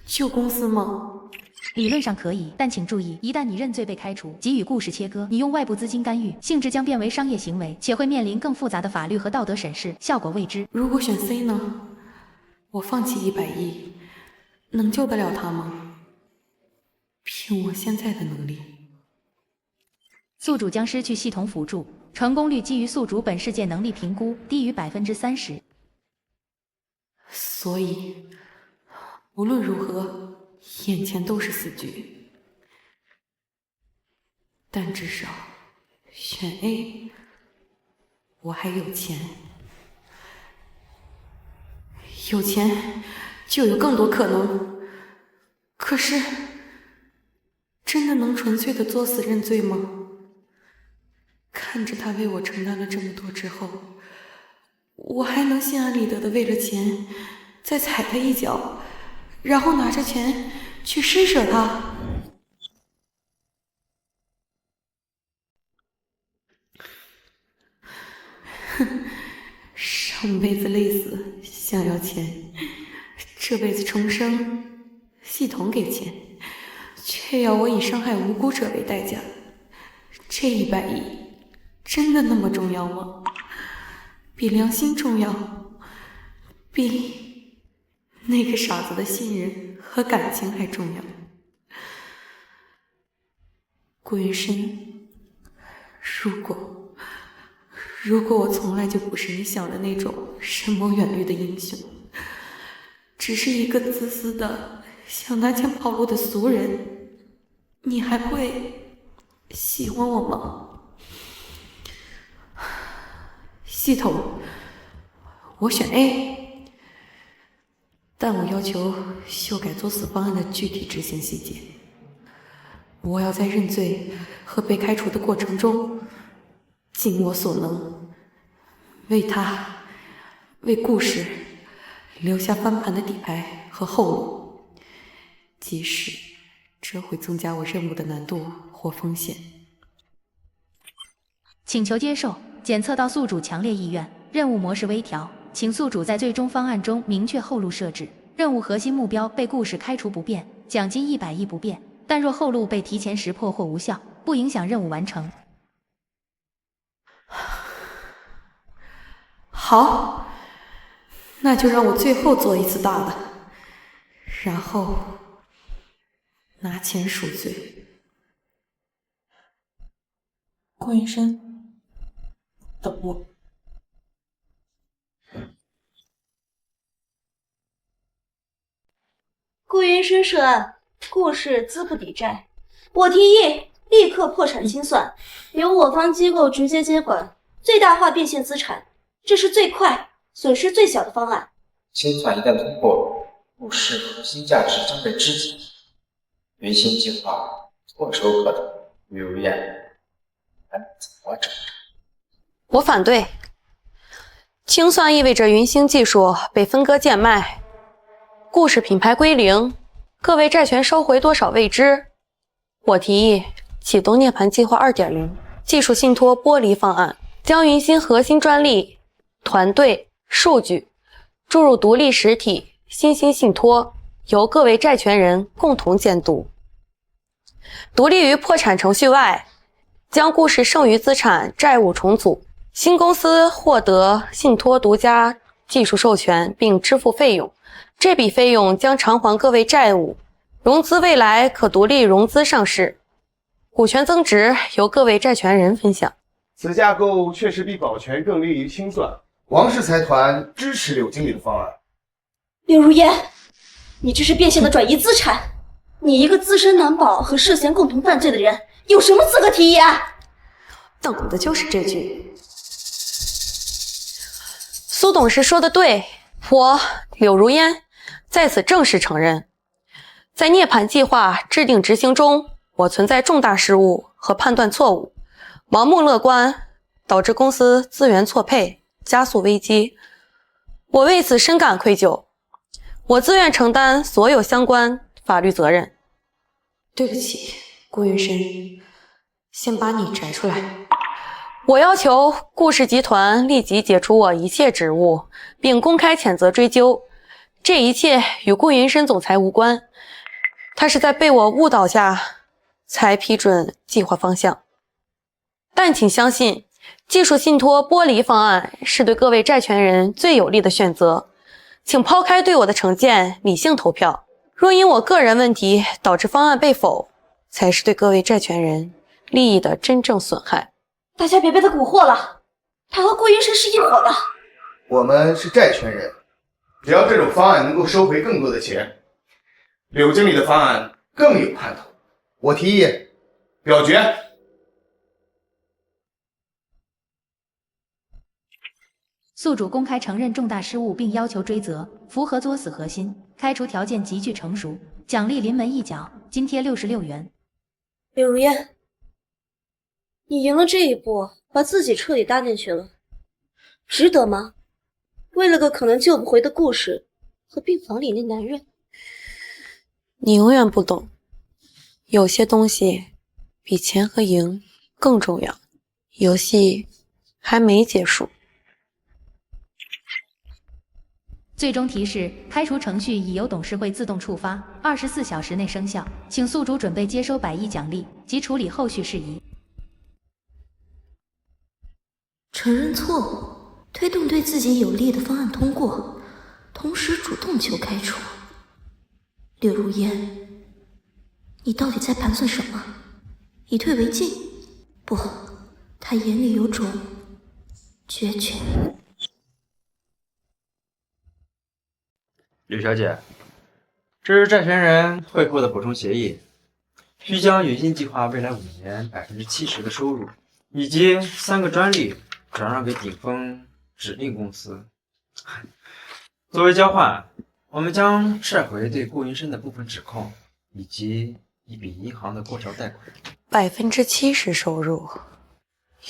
救公司吗？理论上可以，但请注意，一旦你认罪被开除，即与故事切割，你用外部资金干预，性质将变为商业行为，且会面临更复杂的法律和道德审视，效果未知。如果选 C 呢？我放弃100亿，能救得了他吗？凭我现在的能力，宿主将失去系统辅助，成功率基于宿主本世界能力评估低于30%。所以无论如何，眼前都是死局。但至少选 A， 我还有钱，有钱就有更多可能。可是，真的能纯粹的作死认罪吗？看着他为我承担了这么多之后，我还能心安理得的为了钱再踩他一脚，然后拿着钱去施舍他？哼，上辈子累死想要钱，这辈子重生，系统给钱，却要我以伤害无辜者为代价。这100亿真的那么重要吗？比良心重要，比那个傻子的信任和感情还重要。顾云深，如果我从来就不是你想的那种深谋远虑的英雄，只是一个自私的想拿钱跑路的俗人，你还会喜欢我吗？系统，我选 A， 但我要求修改作死方案的具体执行细节。我要在认罪和被开除的过程中，尽我所能，为他、为故事留下翻盘的底牌和后路，即使这会增加我任务的难度或风险。请求接受。检测到宿主强烈意愿，任务模式微调，请宿主在最终方案中明确后路设置。任务核心目标被故事开除不变，奖金100亿不变，但若后路被提前识破或无效，不影响任务完成。好，那就让我最后做一次大的，然后拿钱赎罪。顾云深，等我。顾云深涉案，顾氏资不抵债，我提议立刻破产清算，由我方机构直接接管，最大化变现资产，这是最快、损失最小的方案。清算一旦突破，顾氏核心价值将被肢解，原先计划唾手可得，于如烟，还怎么整？我反对。清算意味着云星技术被分割贱卖，故事品牌归零，各位债权收回多少未知。我提议启动涅槃计划 2.0 技术信托剥离方案，将云星核心专利、团队、数据注入独立实体新兴信托，由各位债权人共同监督。独立于破产程序外，将故事剩余资产债务重组，新公司获得信托独家技术授权并支付费用，这笔费用将偿还各位债务，融资未来可独立融资上市，股权增值由各位债权人分享。此架构确实比保全更利于清算。王氏财团支持柳经理的方案。柳如烟，你这是变相的转移资产。你一个自身难保和涉嫌共同犯罪的人，有什么资格提议案？等的就是这句。苏董事说的对，我柳如烟在此正式承认，在涅槃计划制定执行中，我存在重大失误和判断错误，盲目乐观导致公司资源错配，加速危机。我为此深感愧疚，我自愿承担所有相关法律责任。对不起，顾云深，先把你摘出来。我要求顾氏集团立即解除我一切职务，并公开谴责追究。这一切与顾云深总裁无关，他是在被我误导下才批准计划方向。但请相信，技术信托剥离方案是对各位债权人最有利的选择，请抛开对我的成见，理性投票。若因我个人问题导致方案被否，才是对各位债权人利益的真正损害。大家别被他蛊惑了，他和顾云深是一伙的。我们是债权人，只要这种方案能够收回更多的钱，柳经理的方案更有盼头。我提议表决。宿主公开承认重大失误并要求追责，符合作死核心，开除条件极具成熟，奖励临门一脚，津贴66元。柳如烟，你赢了这一步，把自己彻底搭进去了，值得吗？为了个可能救不回的故事和病房里那男人。你永远不懂，有些东西比钱和赢更重要。游戏还没结束。最终提示：开除程序已由董事会自动触发，24小时内生效，请宿主准备接收100亿奖励及处理后续事宜。承认错误，推动对自己有利的方案通过，同时主动求开除。柳如烟，你到底在盘算什么？以退为进？不，他眼里有种决绝。柳小姐，这是债权人会后的补充协议，需将云星计划未来5年70%的收入以及3个专利转让给顶峰指定公司。作为交换，我们将撤回对顾云深的部分指控，以及一笔银行的过桥贷款。70%收入，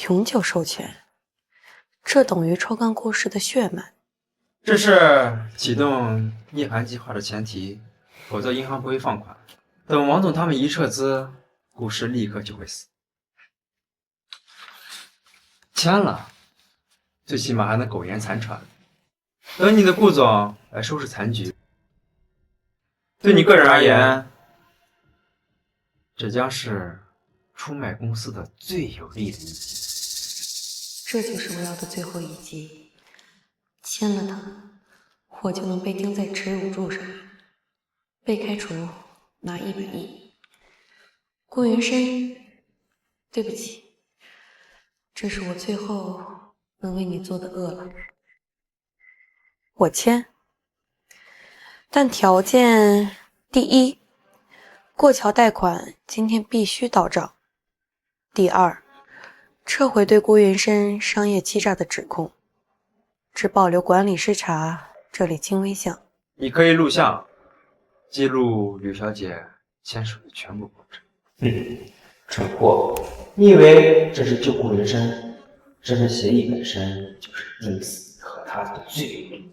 永久授权，这等于抽干顾氏的血脉。这是启动涅槃计划的前提，否则银行不会放款。等王总他们一撤资，顾氏立刻就会死。签了，最起码还能苟延残喘。等你的顾总来收拾残局。对你个人而言，这将是出卖公司的最有利的一击。这就是我要的最后一击。签了它，我就能被钉在耻辱柱上，被开除，拿100亿。顾云深，对不起，这是我最后能为你做的恶了。我签，但条件：第一，过桥贷款今天必须到账；第二，撤回对顾云深商业欺诈的指控。只保留管理失察这类轻微项。你可以录像，记录柳小姐签署的全部过程。蠢货，你以为这是救顾云深？这份协议本身就是定死的。和他的罪。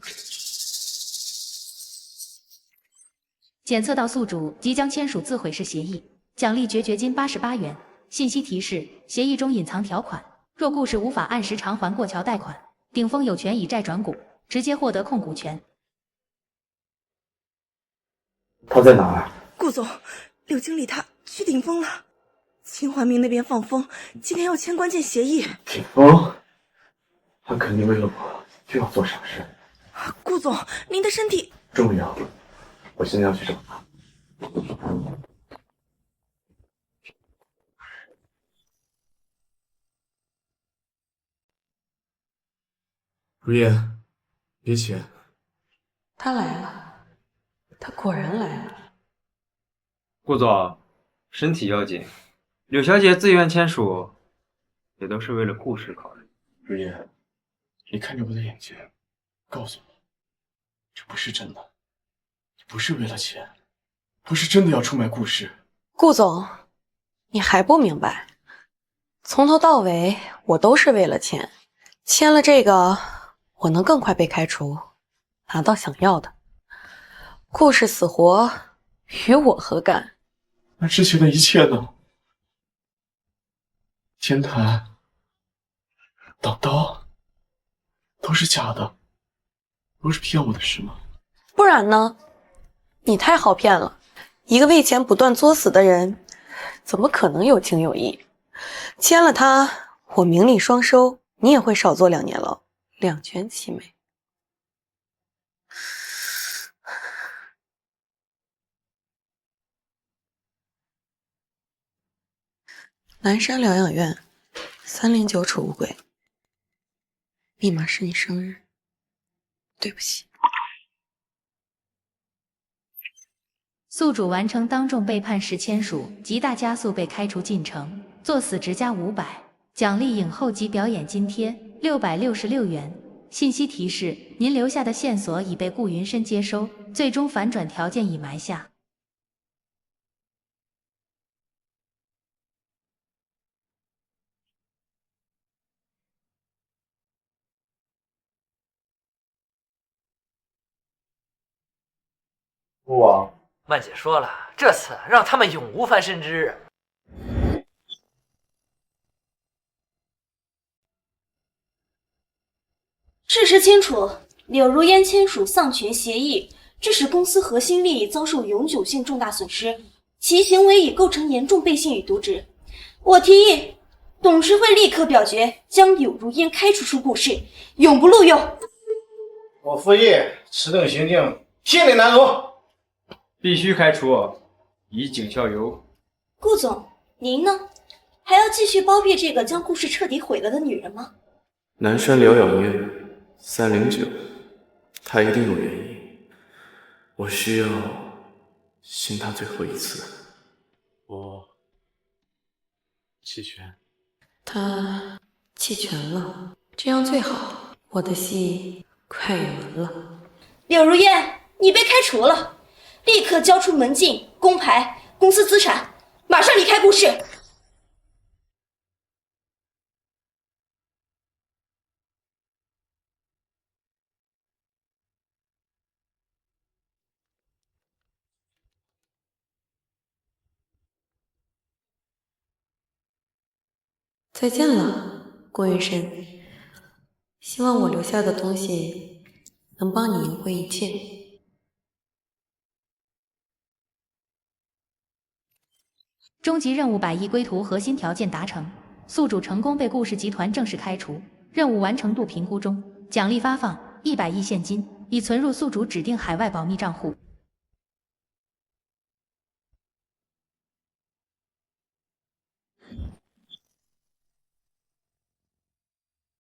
检测到宿主即将签署自毁式协议，奖励绝金88元。信息提示：协议中隐藏条款，若故事无法按时偿还过桥贷款，顶峰有权以债转股，直接获得控股权。他在哪儿？顾总，柳经理他去顶峰了。秦怀明那边放风，今天要签关键协议。顶峰，他肯定为了我就要做傻事。顾总，您的身体重要，我现在要去找他。如烟，别急。他来了，他果然来了。顾总，身体要紧，柳小姐自愿签署，也都是为了顾氏考虑。如烟，你看着我的眼睛，告诉我，这不是真的，你不是为了钱，不是真的要出卖顾氏。顾总，你还不明白？从头到尾我都是为了钱，签了这个，我能更快被开除，拿到想要的。顾氏死活与我何干？那之前的一切呢？天台、挡刀，都是假的，都是骗我的事吗？不然呢？你太好骗了，一个为钱不断作死的人，怎么可能有情有义？签了他，我名利双收，你也会少坐2年牢，两全其美。南山疗养院309储物柜，密码是你生日，对不起。宿主完成当众被判时签署，极大加速被开除进程，作死值加500，奖励影后及表演津贴666元。信息提示：您留下的线索已被顾云深接收，最终反转条件已埋下。顾王，曼姐说了，这次让他们永无翻身之日。事实清楚，柳如烟签署丧权协议，致使公司核心利益遭受永久性重大损失，其行为已构成严重背信与渎职。我提议，董事会立刻表决，将柳如烟开除出顾氏，永不录用。我复议，此等行径天理难容，必须开除，以儆效尤。顾总，您呢？还要继续包庇这个将顾氏彻底毁了的女人吗？南山疗养院309，他一定有原因，我需要信他最后一次。我弃权。他弃权了，这样最好，我的戏快演完了。柳如烟，你被开除了，立刻交出门禁、工牌、公司资产，马上离开顾氏。再见了，顾云深。希望我留下的东西能帮你赢回一切。终极任务100亿归途核心条件达成，宿主成功被顾氏集团正式开除，任务完成度评估中，奖励发放100亿现金，已存入宿主指定海外保密账户。